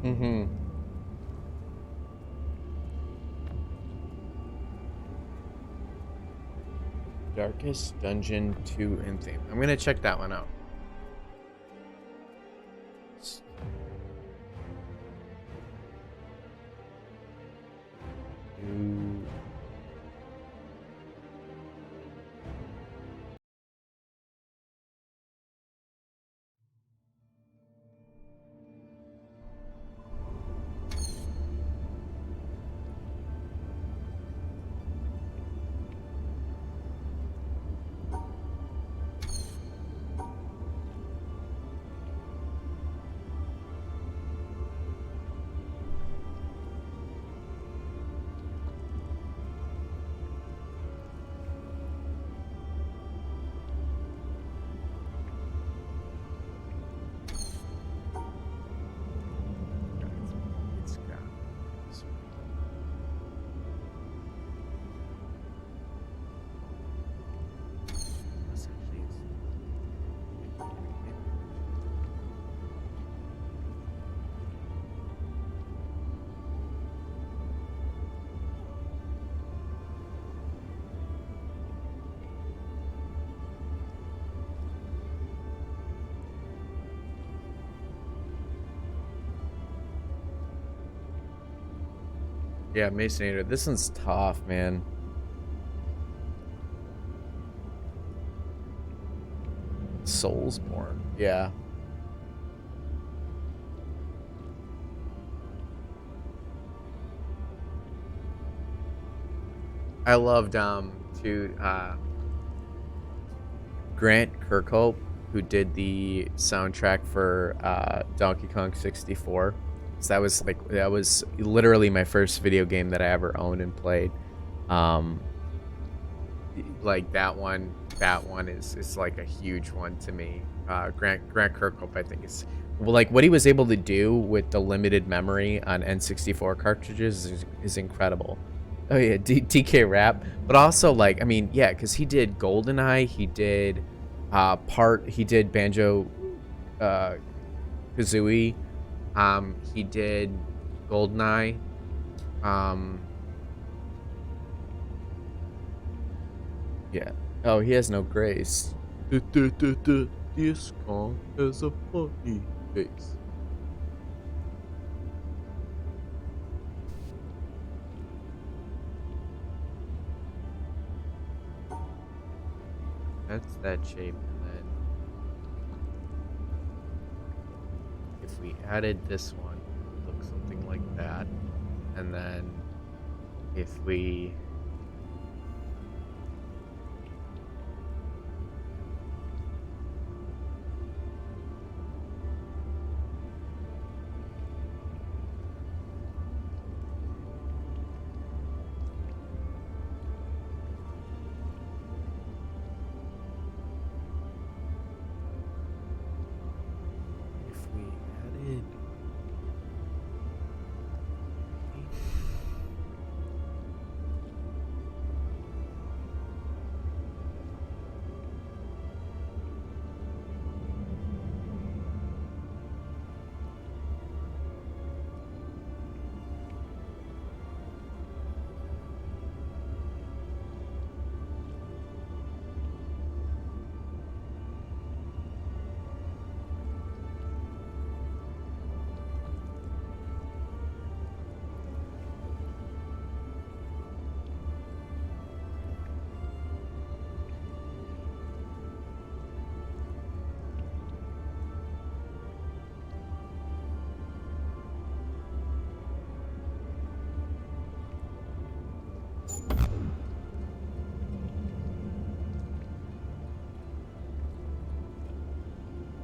Mm-hmm. Darkest Dungeon 2 in theme. I'm gonna check that one out. Ooh. It's got this one. Essentially, yeah, Masonator. This one's tough, man. Soulsborne. Yeah. I loved Grant Kirkhope, who did the soundtrack for Donkey Kong 64. So that was literally my first video game that I ever owned and played. Like that one is like a huge one to me. Grant Kirkhope, I think, is like what he was able to do with the limited memory on N64 cartridges is incredible. Oh yeah, DK Rap, but also like, I mean, yeah, because he did GoldenEye, he did Banjo Kazooie, he did GoldenEye, yeah. Oh, he has no grace. This Kong has a funny face. That's that shape, and then if we added this one, it would look something like that. And then if we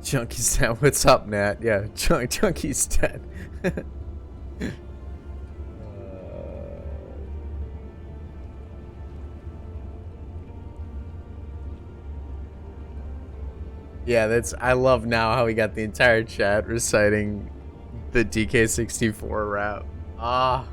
Chunky's dead. What's up, Nat? Yeah, Chunky's dead. Yeah, I love now how we got the entire chat reciting the DK64 rap. Ah.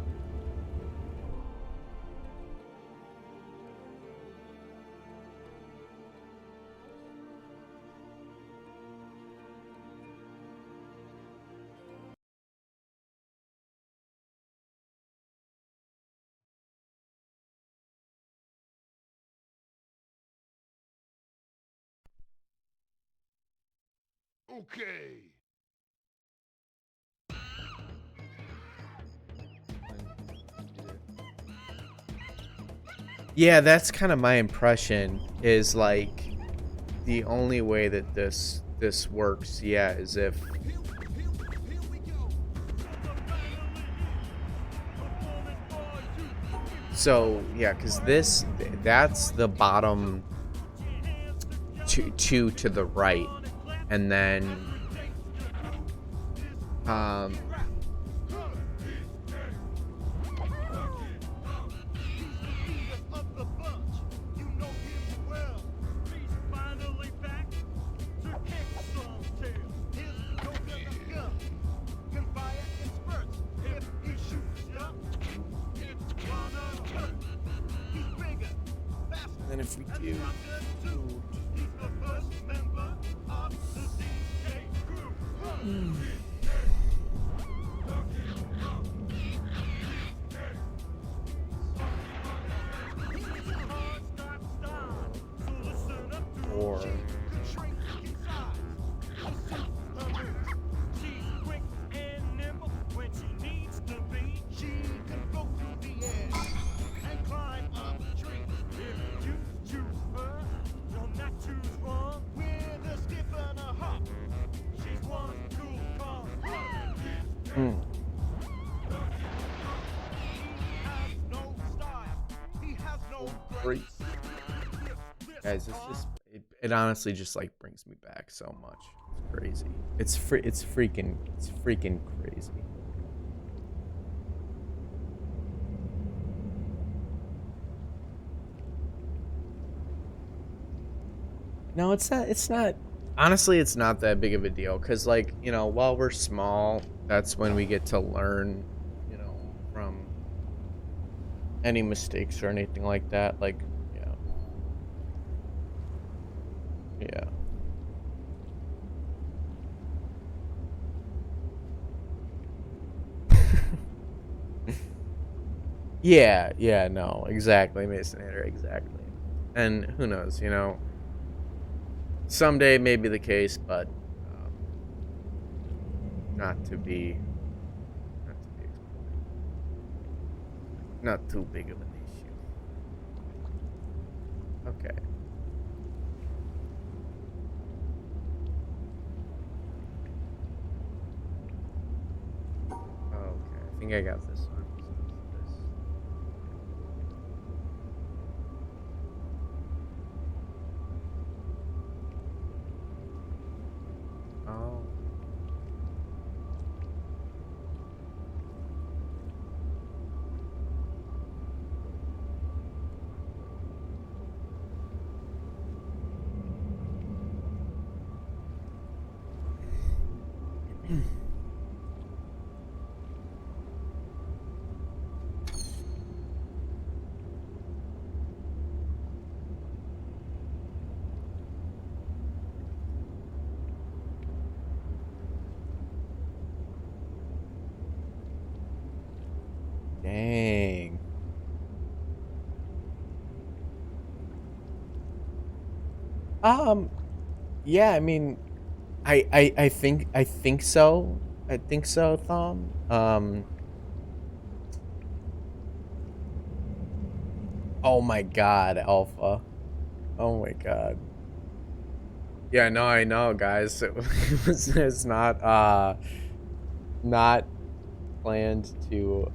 Okay. Yeah, that's kind of my impression, is like the only way that this works, yeah, is if so, yeah, because that's the bottom two to the right, and then then if we do or great. Guys, it honestly just like brings me back so much. It's crazy. It's freaking crazy. No, it's not honestly, it's not that big of a deal, cuz like, you know, while we're small, that's when we get to learn, you know, from any mistakes or anything like that, like, yeah. Yeah, no, exactly, Masonator, exactly. And who knows, you know, someday may be the case, but not to be not too big of an issue. Okay. Okay, I think I got this one. Oh. Dang. Yeah, I mean, I think so. I think so, Thom. Oh my God, Alpha. Oh my God. Yeah, no, I know, guys. It's not planned to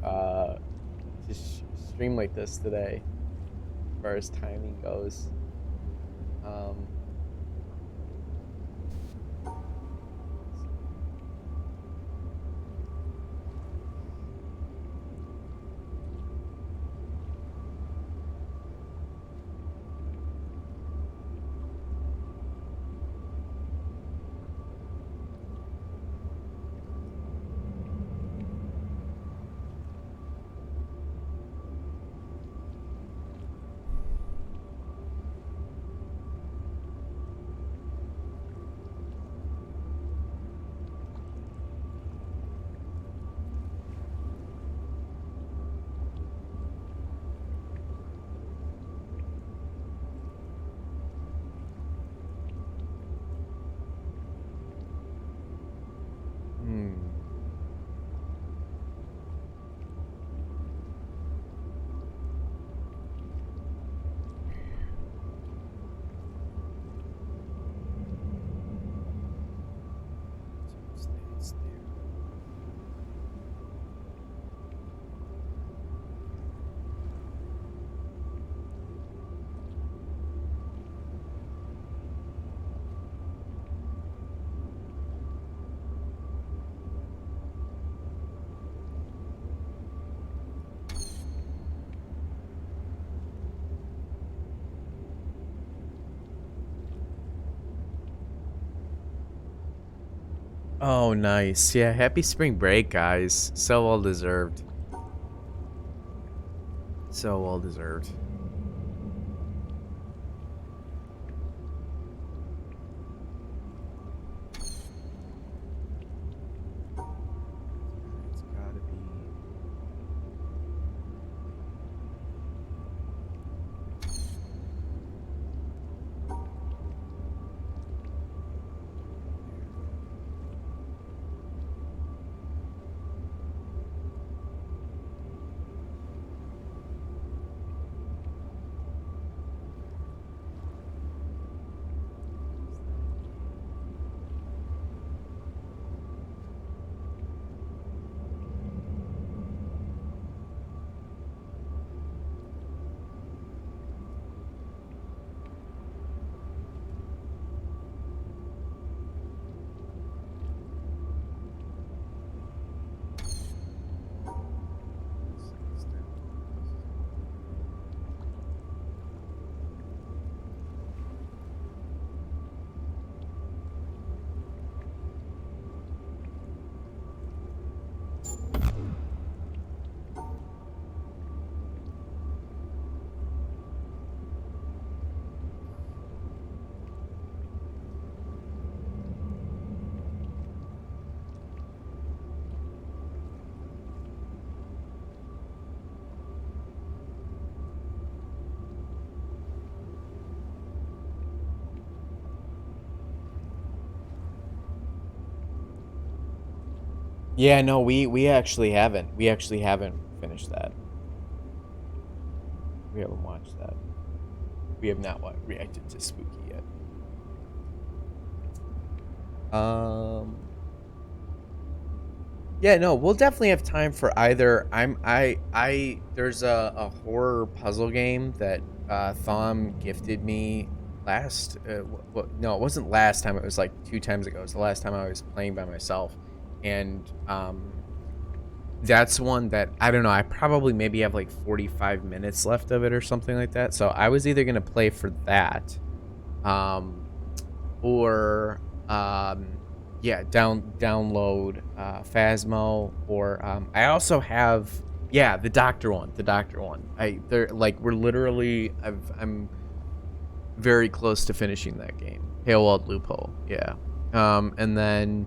stream like this today, as far as timing goes. Oh, nice. Yeah, happy spring break, guys. So well deserved. So well deserved. It's gotta be. Yeah, no, we actually haven't. We actually haven't finished that. We haven't watched that. We have not reacted to Spooky yet. Yeah, no, we'll definitely have time for either. There's a horror puzzle game that Thom gifted me last. No, it wasn't last time. It was like 2 times ago. It was the last time I was playing by myself, and that's one that I don't know. I probably maybe have like 45 minutes left of it or something like that. So I was either gonna play for that, or yeah, download Phasmo, or I also have, yeah, the doctor one. They're like, we're literally, I'm very close to finishing that game. Hailwald Loophole, yeah. And then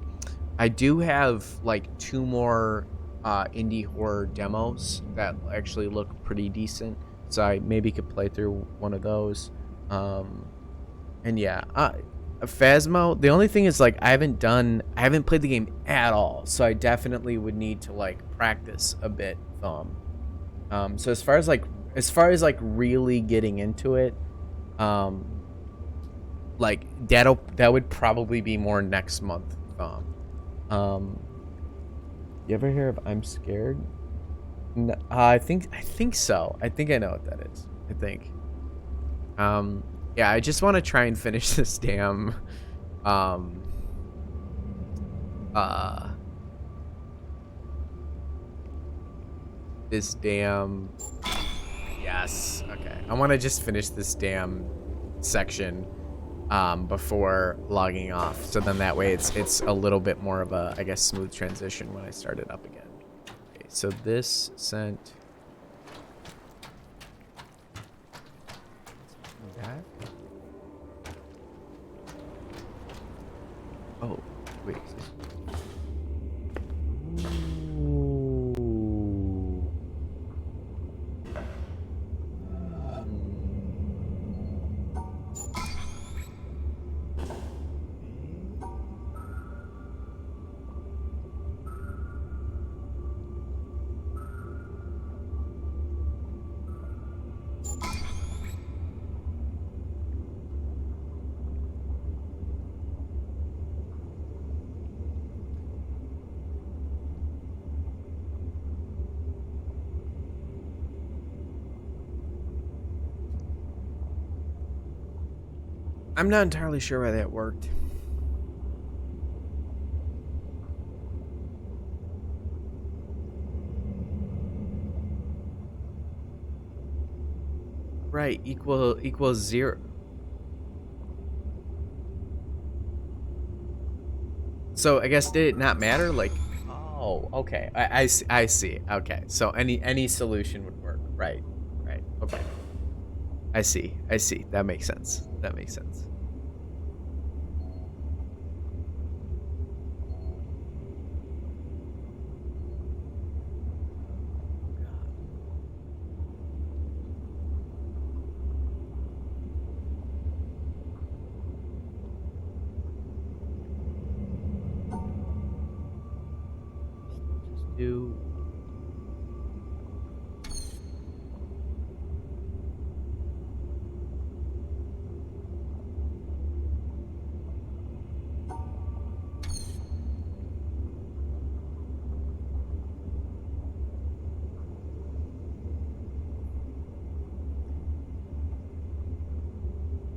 I do have like 2 more indie horror demos that actually look pretty decent, so I maybe could play through one of those. And yeah, Phasmo, the only thing is, like, I haven't played the game at all, so I definitely would need to like practice a bit. So as far as like really getting into it, like that would probably be more next month. You ever hear of I'm Scared? No, I think so. I think I know what that is. I think. Yeah, I just want to try and finish this damn this damn yes, okay. I want to just finish this damn section before logging off, so then that way it's a little bit more of a, I guess, smooth transition when I start it up again. Okay, so this sent back. Oh, wait. Is this... Ooh. I'm not entirely sure why that worked. Right, equals 0. So I guess did it not matter? Like, oh, okay. I see. Okay, so any solution would work. Right. Right. Okay. I see. I see. That makes sense. That makes sense. Just do.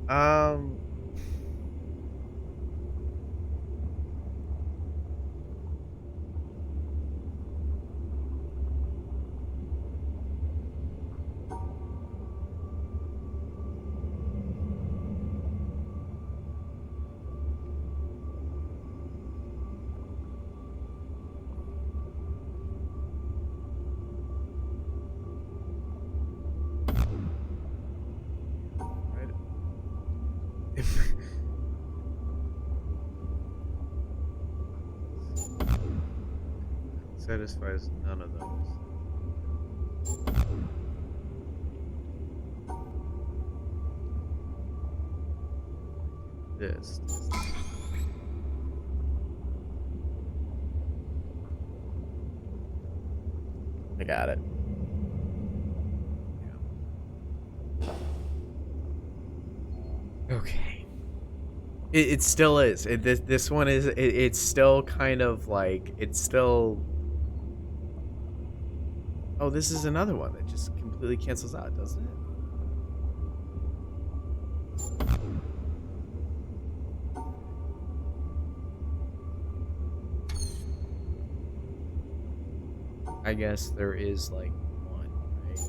Um. Right. Satisfies none of those. This. I got it. Yeah. Okay. It still is. This one is. It's still kind of like it's still. Oh, this is another one that just completely cancels out, doesn't it? I guess there is like one, right?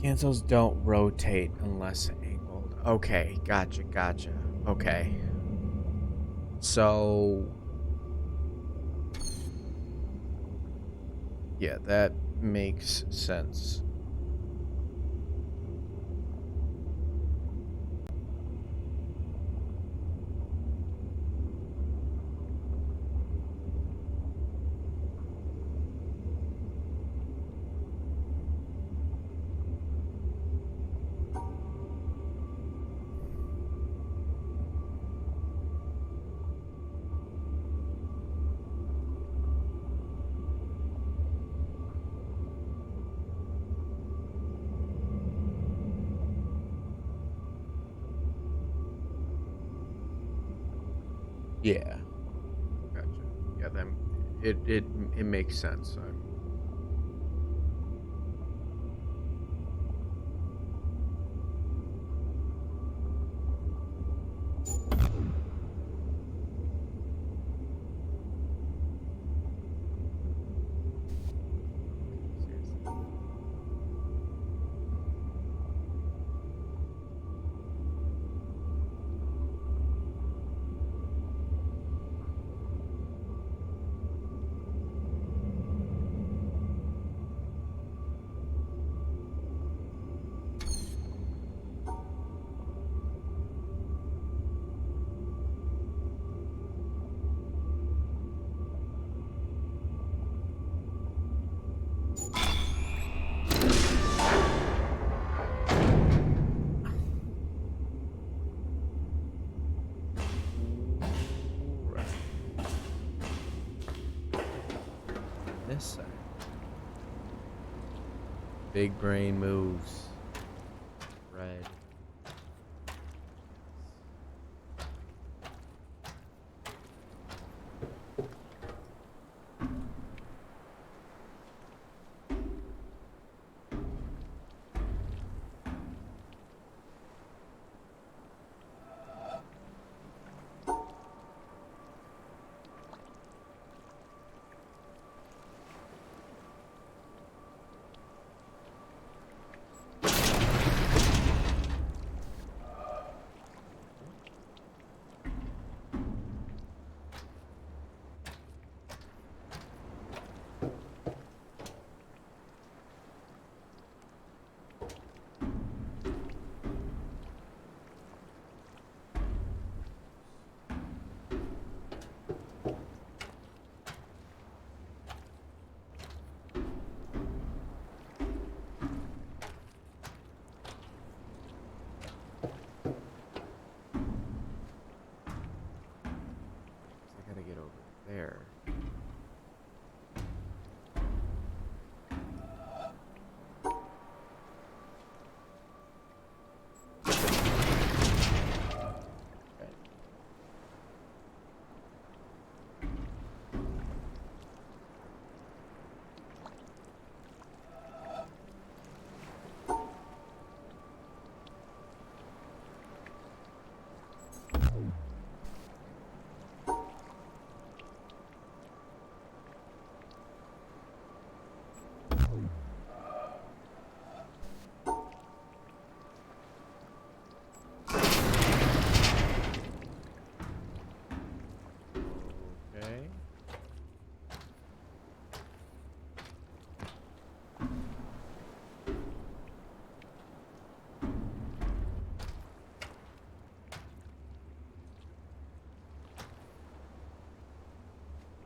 Cancels don't rotate unless angled. Okay, gotcha. Okay. So... yeah, that makes sense. Yeah. Gotcha. Yeah, then it makes sense. Right. This side. Big brain moves. Red. I gotta get over there. Okay. Okay.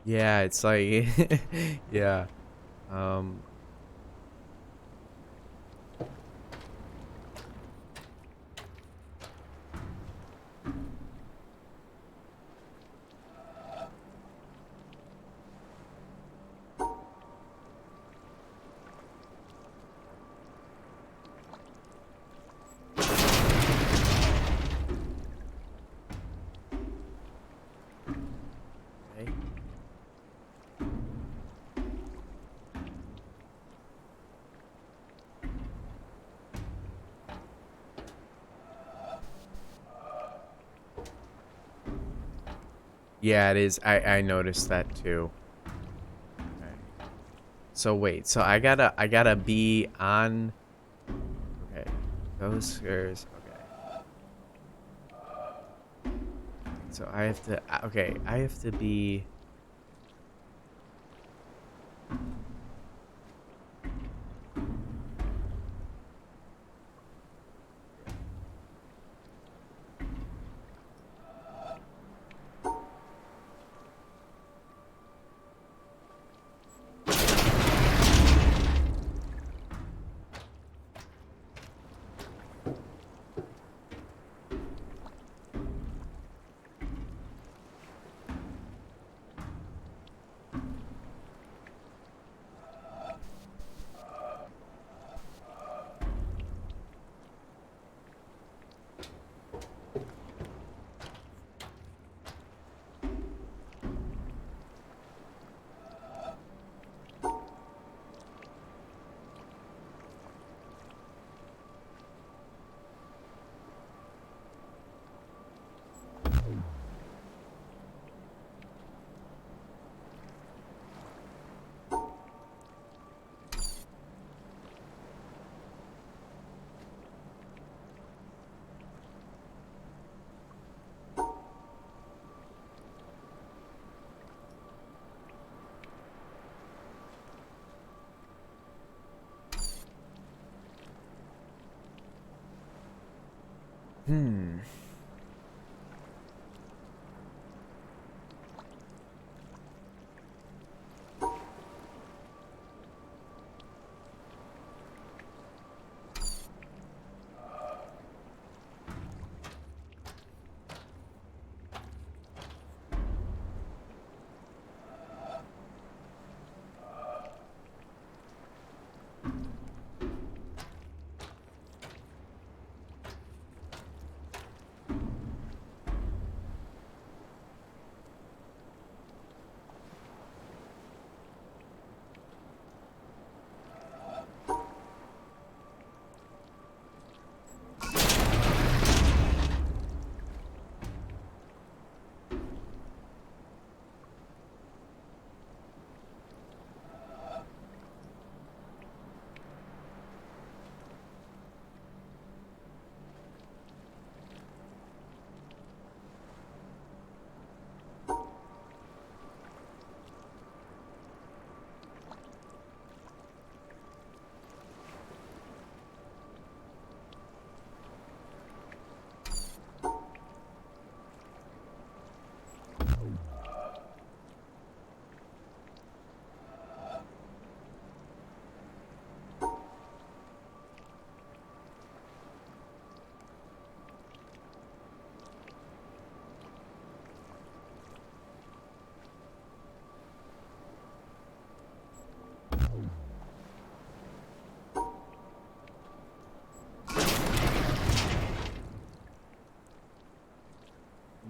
Yeah, it's like yeah. Um okay. Yeah, it is. I noticed that too. Okay. So wait, so I gotta be on Those squares. Okay. So I have to. Okay, I have to be. Hmm.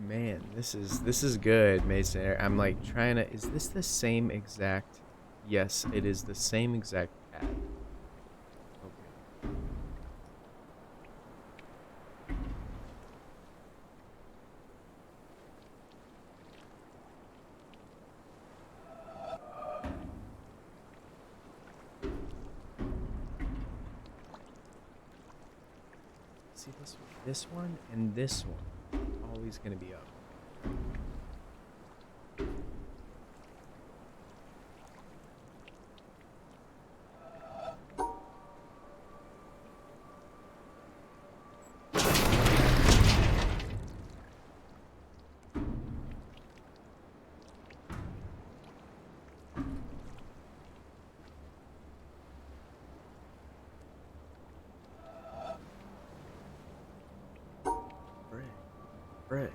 Man, this is good, Mason. I'm like trying to. Is this the same exact? Yes, it is the same exact path. Okay. See this one, and this one, always gonna be up. Frick. Frick.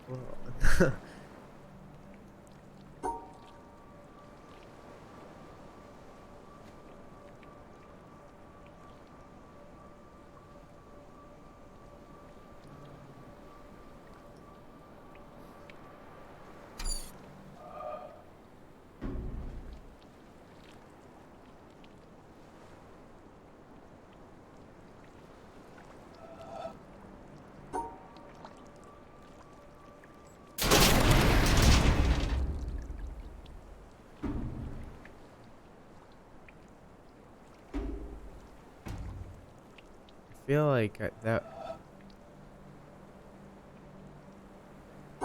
Well, I feel like that. There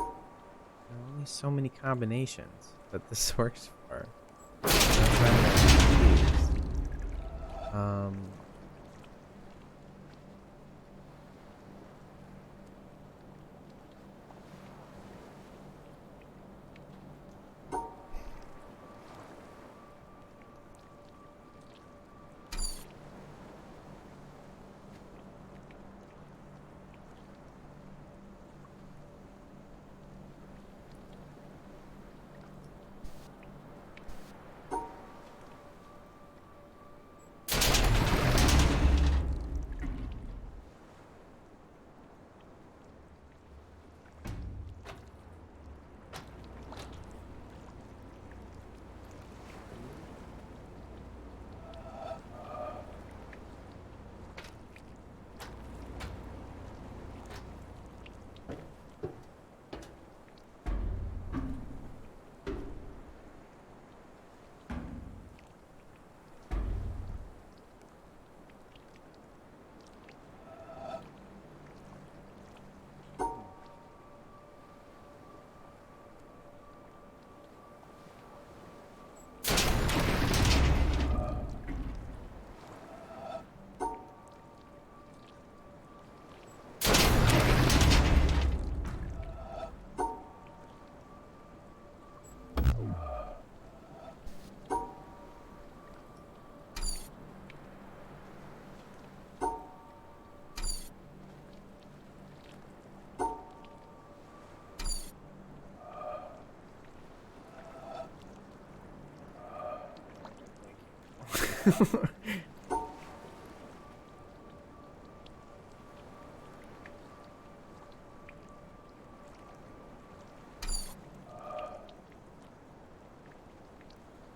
are only so many combinations that this works for. That's why I'm confused.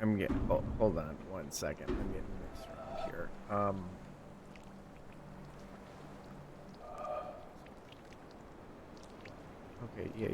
I'm getting. Oh, hold on 1 second. I'm getting mixed around here. Okay. Yeah.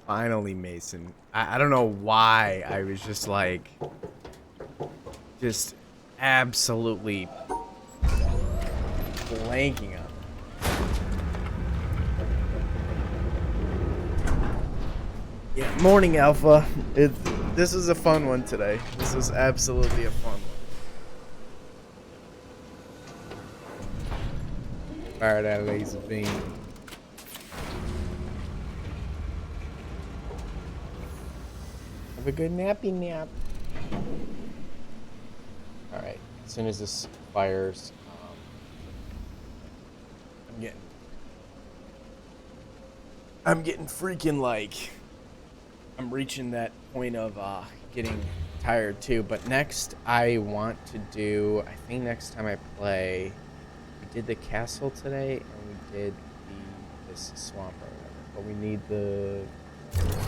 Finally, Mason. I don't know why I was just like, just absolutely blanking on it. Yeah, morning, Alpha. This was a fun one today. This was absolutely a fun one. Fire that laser beam. Have a good nappy nap. Alright, as soon as this fires, I'm getting freaking like, I'm reaching that point of getting tired too. But next I want to do, I think next time I play, we did the castle today and we did this swamp or whatever. But we need the,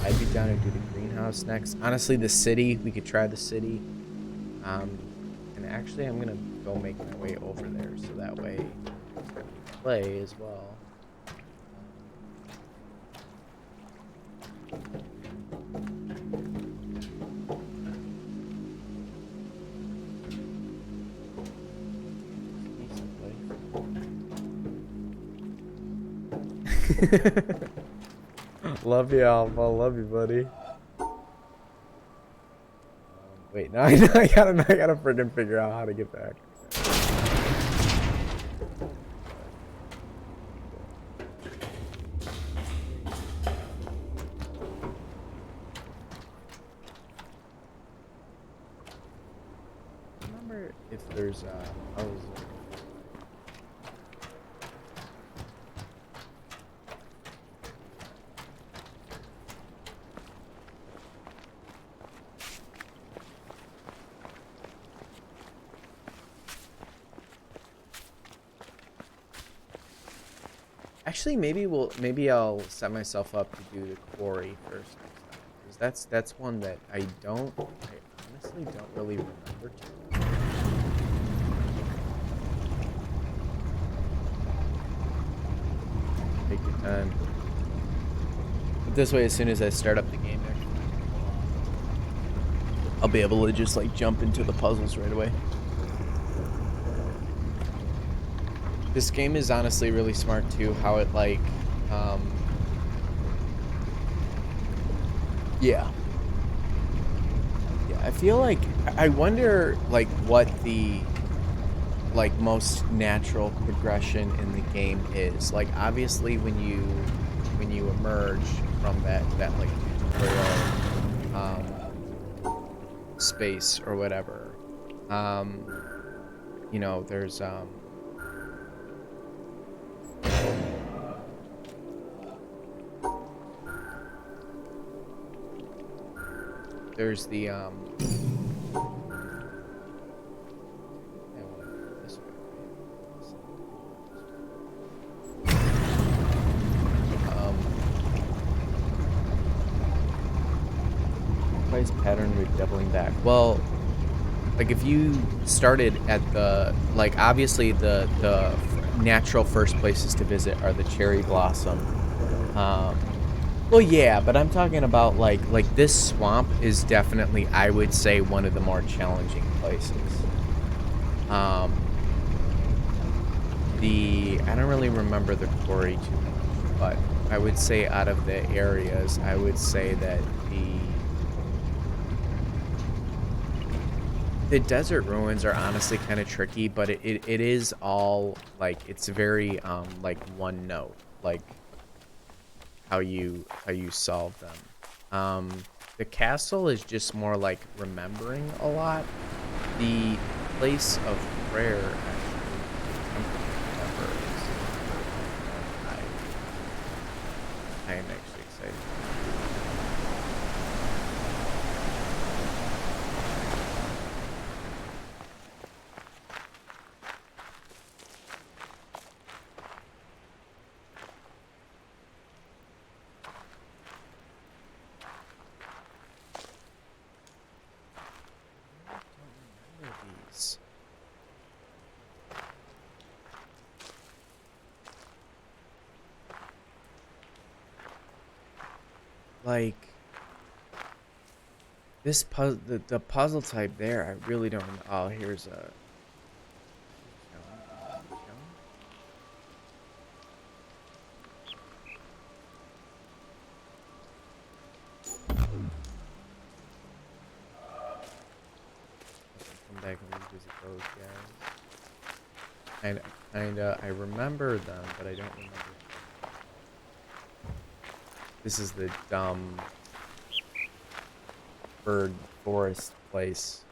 I'd be down to do the greenhouse next. Honestly, the city, we could try the city. And actually I'm gonna go make my way over there so that way we play as well. Love you, Alpha. Love you, buddy. Wait, now I gotta freaking figure out how to get back. Remember if there's actually, maybe I'll set myself up to do the quarry first next time, because that's one that I honestly don't really remember too much. Take your time. But this way, as soon as I start up the game there, I'll be able to just like jump into the puzzles right away. This game is honestly really smart too, how it like, yeah, I feel like, I wonder like what the like most natural progression in the game is. Like obviously when you emerge from that like tutorial space or whatever, you know, there's the place pattern with doubling back. Well, like if you started at the, like obviously the natural first places to visit are the cherry blossom. Well, yeah, but I'm talking about like this swamp is definitely, I would say, one of the more challenging places. I don't really remember the quarry too much, but I would say out of the areas, I would say that the desert ruins are honestly kind of tricky, but it is all like, it's very like one note, like how you solve them. The castle is just more like remembering a lot. The place of prayer, actually, I am actually excited. Like this puzzle, the puzzle type there, I really don't. Oh, here's a. Come back and revisit those guys. And I remember them, but I don't remember. This is the dumb bird forest place.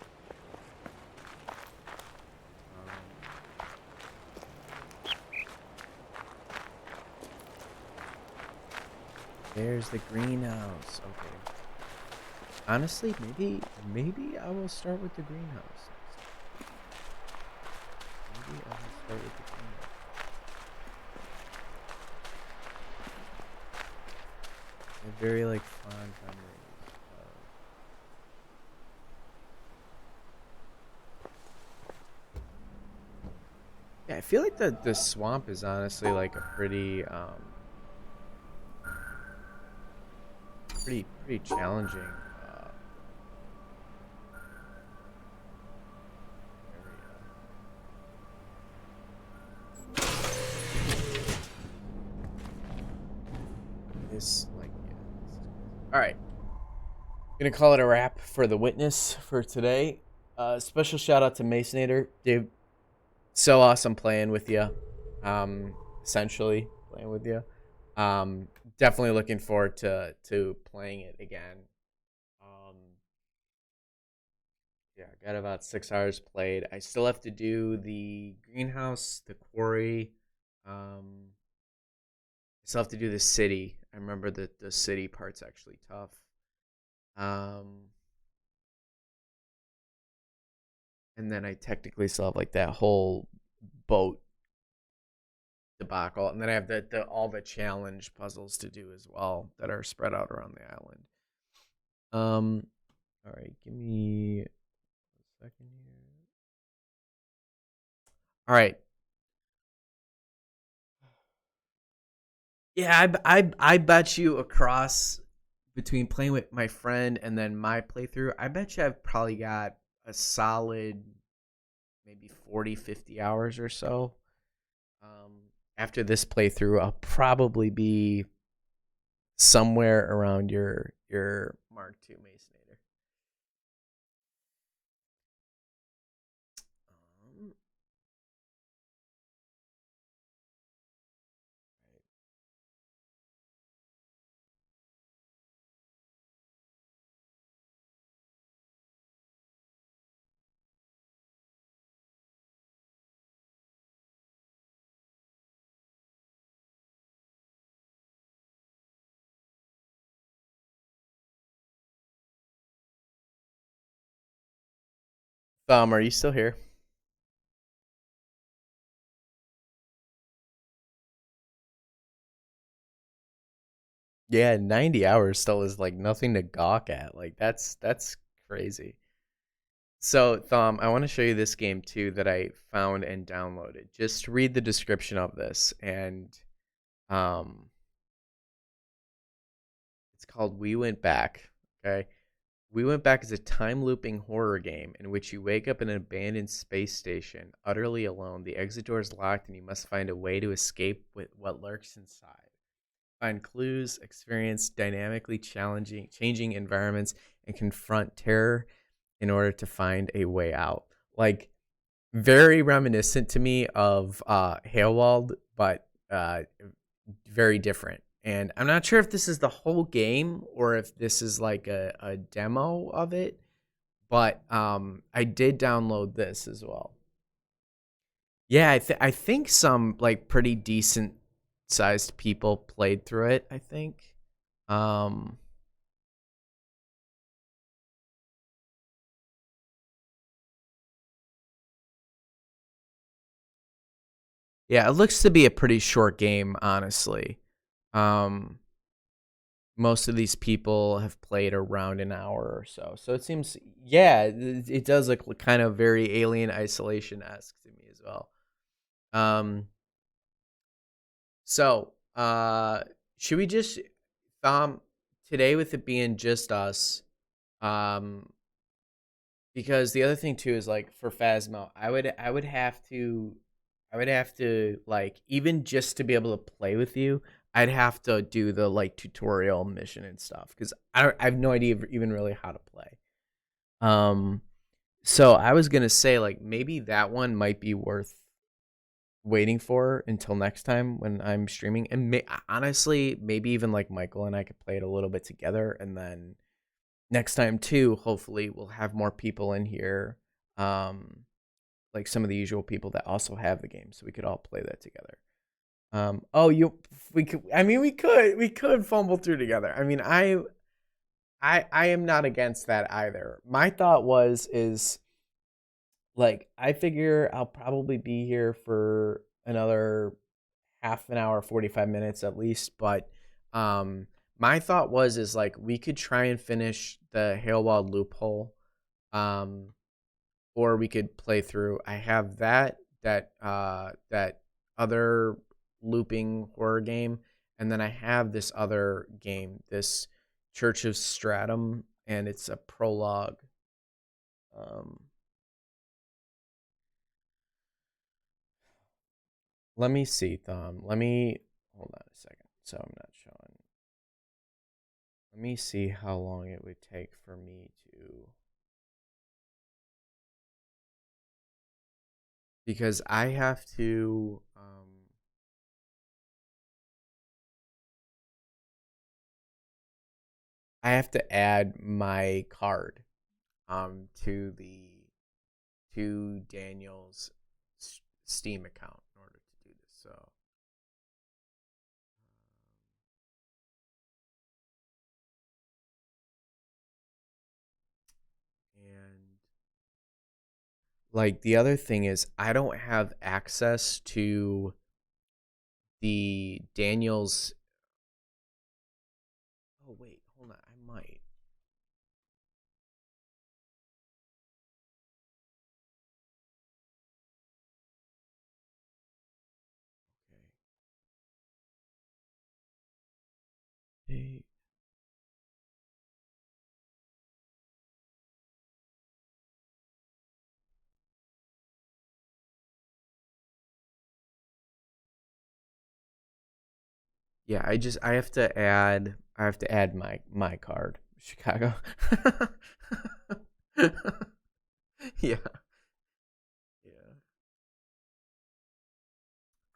There's the greenhouse. Okay. Honestly, maybe I will start with the greenhouse. Maybe I will start with the greenhouse. I very like fond memories of. Yeah, I feel like the swamp is honestly like a pretty pretty challenging area. Gonna call it a wrap for the witness for today. Special shout out to Masonator, dude. So awesome playing with you. Essentially playing with you. Definitely looking forward to playing it again. Um, yeah, I got about 6 hours played. I still have to do the greenhouse, the quarry. I still have to do the city. I remember that the city part's actually tough. Um, and then I technically still have like that whole boat debacle, and then I have the all the challenge puzzles to do as well that are spread out around the island. All right, give me a second here. All right, yeah, I bet you across between playing with my friend and then my playthrough, I bet you I've probably got a solid maybe 40, 50 hours or so. Um, After this playthrough, I'll probably be somewhere around your Mark II Masonator. Um, Thumb, are you still here? Yeah, 90 hours still is like nothing to gawk at. Like that's crazy. So, Thumb, I want to show you this game too that I found and downloaded. Just read the description of this, and um it's called We Went Back. Okay. We Went Back is a time looping horror game in which you wake up in an abandoned space station, utterly alone. The exit door is locked, and you must find a way to escape with what lurks inside. Find clues, experience dynamically changing environments, and confront terror in order to find a way out. Like, very reminiscent to me of Hailwald, but very different. And I'm not sure if this is the whole game or if this is like a demo of it, but I did download this as well. Yeah, I think some like pretty decent sized people played through it, I think. Um yeah, it looks to be a pretty short game, honestly. Um Most of these people have played around an hour or so. So it seems, yeah, it does look kind of very Alien Isolation-esque to me as well. Um So, should we just today with it being just us, um, because the other thing too is like for Phasmo, I would have to like even just to be able to play with you, I'd have to do the like tutorial mission and stuff because I have no idea even really how to play. Um, so I was gonna say like maybe that one might be worth waiting for until next time when I'm streaming. And honestly, maybe even like Michael and I could play it a little bit together. And then next time too, hopefully we'll have more people in here. Like some of the usual people that also have the game, so we could all play that together. Oh, we could. I mean, we could fumble through together. I mean, I am not against that either. My thought is like I figure I'll probably be here for another half an hour, 45 minutes at least, but my thought is like we could try and finish the Hailwild loophole, um or we could play through. I have that other looping horror game, and then I have this other game, this Church of Stratum, and it's a prologue. um Let me see, Thom. Let me hold on a second. So I'm not showing. Let me see how long it would take for me to, because I have to add my card to the to Daniel's Steam account in order to do this. So and like the other thing is I don't have access to the Daniel's. Oh wait, hold on. I might. Okay. Yeah, I have to add my card. Chicago. Yeah. Yeah.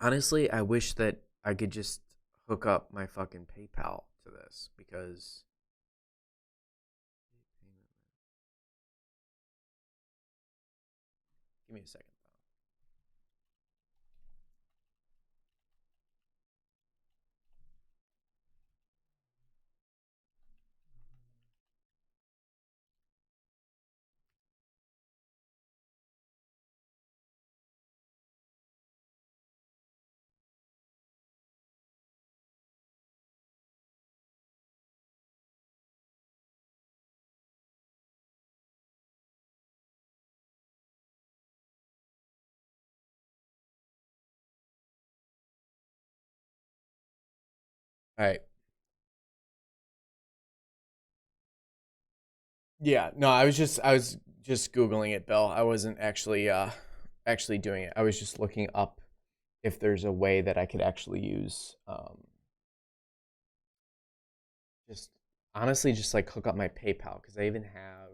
Honestly, I wish that I could just hook up my fucking PayPal to this because give me a second. All right. Yeah, no, I was just googling it, Bill. I wasn't actually doing it. I was just looking up if there's a way that I could actually use just honestly just like hook up my PayPal because I even have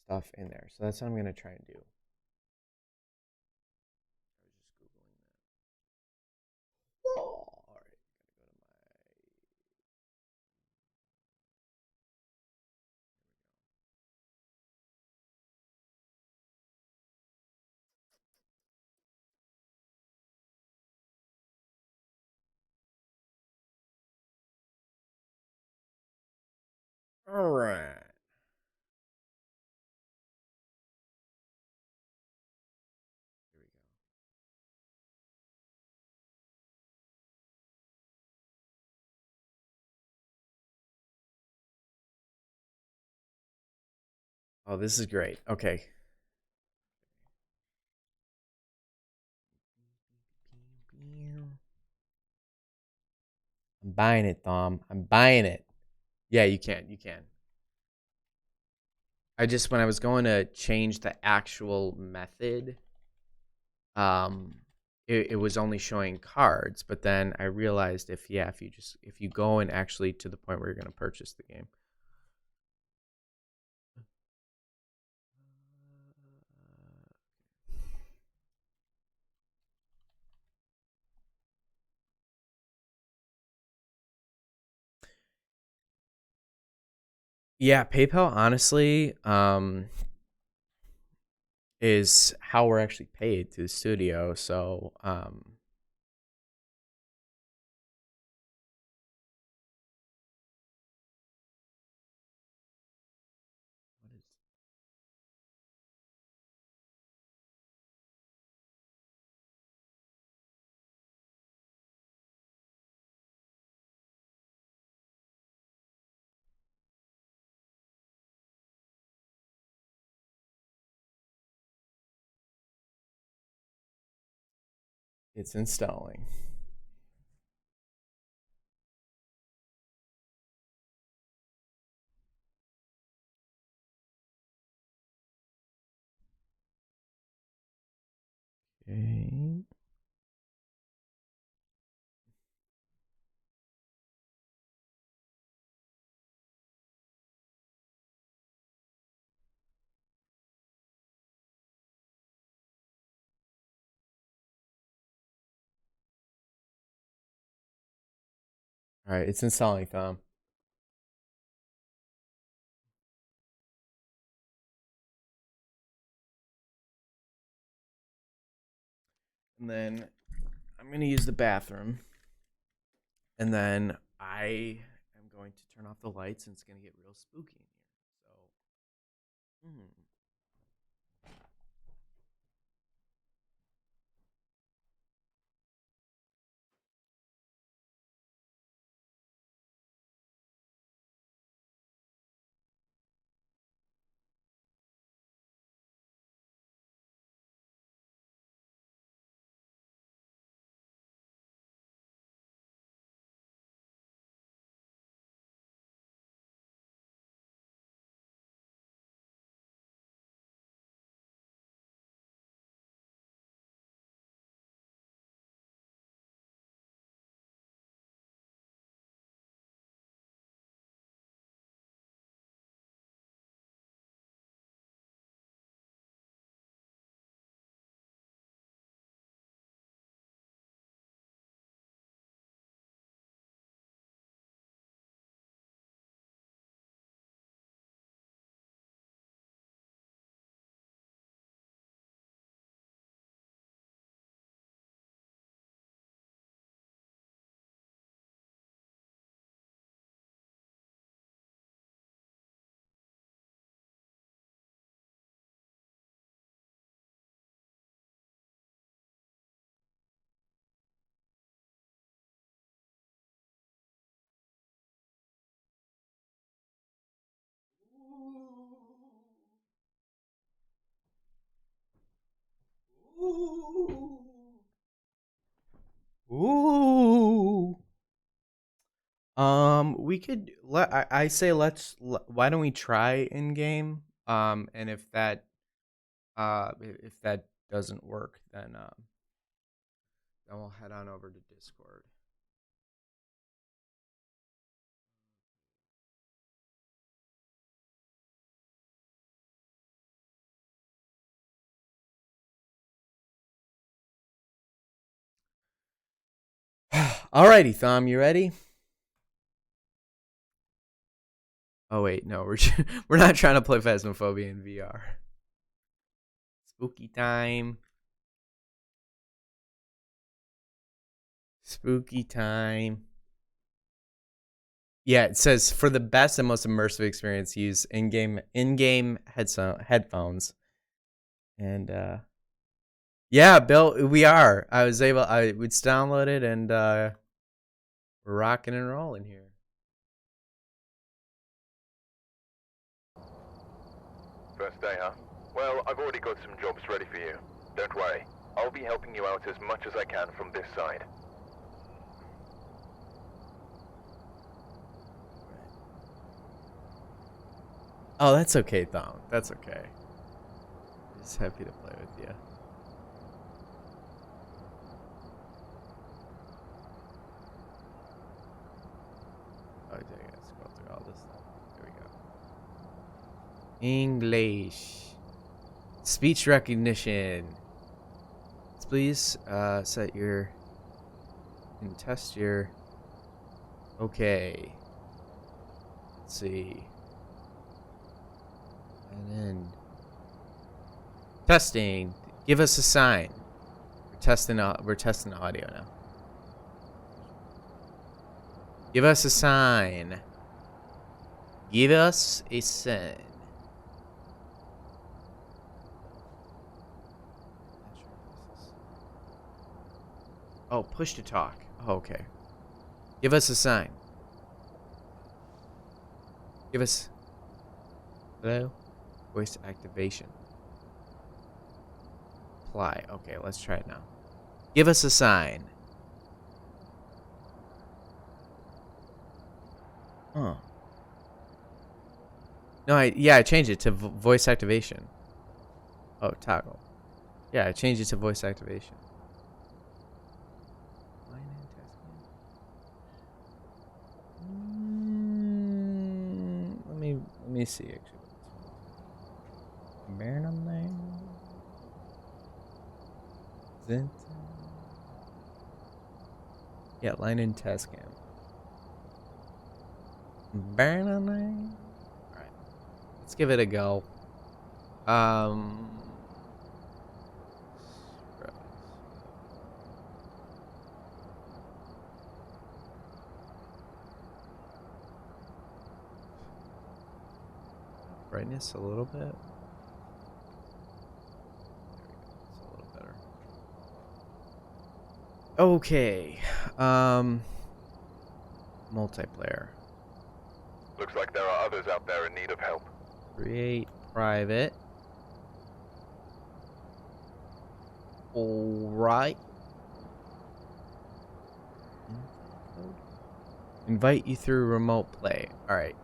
stuff in there. So that's what I'm gonna try and do. I was just googling that. Oh, all right, gotta go to my. All right. Here we go. Oh, this is great. Okay. I'm buying it, Dom. I'm buying it. Yeah, you can. You can. I just when I was going to change the actual method, um, it was only showing cards, but then I realized if you go and actually to the point where you're going to purchase the game. Yeah, PayPal honestly is how we're actually paid to the studio. So what is it's installing. Okay. All right, it's installing, Thumb. And then I'm going to use the bathroom. And then I am going to turn off the lights and it's going to get real spooky in here. So, ooh. We could I say why don't we try in game? And if that doesn't work, then we'll head on over to Discord. Alrighty, Thom, you ready? Oh wait, no, we're not trying to play Phasmophobia in VR. Spooky time. Spooky time. Yeah, it says for the best and most immersive experience, use in-game headphones. And yeah, Bill, we are. It's downloaded and we're rocking and rolling here. First day, huh? Well, I've already got some jobs ready for you. Don't worry. I'll be helping you out as much as I can from this side. Oh, that's okay, Thom. That's okay. Just happy to play with you. Oh, I gotta scroll through all this stuff. Here we go. English. Speech recognition. Please set your and test your. Okay. Let's see. And then testing. Give us a sign. We're testing the audio now. Give us a sign. Give us a sign. Oh, push to talk. Oh, okay. Give us a sign. Give us. Hello? Voice activation. Apply. Okay, let's try it now. Give us a sign. Oh. No, I changed it to voice activation. Oh, toggle. Yeah, I changed it to voice activation. Let me see actually. Yeah, line in test cam. Alright. Let's give it a go. Brightness a little bit. There we go. It's a little better. Okay. Multiplayer. Looks like there are others out there in need of help. Create private. Alright. Invite you through remote play. Alright.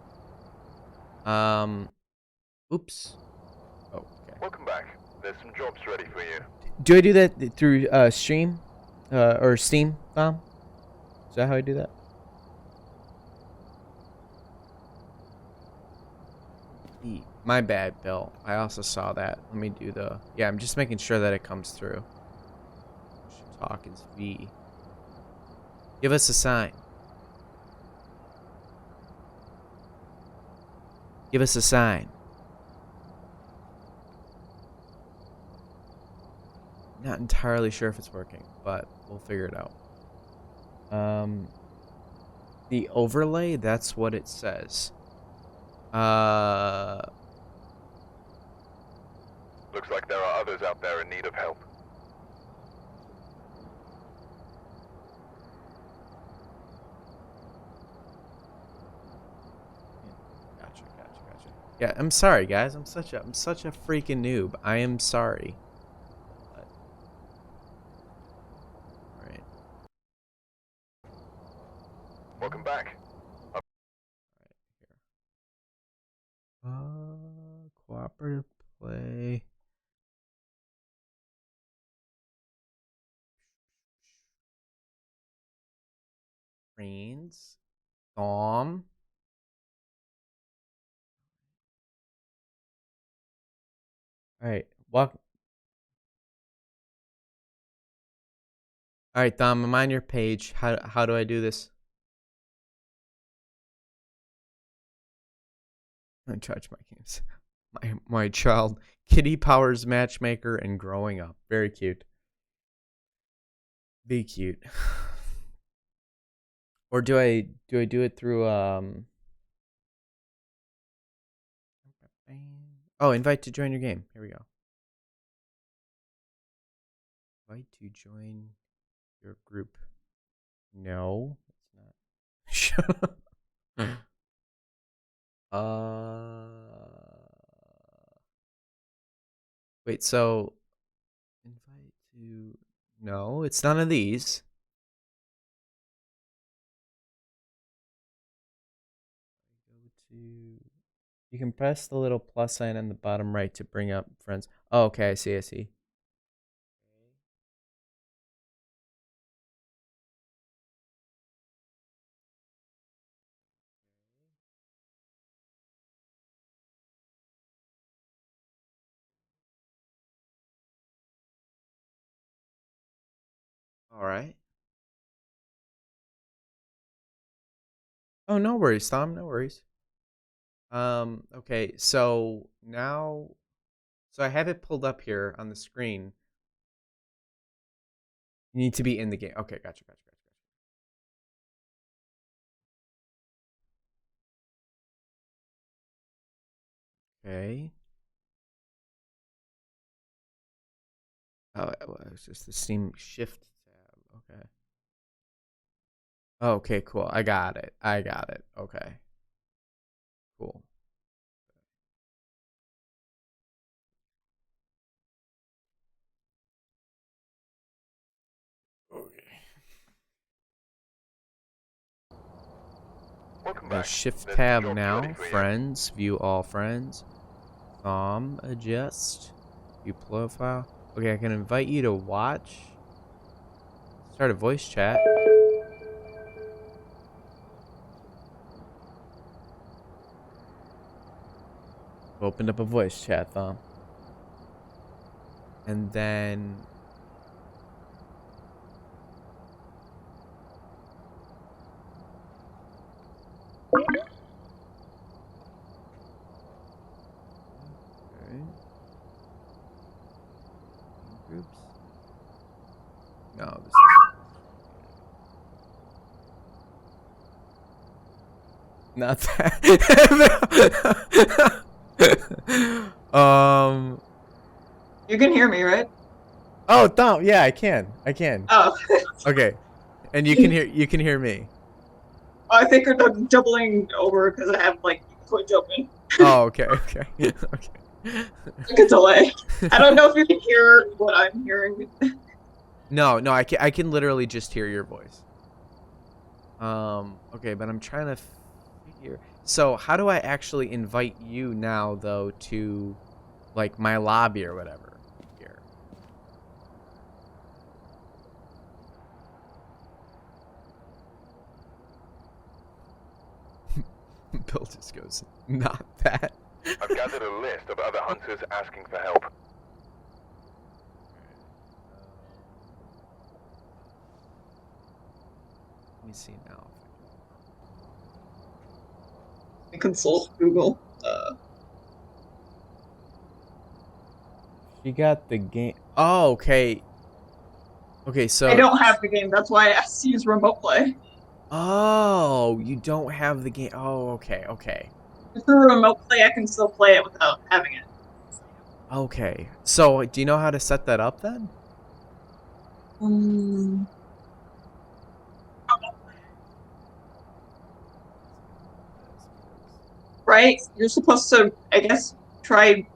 Oops. Oh, okay. Welcome back. There's some jobs ready for you. Do I do that through stream? Or Steam, Tom? Is that how I do that? My bad, Bill. I also saw that. Let me do the... Yeah, I'm just making sure that it comes through. Talk is V. Give us a sign. Give us a sign. Not entirely sure if it's working, but we'll figure it out. The overlay, that's what it says. Looks like there are others out there in need of help. Gotcha. Yeah, I'm sorry, guys. I'm such a freaking noob. I am sorry. But... All right. Welcome back. Cooperative play. Brains. Thom. Alright, walk. Alright, Thom, I'm on your page. How do I do this? I charge my games. My child. Kitty Powers matchmaker and growing up. Very cute. Be cute. Or do I do it through oh, invite to join your game. Here we go. Invite to join your group. No, it's not. Shut up. Wait, so invite to... No, it's none of these. Go to... You can press the little plus sign on the bottom right to bring up friends. Oh, okay, I see. All right. Oh, no worries, Tom. No worries. Okay, so now... So I have it pulled up here on the screen. You need to be in the game. Okay, gotcha. Okay. Oh, it's just the Steam Shift tab. Okay. Okay, cool. I got it. Okay. Cool. Okay. Welcome back. Shift There's tab jobs now. ready for you. Friends. View all friends. Adjust. View profile. Okay, I can invite you to watch. Start a voice chat. Opened up a voice chat, Thom. And then... Not that. You can hear me, right? Oh, Thumb. Yeah, I can. Oh. Okay. And you can hear me. I think I'm doubling over because I have like Twitch open. Oh, okay. Okay. Like a delay. I don't know if you can hear what I'm hearing. No, I can literally just hear your voice. Okay, but I'm trying to figure. So, how do I actually invite you now, though, to like my lobby or whatever? Here. Bill just goes, not that. I've gathered a list of other hunters asking for help. Let me see now. Consult Google. She got the game. Oh, okay. Okay, so I don't have the game. That's why I asked to use remote play. oh, you don't have the game. Oh, okay. Through remote play, I can still play it without having it. Okay. So, do you know how to set that up then? Right? You're supposed to, I guess, try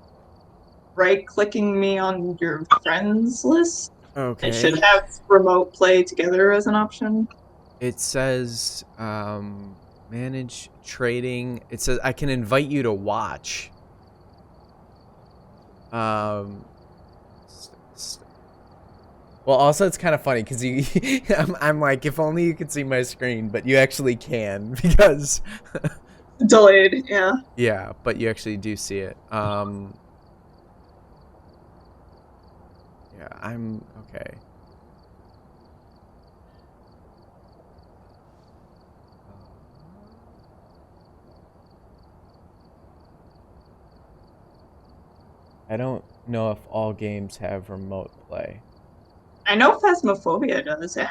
right-clicking me on your friends list. Okay. It should have remote play together as an option. It says manage trading. It says I can invite you to watch. Well, also it's kind of funny because you, I'm like, if only you could see my screen, but you actually can because delayed. Yeah. Yeah, but you actually do see it. Yeah, I'm okay. I don't know if all games have remote play. I know Phasmophobia does. It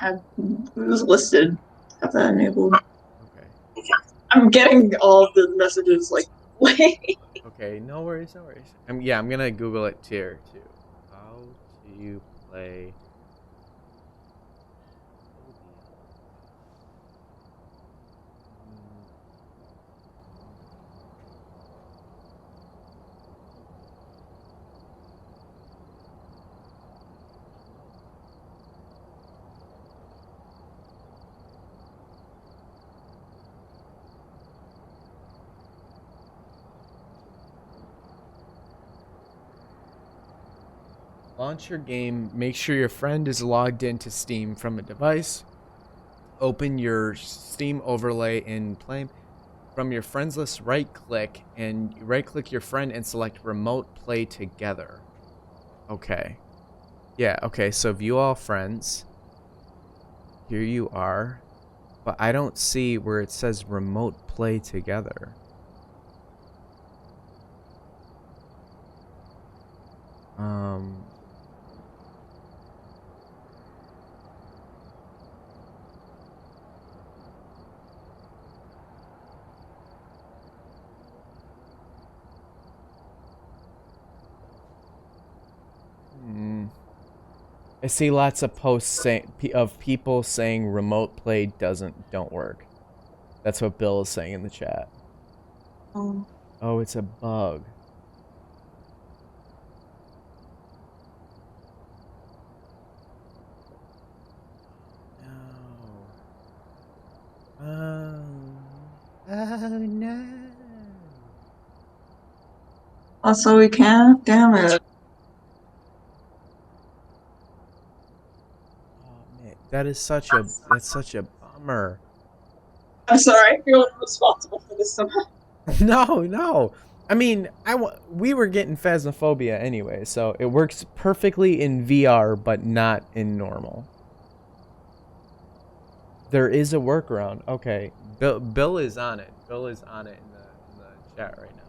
was listed. Have that enabled. Okay. I'm getting all the messages like wait. Okay, no worries. I'm gonna Google it too. How do you play? Launch your game. Make sure your friend is logged into Steam from a device. Open your Steam overlay in Play. From your friends list, right-click your friend and select Remote Play Together. Okay. Yeah, okay, so view all friends. Here you are. But I don't see where it says Remote Play Together. I see lots of posts of people saying remote play don't work. That's what Bill is saying in the chat. Oh, it's a bug. No. Oh no. Also, we can't. Damn it. Oh man, that's such a bummer. I'm sorry. I feel responsible for this somehow. No. I mean, we were getting Phasmophobia anyway, so it works perfectly in VR, but not in normal. There is a workaround. Okay, Bill is on it. Bill is on it in the chat right now.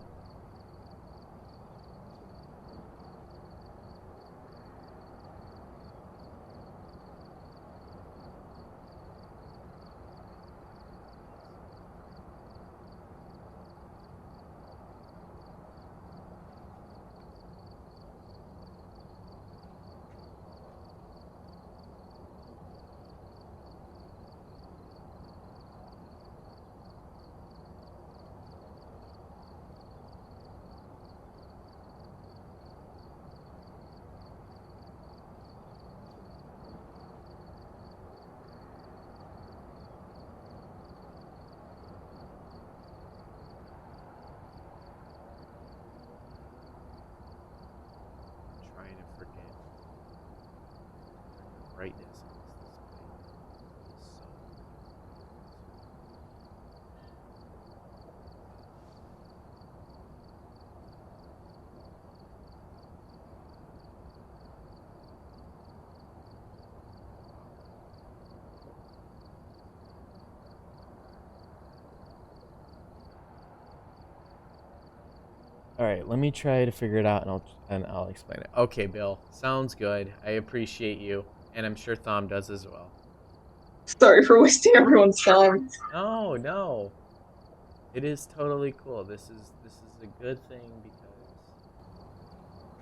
freaking brightness on this display is so All right, let me try to figure it out, and I'll explain it. Okay, Bill, sounds good. I appreciate you, and I'm sure Thom does as well. Sorry for wasting everyone's time. No, no, it is totally cool. This is a good thing because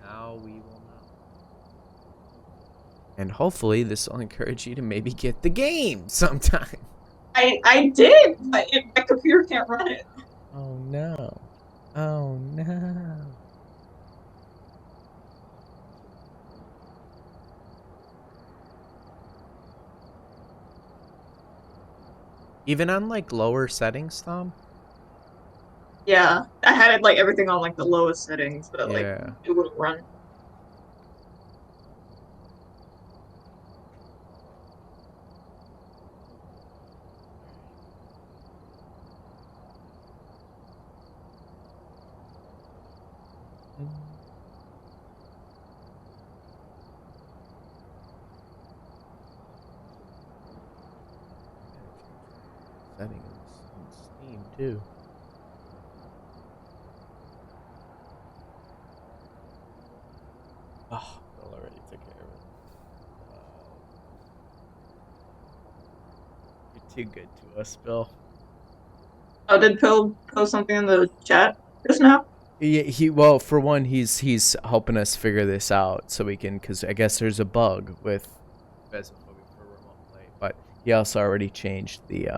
now we will know, and hopefully this will encourage you to maybe get the game sometime. I did, but my computer can't run it. Oh no! Oh no! Even on like lower settings, Thom? Yeah, I had it like everything on like the lowest settings, but like Yeah. it wouldn't run. Settings on Steam too. Oh, Bill already took care of it. You're too good to us, Bill. Oh, did Pill post something in the chat just now? Well, for one, he's helping us figure this out so we can, because I guess there's a bug with Phasmophobia for remote play, but he also already changed the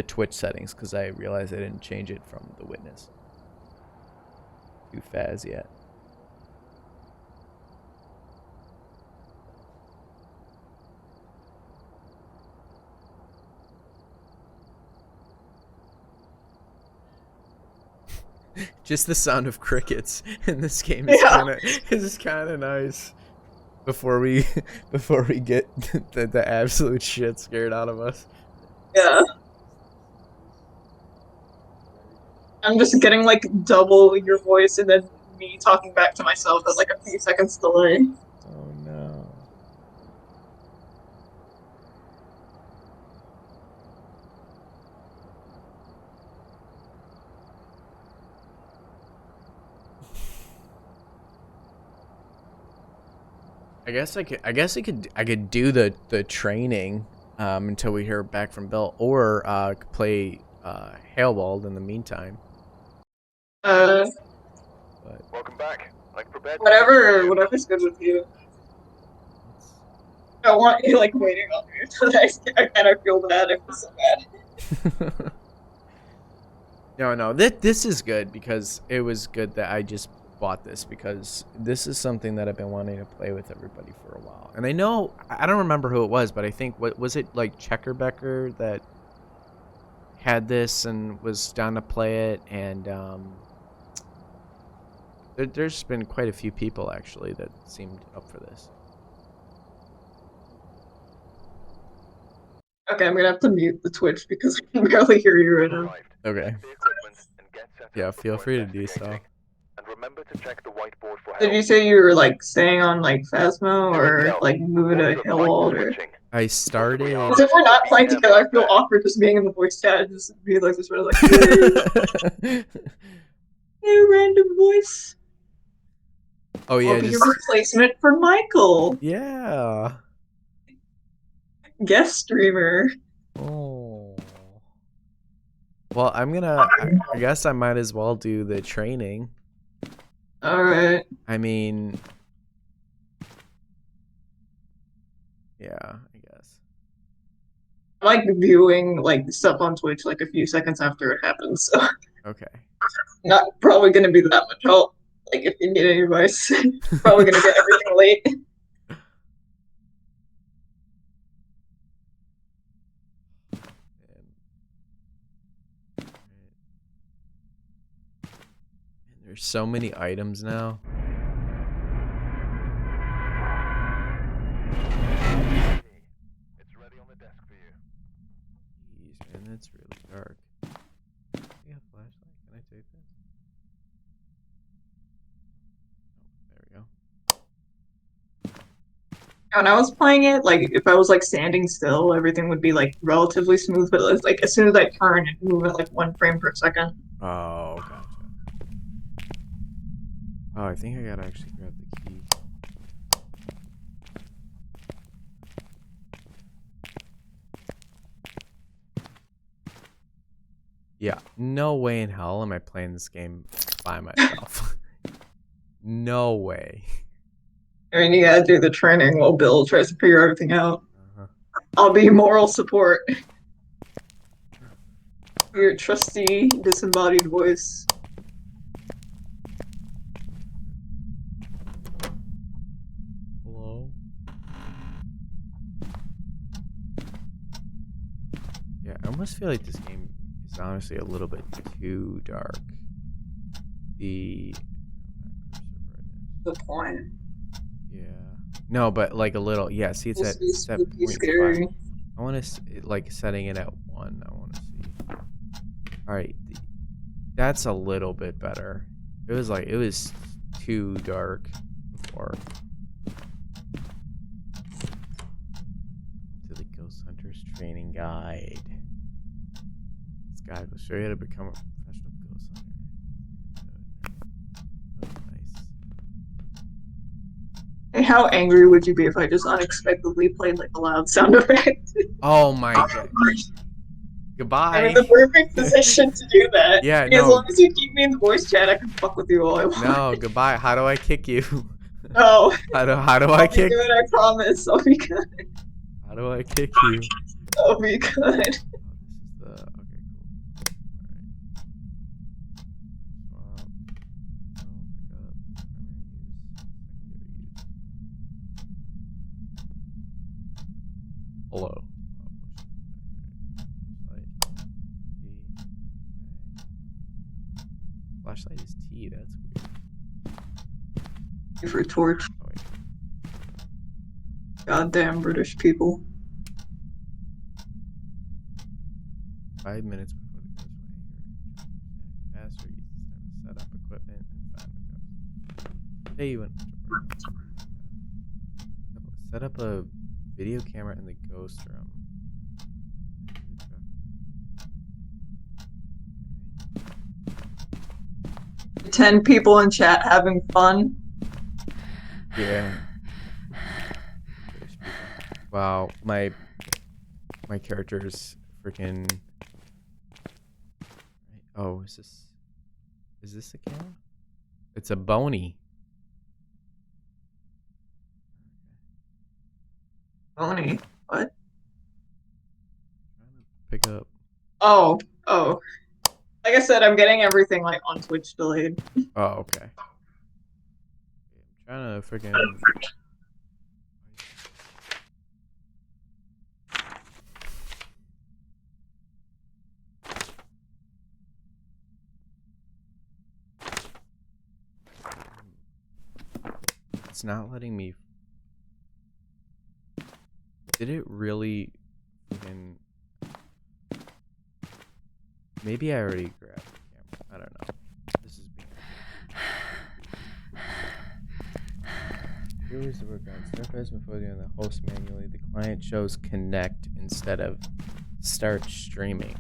Twitch settings because I realized I didn't change it from the witness to Phaz yet. Just the sound of crickets in this game is kind of nice. Before we get the absolute shit scared out of us. Yeah. I'm just getting like double your voice and then me talking back to myself at like a few seconds delay. Oh no. I guess I could do the training until we hear back from Bill, or play Hailwald in the meantime. But Welcome back. Like prepared. Whatever's good with you. I don't want you like waiting on me until I kind of feel bad if it's so bad. no, this is good because it was good that I just bought this because this is something that I've been wanting to play with everybody for a while. And I know I don't remember who it was, but I think what was it like Checkerbecker that had this and was down to play it, and there's been quite a few people actually that seemed up for this. Okay, I'm gonna have to mute the Twitch because I can barely hear you right now. Okay. Yeah, feel free to do so. And remember to check the whiteboard for help. Did you say you were like staying on like Phasmo or like moving to Hailwald or? I started. Because if we're not playing together, I feel awkward just being in the voice chat and just being like this sort of like new random voice. Oh yeah, I'll be your replacement for Michael. Yeah. Guest streamer. Oh. Well, I guess I might as well do the training. Alright. I mean, yeah, I guess. I like viewing like stuff on Twitch like a few seconds after it happens, so okay. Not probably gonna be that much help. Like if you need any advice, probably gonna get everything late. There's so many items now. When I was playing it, like if I was like standing still, everything would be like relatively smooth. But it's, like as soon as I turn, it move at like 1 frame per second. Oh, gotcha. Oh, I think I gotta actually grab the key. Yeah, no way in hell am I playing this game by myself. No way. I mean, you gotta do the training while Bill tries to figure everything out. I'll be moral support. Your trusty disembodied voice. Hello? Yeah, I almost feel like this game is honestly a little bit too dark. The point. Yeah. No, but like a little. Yeah, see, it's at This is spooky, 7.5. scary. I want to like setting it at 1. I want to see. All right, that's a little bit better. It was too dark before. To the Ghost Hunters Training Guide. This guide will show you how to become a professional ghost hunter. Oh, nice. Hey, how angry would you be if I just unexpectedly played like a loud sound effect? Oh my god. Goodbye. I'm in the perfect position to do that. Yeah, As no. long as you keep me in the voice chat, I can fuck with you all I want. No, goodbye. How do I kick you? No. How do I'll I be kick? good, I promise. I'll be good. How do I kick you? I'll be good. Oh, this is the okay, cool. All right. Hello. Flashlight is T. That's weird. For a torch. Oh, wait. Goddamn British people. 5 minutes before the ghost will anger. Faster, use this time to set up equipment and find the ghost. Hey, you went. Set up a video camera in the ghost room. 10 people in chat having fun. Yeah. Wow, my character's freaking. Oh, is this a camera? It's a bony. Bony? What? Pick up. Oh. Like I said, I'm getting everything like on Twitch delayed. Oh, okay. I'm trying to freaking. It's not letting me. Did it really freaking. Maybe I already grabbed the camera. I don't know. This is being. Here is the workaround. Start before doing the host manually. The client shows connect instead of start streaming.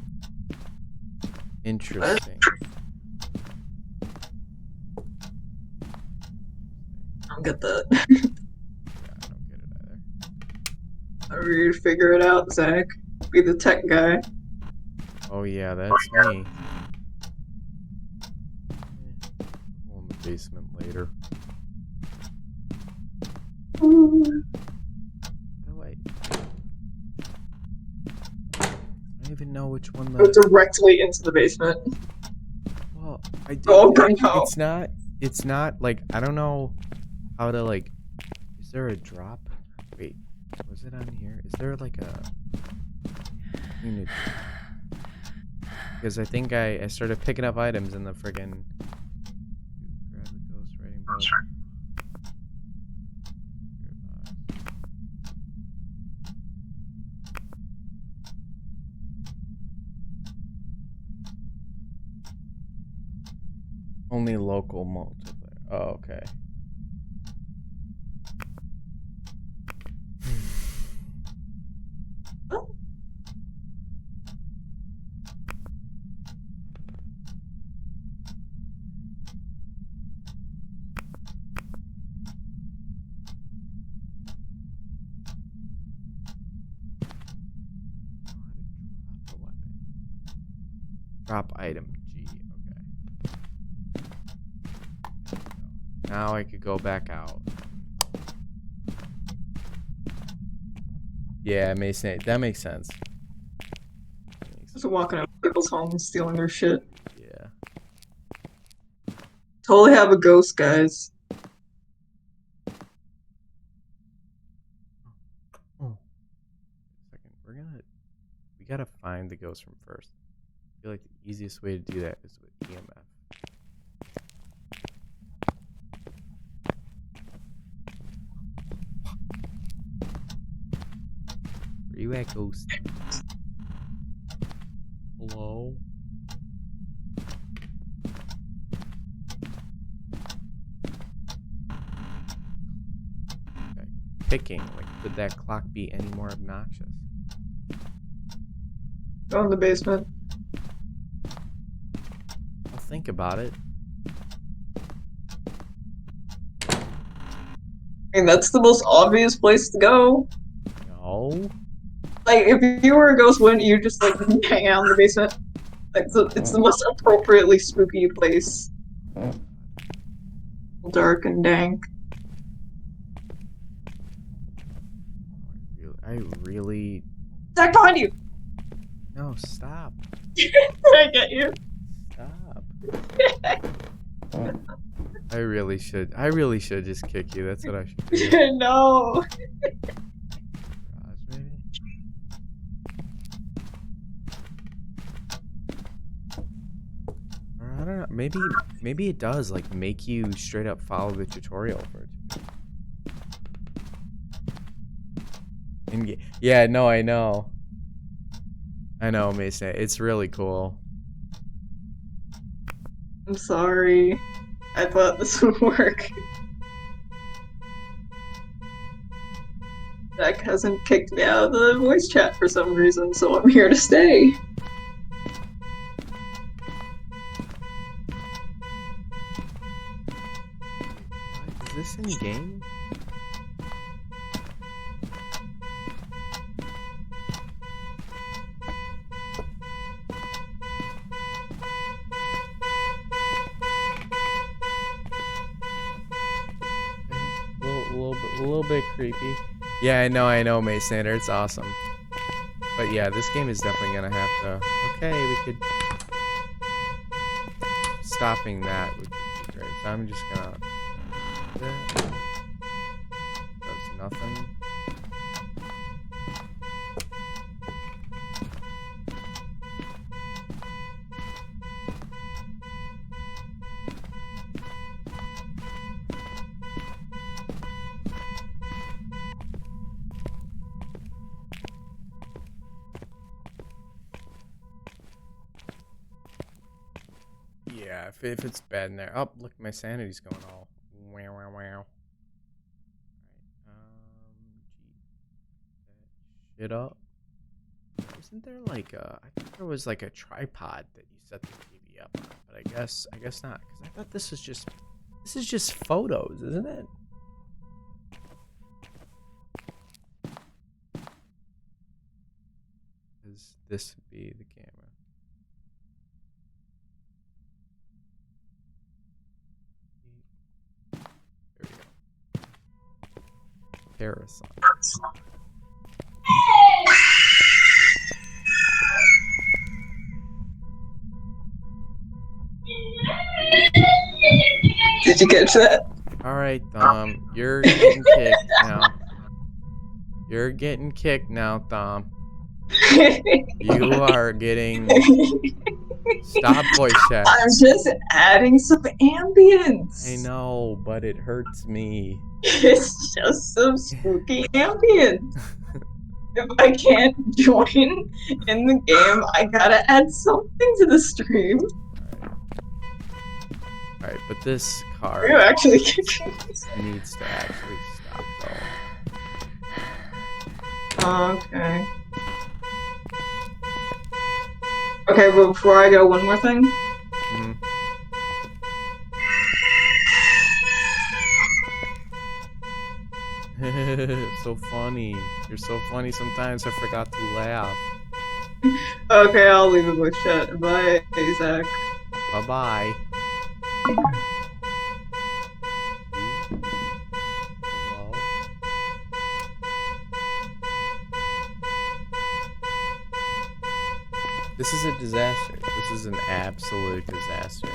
Interesting. I don't get that. Yeah, I don't get it either. However you figure it out, Zach. Be the tech guy. Oh yeah, that's me. Go in the basement later. How do I don't even know which one Go directly into the basement. Well, I did. Oh, no. It's not like I don't know how to like. Is there a drop? Wait, was it on here? Is there like a? Because I think I started picking up items in the friggin'. Grab the ghost writing book. Only local multiplayer. Oh, okay. Drop item. G. Okay. Now I could go back out. Yeah, Mason. That makes sense. Just walking out of people's homes, stealing their shit. Yeah. Totally have a ghost, guys. Oh. Second. We gotta find the ghost from first. I feel like the easiest way to do that is with EMF. Where you at, ghost? Hello? Okay. Ticking. Like, could that clock be any more obnoxious? Go in the basement. I'll think about it. I mean, that's the most obvious place to go. No. Like, if you were a ghost, wouldn't you just, like, hang out in the basement? Like, it's the most appropriately spooky place. Dark and dank. I really... Zach, behind you! No, stop. Did I get you? Stop. I really should just kick you. That's what I should do. No. Garage, maybe? Or I don't know. Maybe it does like make you straight up follow the tutorial for it. Yeah, no, I know. I know, Mason. It's really cool. I'm sorry. I thought this would work. Zach hasn't kicked me out of the voice chat for some reason, so I'm here to stay. Is this in game? A little bit creepy. Yeah, I know, Mason. It's awesome. But yeah, this game is definitely gonna have to. Okay, we could. Stopping that would be great. So I'm just gonna. Does nothing. Yeah, if it's bad in there. Oh, look, my sanity's going all wow wow wow. Shit up. Isn't there like a? I think there was like a tripod that you set the TV up on, but I guess not, because I thought this is just photos, isn't it? Because this would be the camera. There we go. Parasite. Did you catch that? Alright, you're getting kicked now. You're getting kicked now, Thom. You are getting... Stop voice chat. I'm just adding some ambience. I know, but it hurts me. It's just some spooky ambience. If I can't join in the game, I gotta add something to the stream. Alright, but this car Are you actually kicking me? needs to actually stop, though. Okay. Okay, but before I go, one more thing. Mhm. So funny. You're so funny sometimes I forgot to laugh. Okay, I'll leave a voice chat. Bye, Zach. Bye-bye. Hello? This is a disaster. This is an absolute disaster.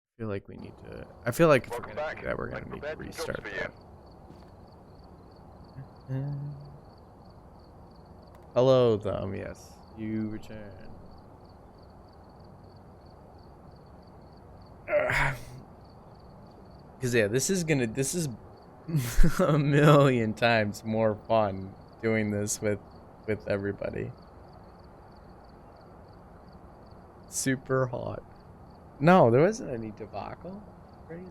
I feel like we need to. I feel like if we're gonna do that, we're gonna need to restart that. Hello, Thumb. Yes, you return. Cause yeah, this is a million times more fun doing this with everybody. Super hot. No, there wasn't any debacle. Crazy.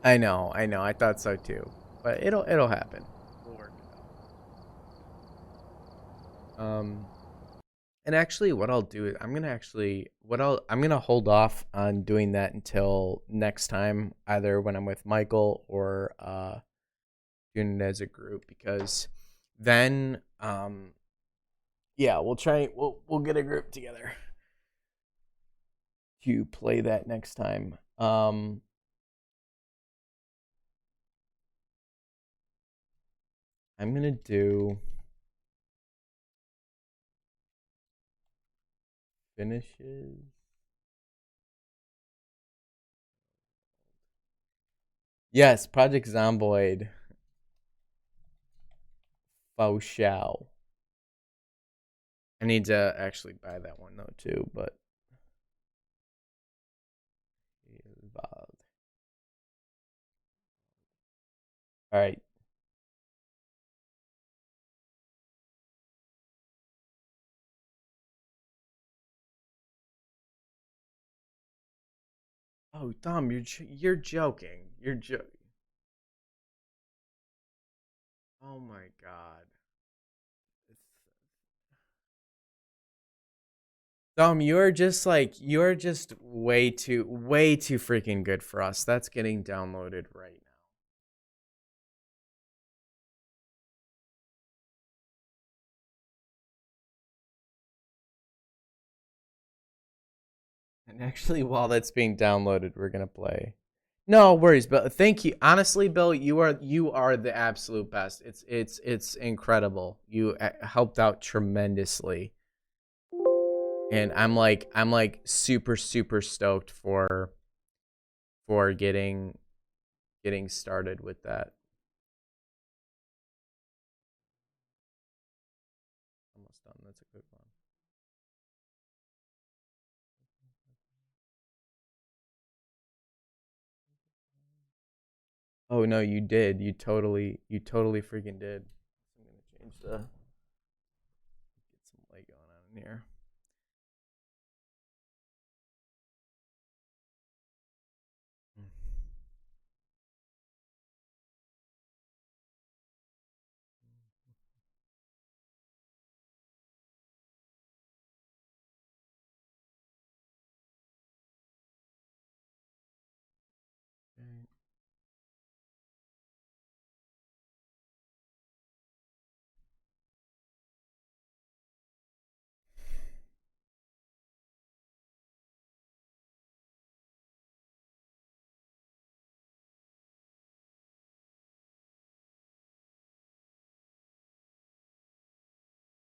I know. I thought so too. But it'll happen. We'll work it out. And actually what I'll do is I'm gonna hold off on doing that until next time, either when I'm with Michael or doing it as a group, because then yeah, we'll get a group together to play that next time. I'm gonna do finishes. Yes, Project Zomboid. Faux Shao. I need to actually buy that one though too, but all right. Oh, Dom, you're joking. You're joking. Oh my god. Dom, you're just way too freaking good for us. That's getting downloaded right now. And actually, while that's being downloaded, we're gonna play. No worries, Bill. Thank you. Honestly, Bill, you are the absolute best. It's incredible. You helped out tremendously, and I'm like super stoked for getting started with that. Almost done. That's a good one. Oh no, you did. You totally freaking did. I'm gonna change the get some light going on in here.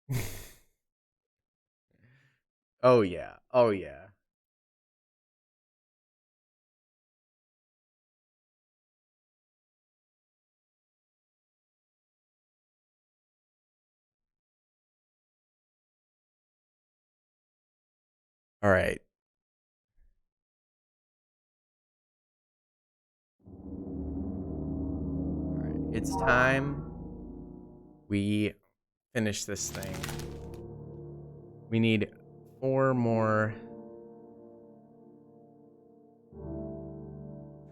Okay. Oh yeah. Oh yeah. All right. All right. It's time we finish this thing. We need 4 more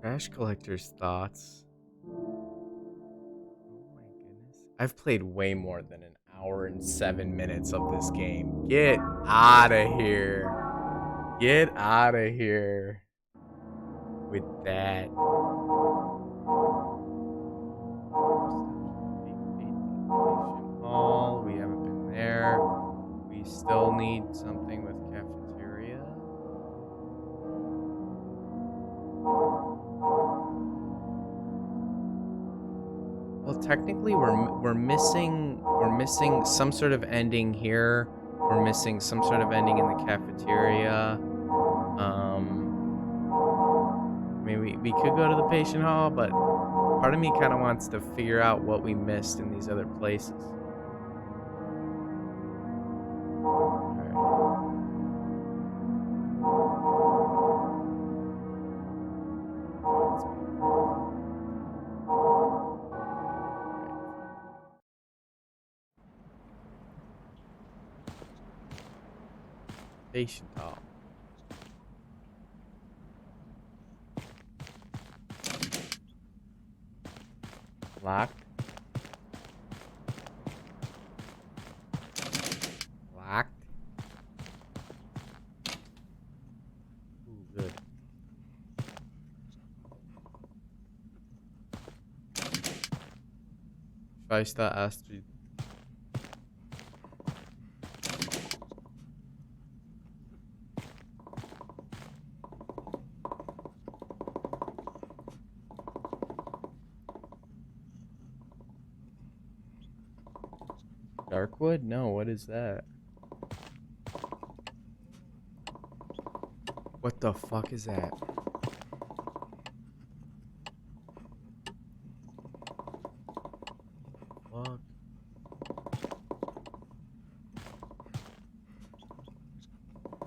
trash collector's thoughts. Oh my goodness. I've played way more than an hour and 7 minutes of this game. Get out of here. Get out of here with that. Hall. We haven't been there. We still need something with cafeteria. Well, technically, we're missing some sort of ending here. We're missing some sort of ending in the cafeteria. I mean, we could go to the patient hall, but part of me kind of wants to figure out what we missed in these other places. Patient hall. Locked. Locked. Ooh, good. Schweister Astrid. Darkwood? No, what is that? What the fuck is that? Fuck.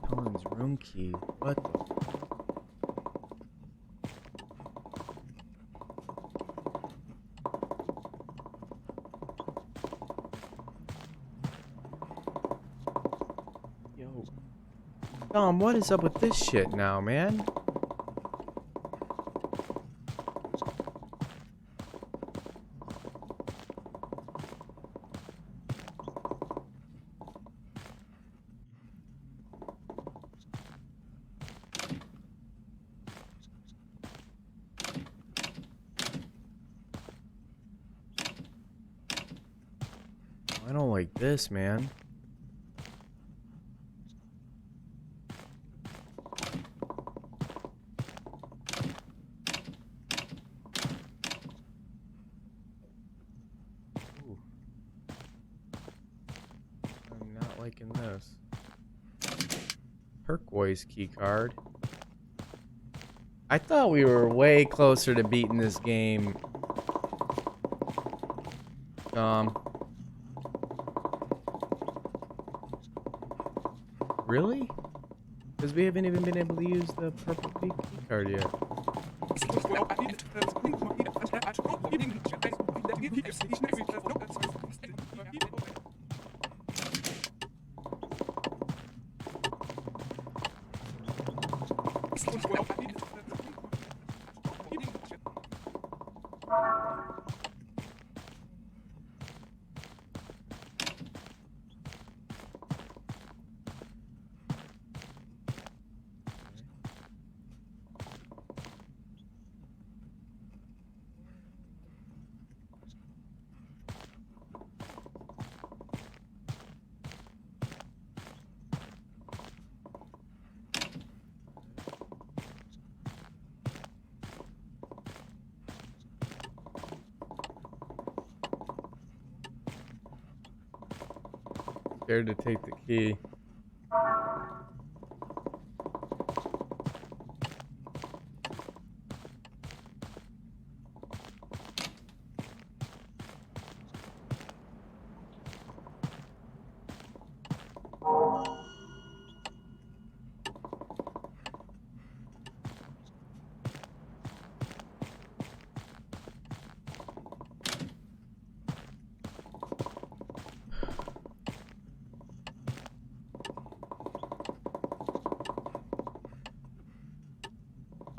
Helen's room key. What the Dom, what is up with this shit now, man? I don't like this, man. In this turquoise key card. I thought we were way closer to beating this game. Really? Because we haven't even been able to use the purple key card yet. Scared to take the key.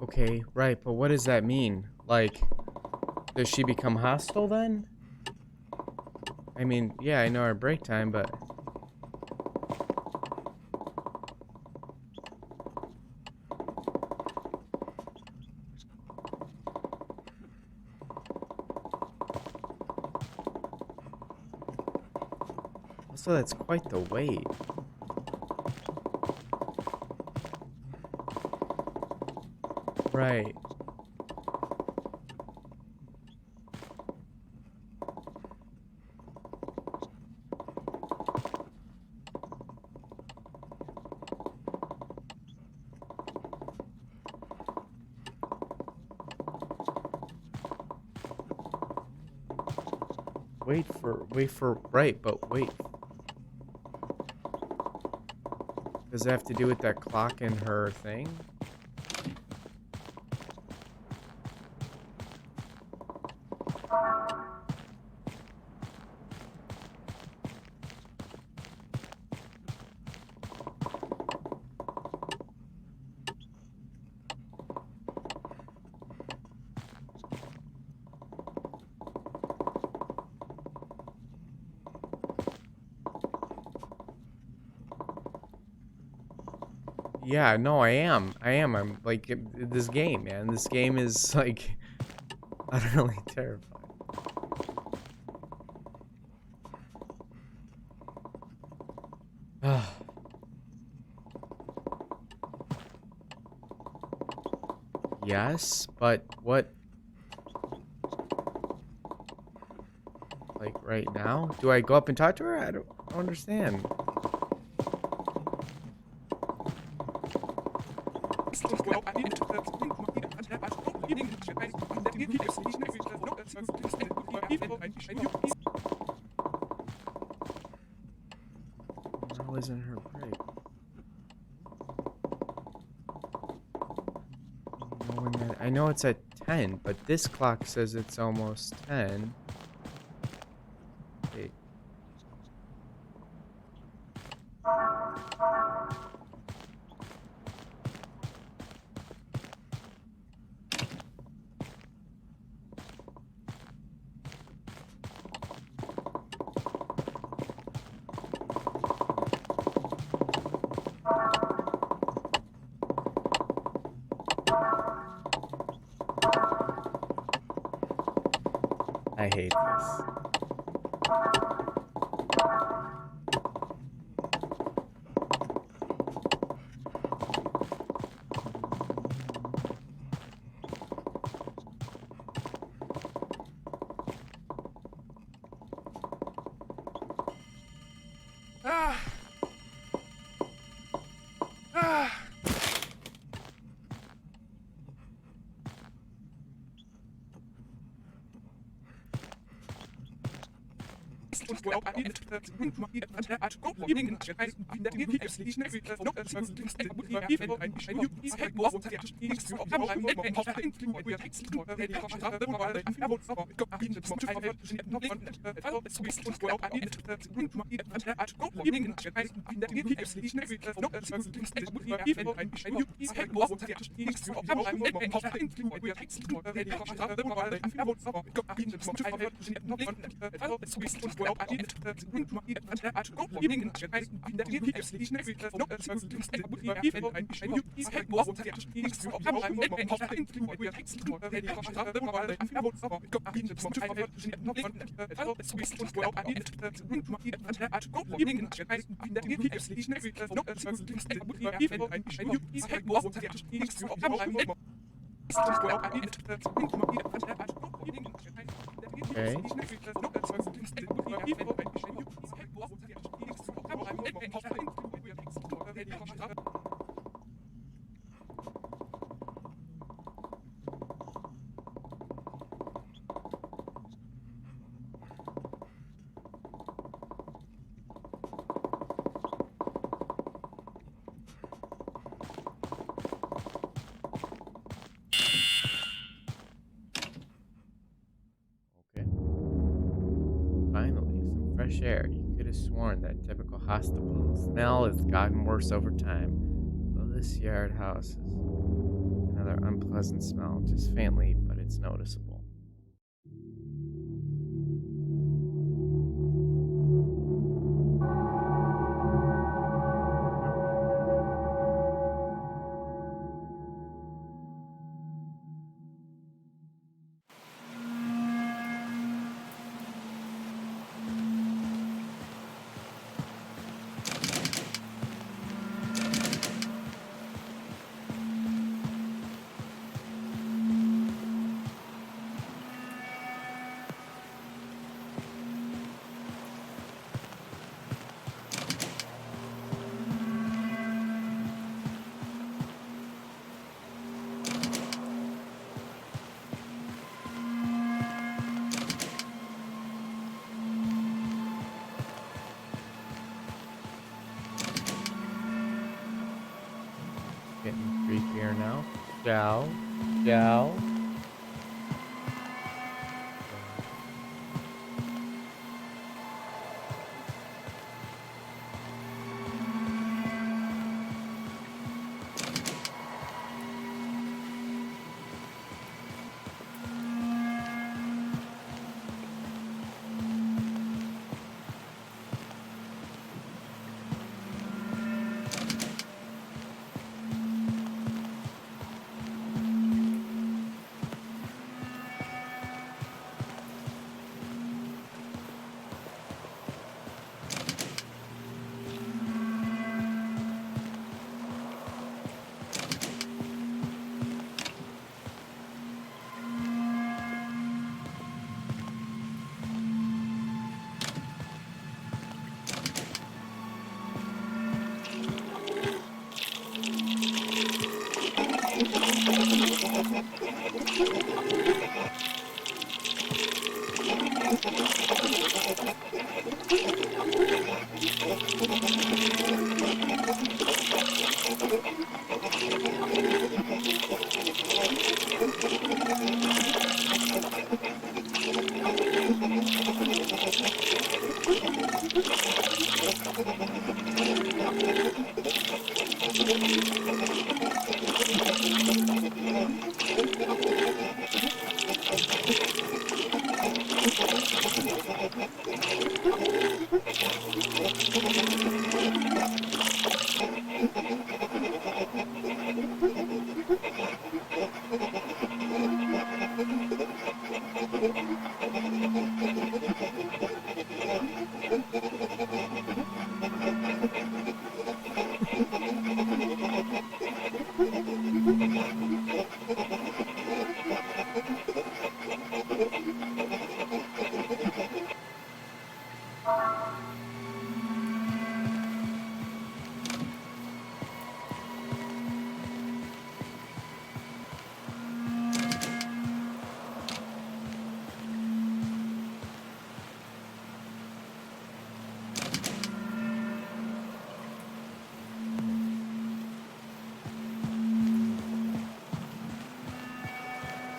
Okay, right, but what does that mean? Like, does she become hostile then? I mean, yeah, I know our break time, but... Also, that's quite the wait. Right. Right, but wait. Does it have to do with that clock in her thing? Yeah, no, I am. I'm like, this game, man. This game is like utterly terrifying. Yes, but what? Like right now? Do I go up and talk to her? I don't understand. How isn't her break? I know it's at 10, but this clock says it's almost 10. Wait. I hate this. Okay. Finally, some fresh air. You could have sworn that typical hospital smell has gotten worse over time. Though this yard house is another unpleasant smell, just faintly, but it's noticeable. Ciao. Ciao.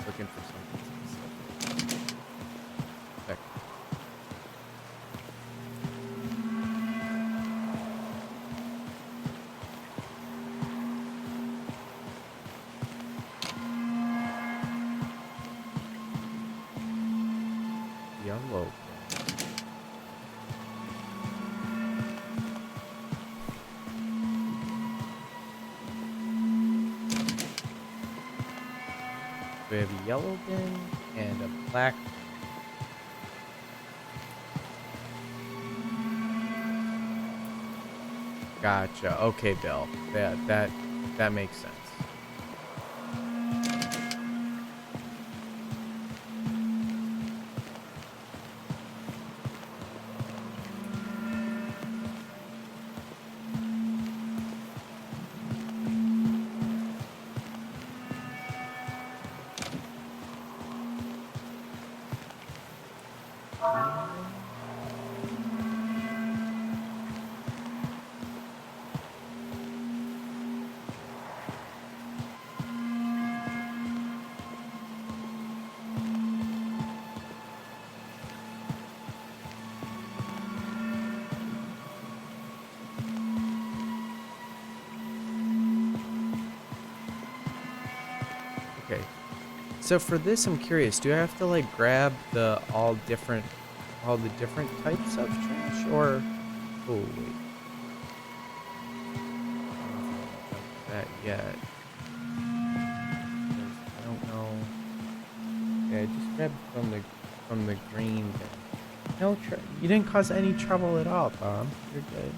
Looking for something specific. There. Yellow. We have a yellow bin and a black bin. Gotcha. Okay, Bill. That makes sense. Okay. So for this, I'm curious. Do I have to like grab all the different types of trash, or? Oh wait. I don't know about that yet. I don't know. Yeah, just grab from the green bin. No, you didn't cause any trouble at all, Bob. You're good.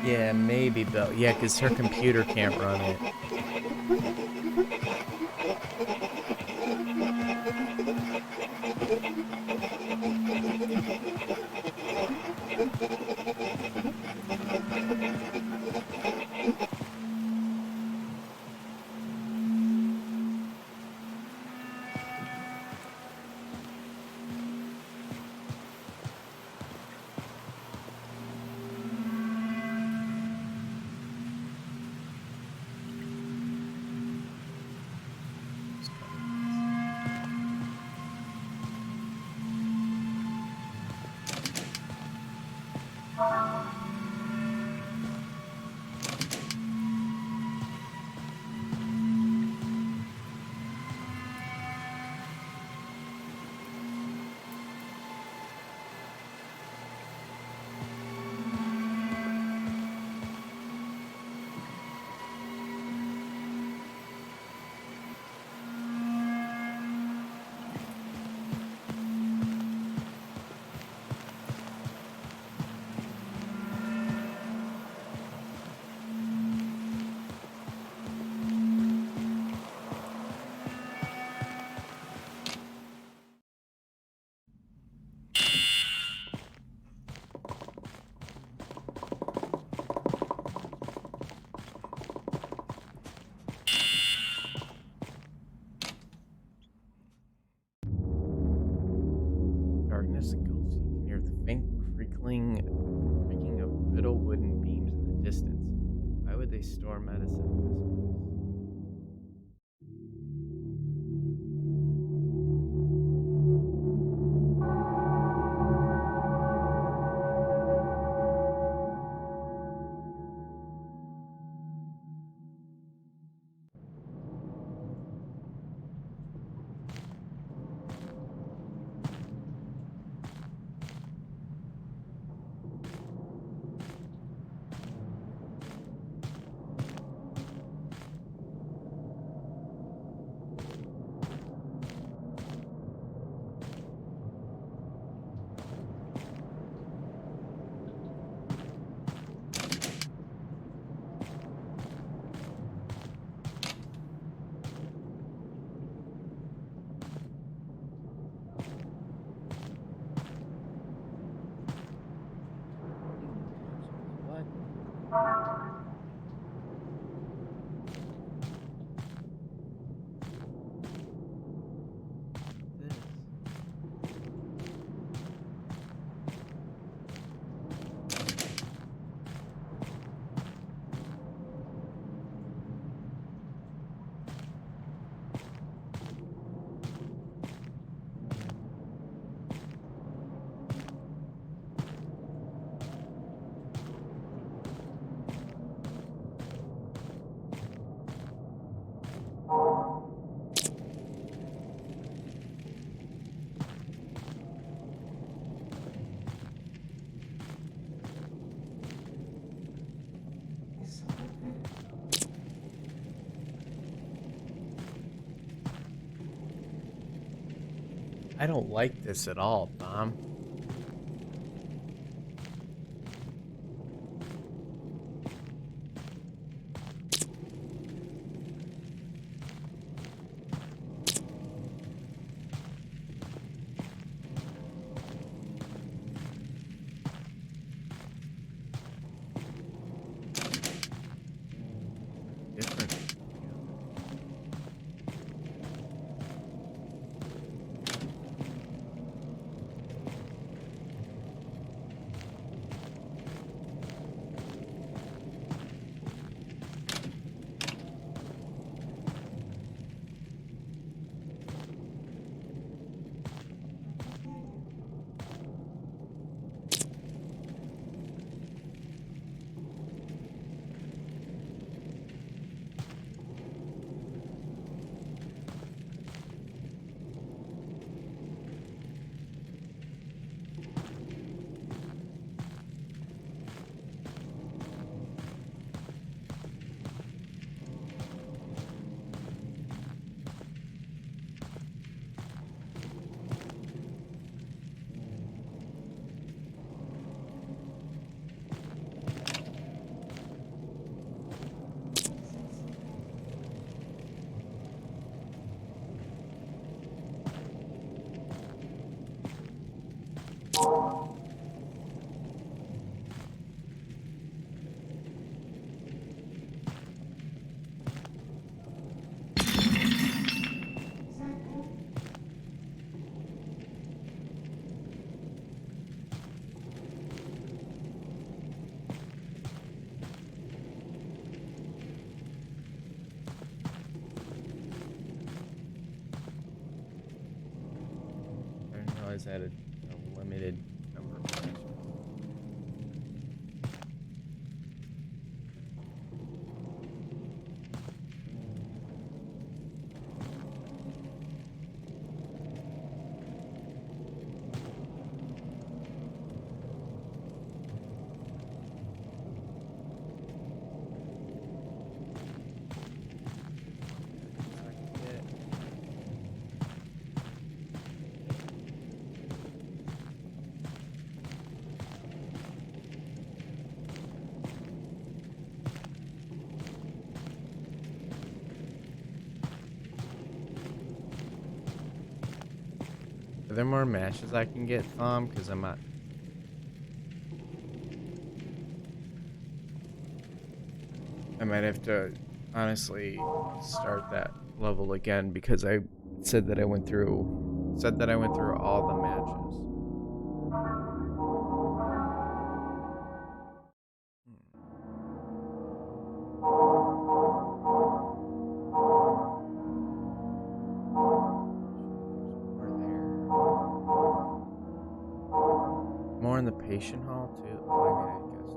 Yeah, maybe, Bill. Yeah, because her computer can't run it. Darkness engulfs you. You can hear the faint creaking of brittle wooden beams in the distance. Why would they store medicine in this place? I don't like this at all, Bomb. Different. is that a limited number of matches? Are there more matches I can get, because I'm not. I might have to honestly start that level again because I said that I went through all the matches. More in the patient hall too. Well, I mean, I guess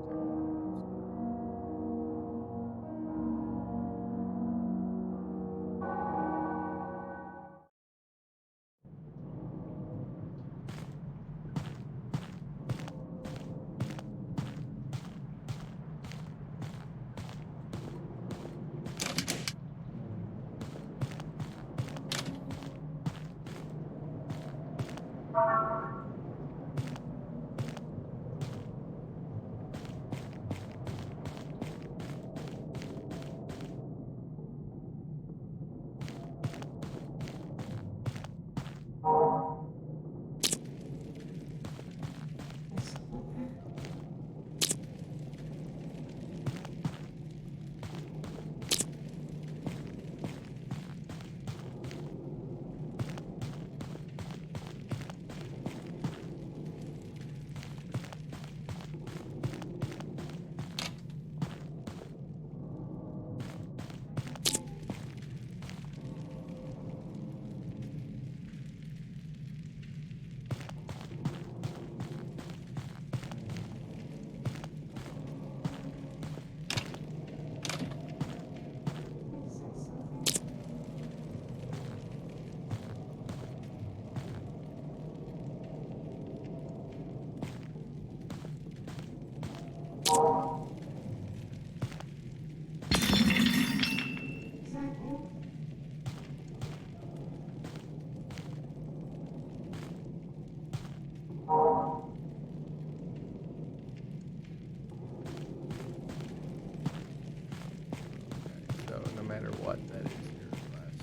so no matter what, that is your last.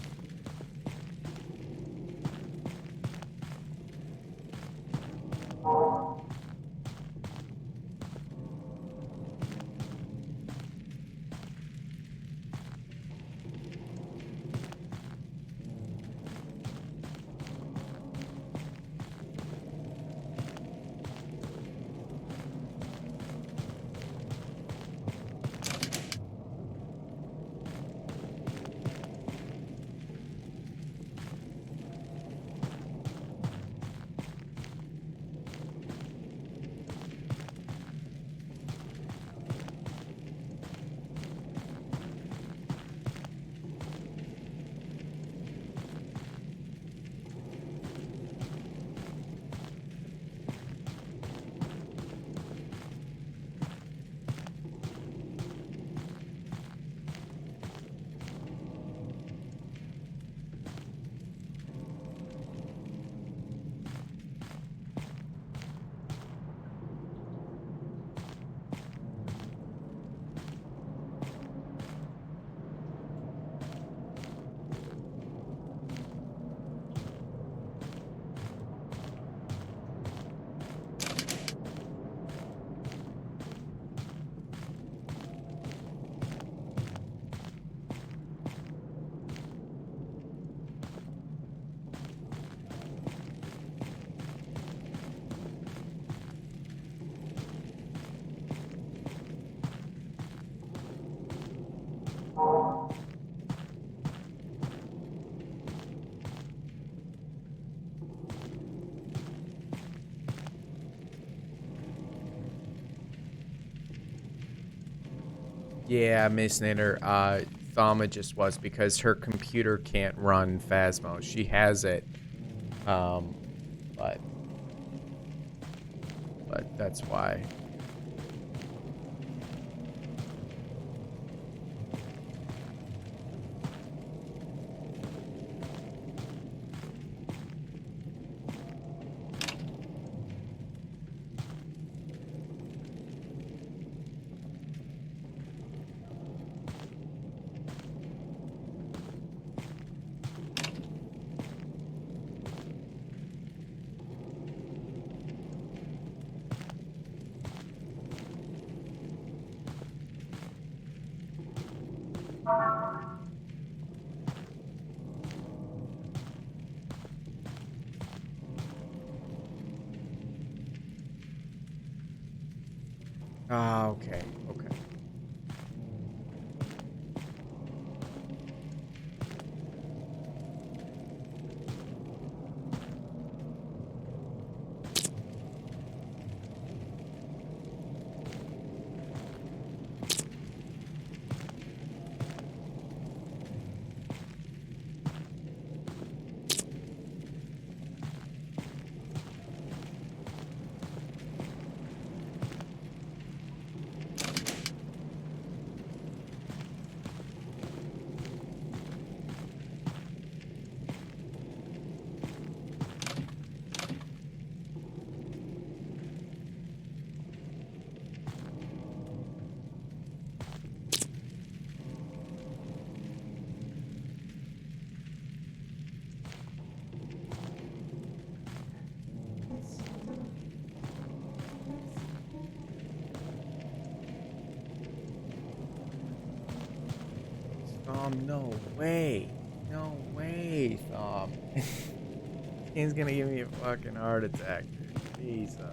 Yeah, Miss Knitter, Thama just was because her computer can't run Phasmo. She has it, um, but that's why. Ah, okay, okay. No way. No way, Thom. He's gonna give me a fucking heart attack, dude. Jesus.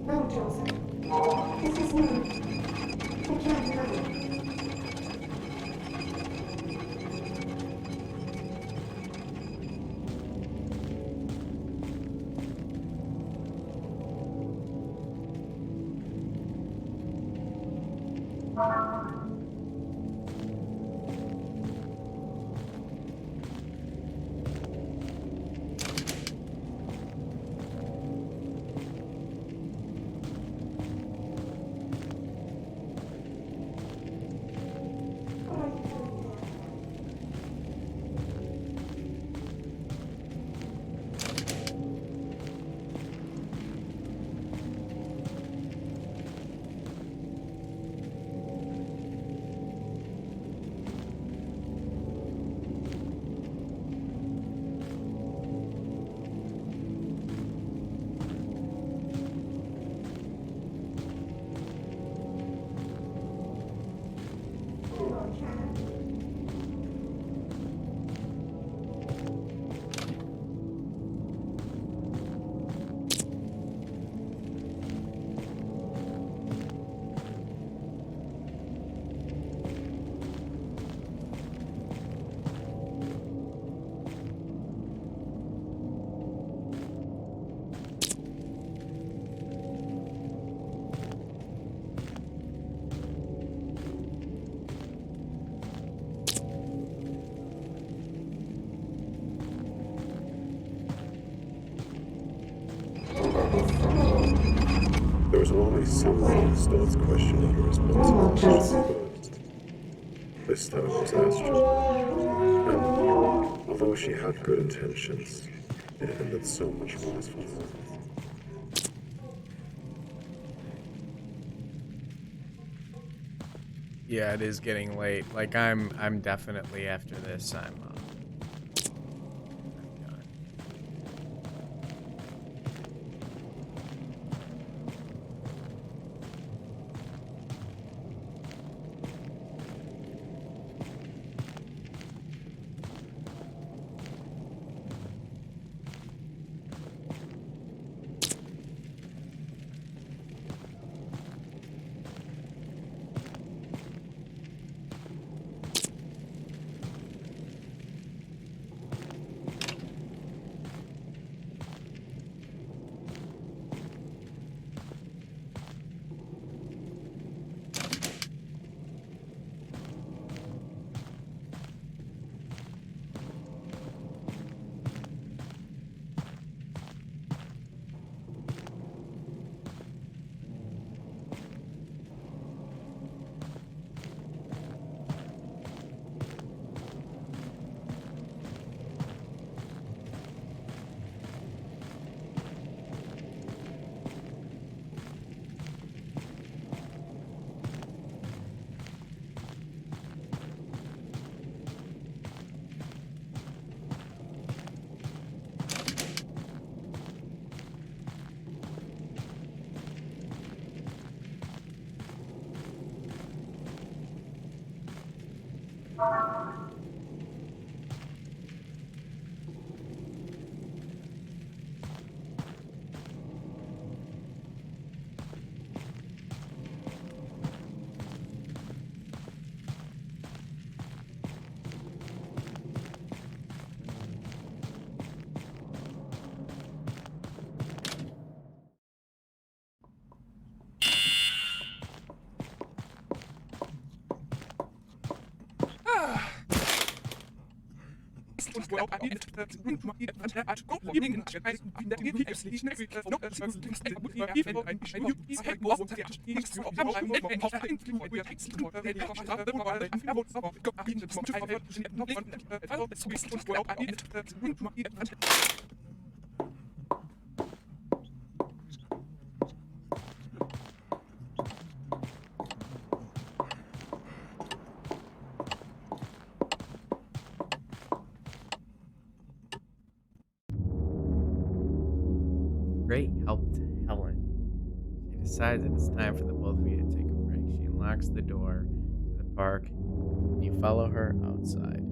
No, Joseph. This is me. I can't hurry. Somehow starts questioning her responsibilities. This time it was Astrid. And although she had good intentions, it ended so much worse for her. Yeah, it is getting late. Like I'm definitely after this. I'm done. Great help to Helen. She decides that it's time for the both of you to take a break. She unlocks the door to the park, and you follow her outside.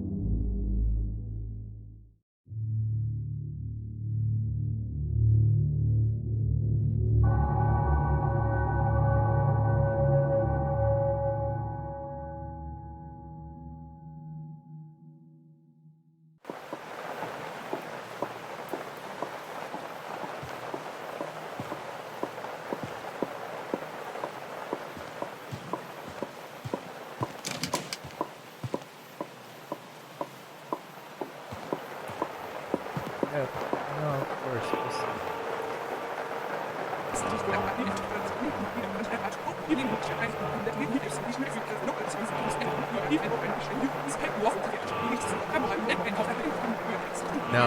Yeah, no, of course. No,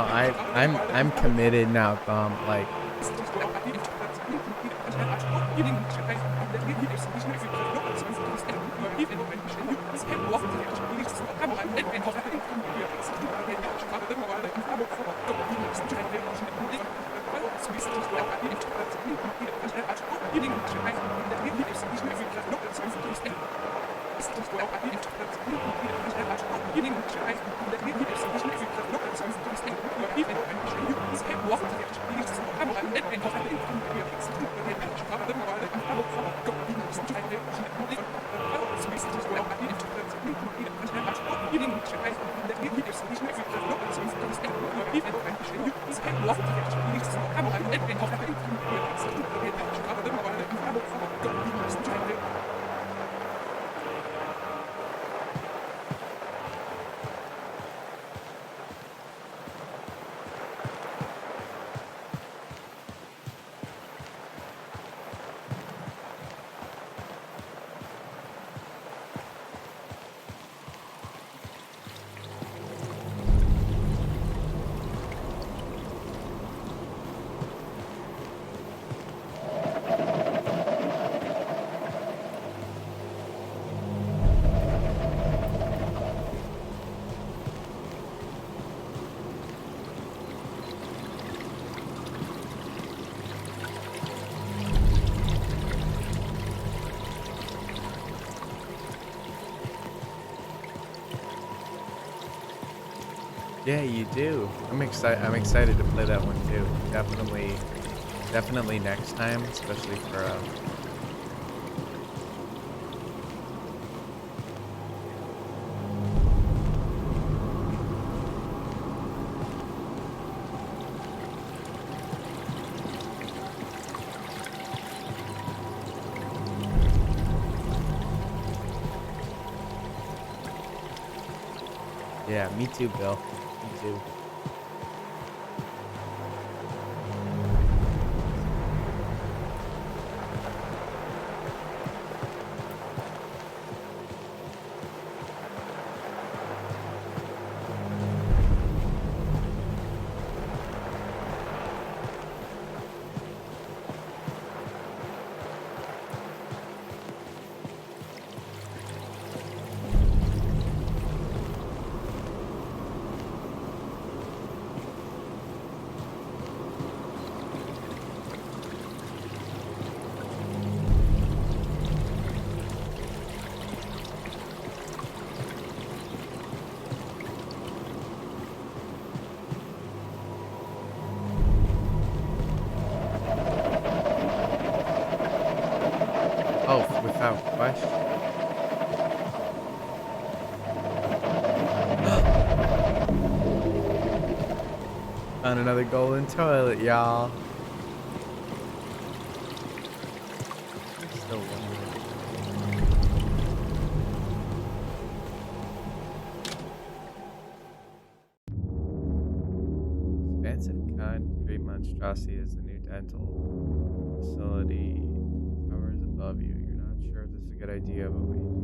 I'm committed now, like Yeah, you do. I'm excited. I'm excited to play that one too. Definitely next time, especially for yeah, me too, Bill. Me too. Oh, without question. Found another golden toilet, y'all. Still wondering. Expansive concrete monstrosity is the new dental facility. Towers above you. You're not sure if this is a good idea, but what do you do?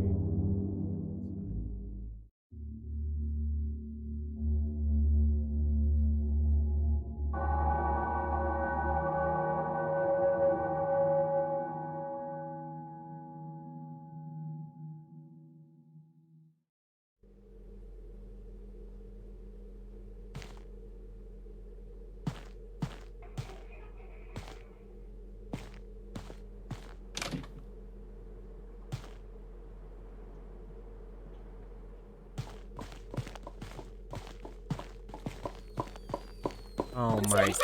Oh my god.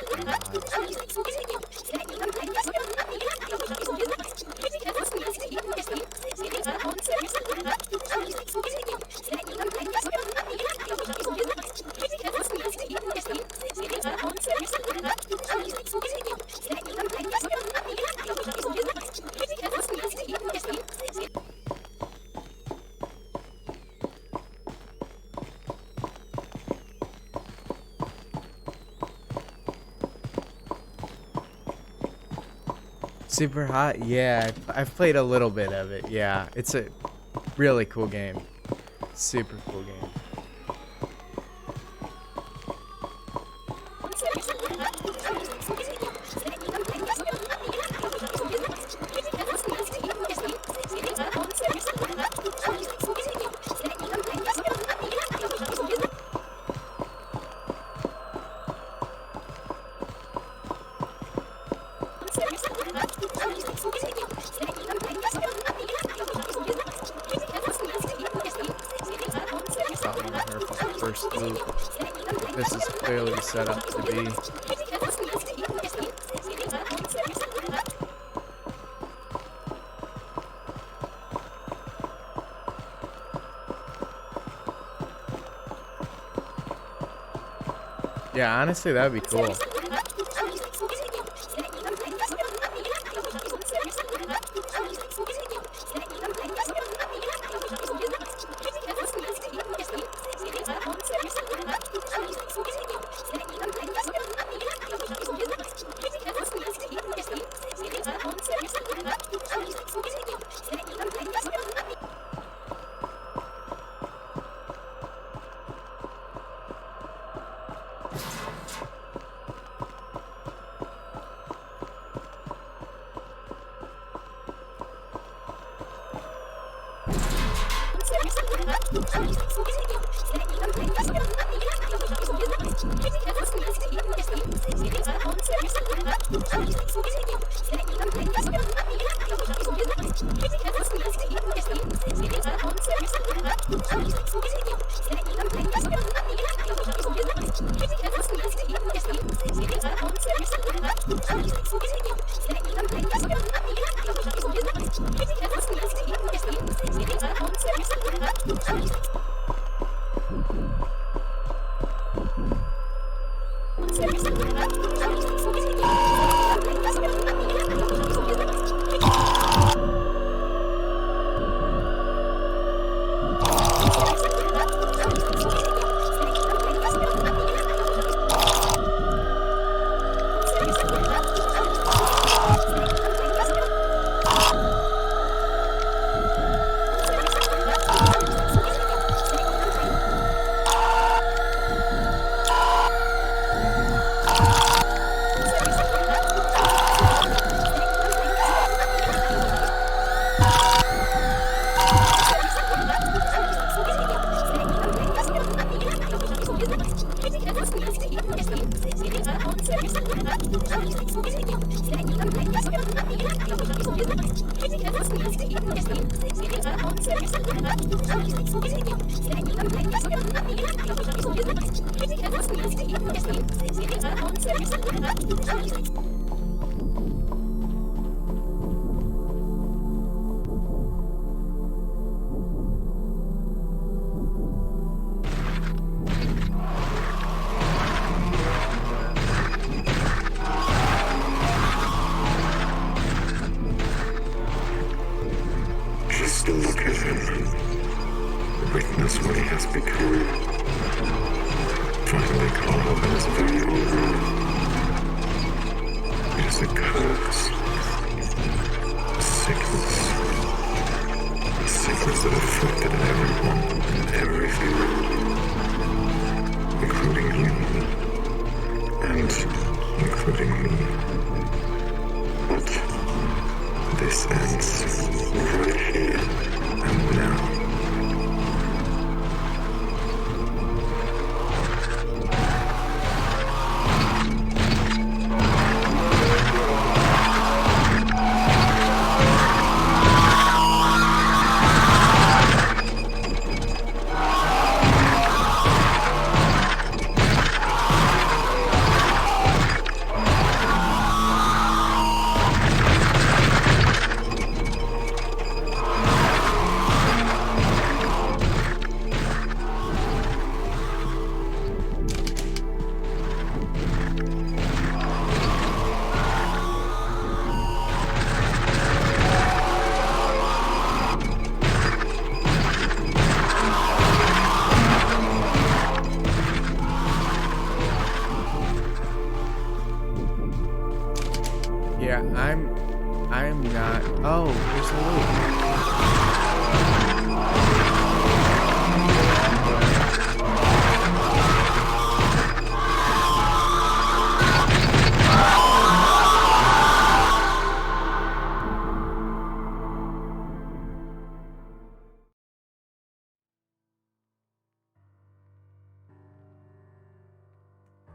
Super hot? Yeah, I've played a little bit of it. Yeah, it's a really cool game. Super cool game. First loop. This is clearly set up to be. Yeah, honestly, that'd be cool. Just look at him. Witness what he has become. Finally caught up in his very own ruin. It is a curse. A sickness. A sickness that afflicted everyone and everything. Including you. And including me. But this ends right here and now. Yeah, I'm not. Oh, there's the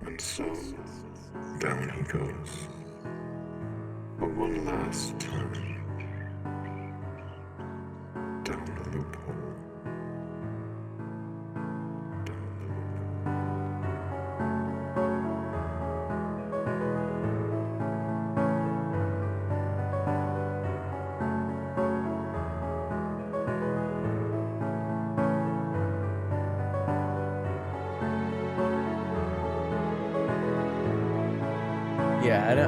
And so, down he goes. But one last time. Down the loophole. Yeah,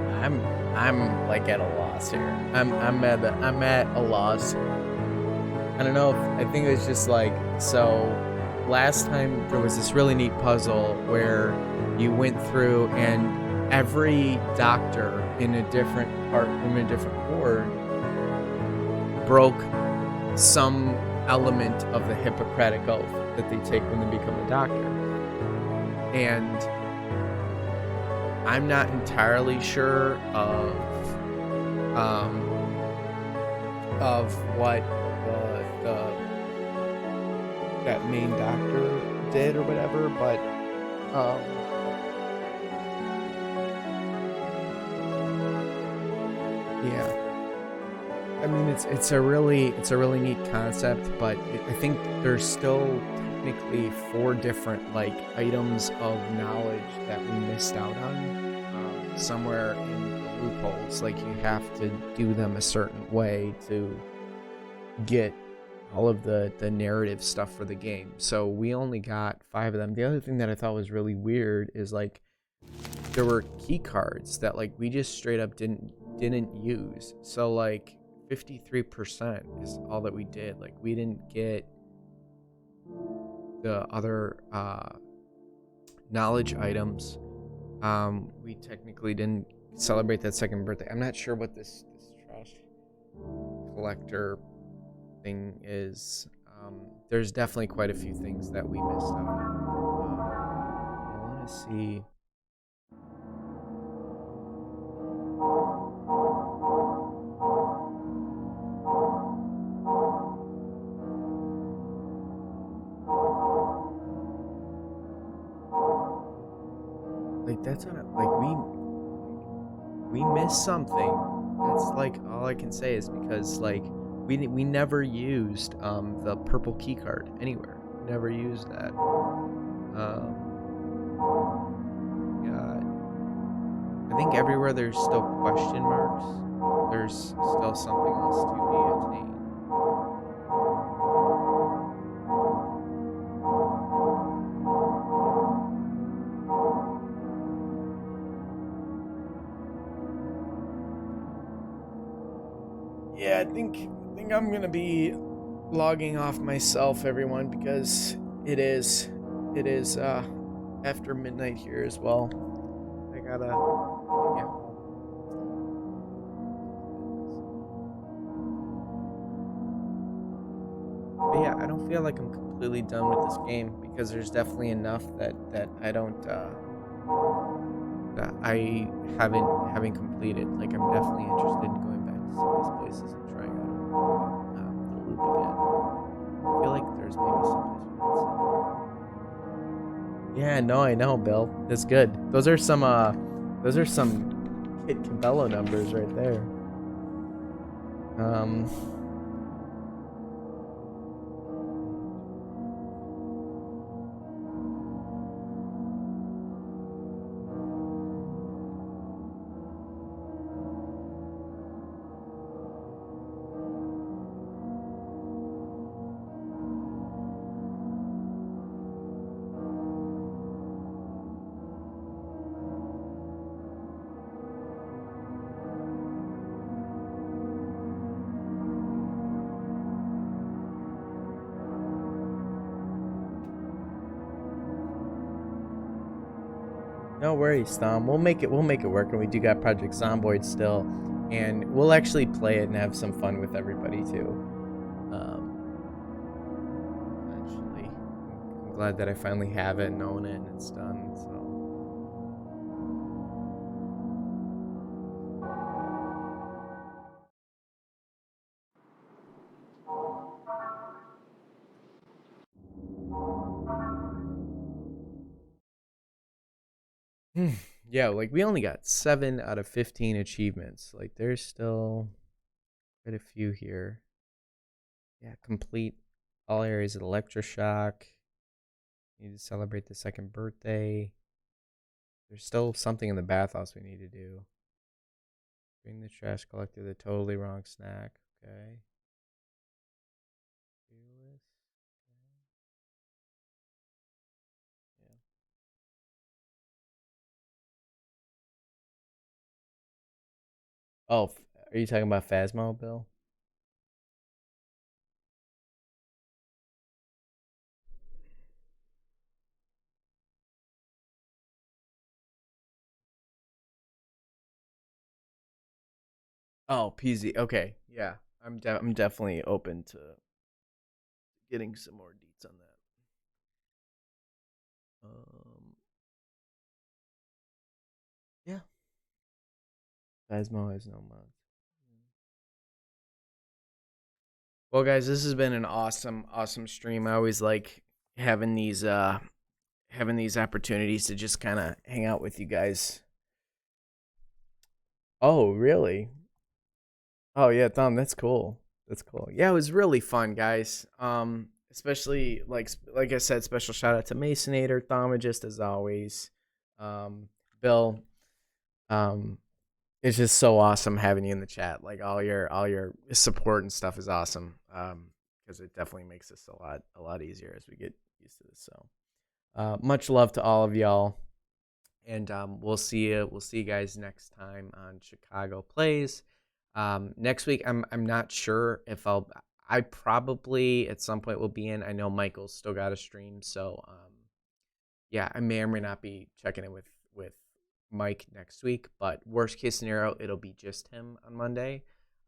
I'm like at a loss here. I'm at a loss. I don't know if I think it was just like, so last time there was this really neat puzzle where you went through and every doctor in a different part in a different ward broke some element of the Hippocratic oath that they take when they become a doctor. And I'm not entirely sure of what that main doctor did or whatever, but yeah. I mean, it's a really neat concept, but I think there's still technically 4 different like items of knowledge that we missed out on somewhere in the loopholes. Like you have to do them a certain way to get all of the narrative stuff for the game. So we only got 5 of them. The other thing that I thought was really weird is like there were key cards that like we just straight up didn't use. So like 53% is all that we did. Like we didn't get the other knowledge items. We technically didn't celebrate that second birthday. I'm not sure what this trash collector thing is. There's definitely quite a few things that we missed out on. I want to see. Like that's on it. Like we missed something. That's like all I can say is because like we never used the purple key card anywhere. We never used that. I think everywhere there's still question marks. There's still something else to be attained. Yeah, I think I'm gonna be logging off myself, everyone, because it is after midnight here as well. I gotta get home. But yeah, I don't feel like I'm completely done with this game because there's definitely enough that I don't that I haven't completed. Like I'm definitely interested in going back to some of these places and trying out the loop again. I feel like there's maybe someplace we didn't see. Yeah, no, I know, Bill. That's good. Those are some Kit Cabello numbers right there. No worries, Tom. We'll make it work, and we do got Project Zomboid still, and we'll actually play it and have some fun with everybody too. Eventually, I'm glad that I finally have it and own it and it's done. So. Yeah, like we only got 7 out of 15 achievements. Like there's still quite a few here. Yeah, complete all areas of electroshock. Need to celebrate the second birthday. There's still something in the bathhouse we need to do. Bring the trash collector the totally wrong snack. Okay. Oh, are you talking about Phasmo, Bill? Oh, PZ. Okay, yeah, I'm definitely open to getting some more deets on that. Yeah, Phasmo has no mods. Well, guys, this has been an awesome stream. I always like having these opportunities to just kind of hang out with you guys. Oh, really? Oh yeah, Tom, that's cool. That's cool. Yeah, it was really fun, guys. Especially like I said, special shout out to Masonator, Thomagist as always. Bill. It's just so awesome having you in the chat. Like all your support and stuff is awesome. because it definitely makes this a lot easier as we get used to this. So much love to all of y'all, and we'll see you guys next time on Chicago Plays. Next week I'm not sure if I probably at some point will be in. I know Michael's still got a stream, so yeah, I may or may not be checking in with Mike next week, but worst case scenario, it'll be just him on Monday.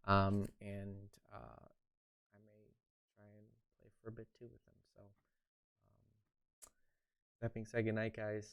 And I may try and play for a bit too with him. So that being said, good night, guys.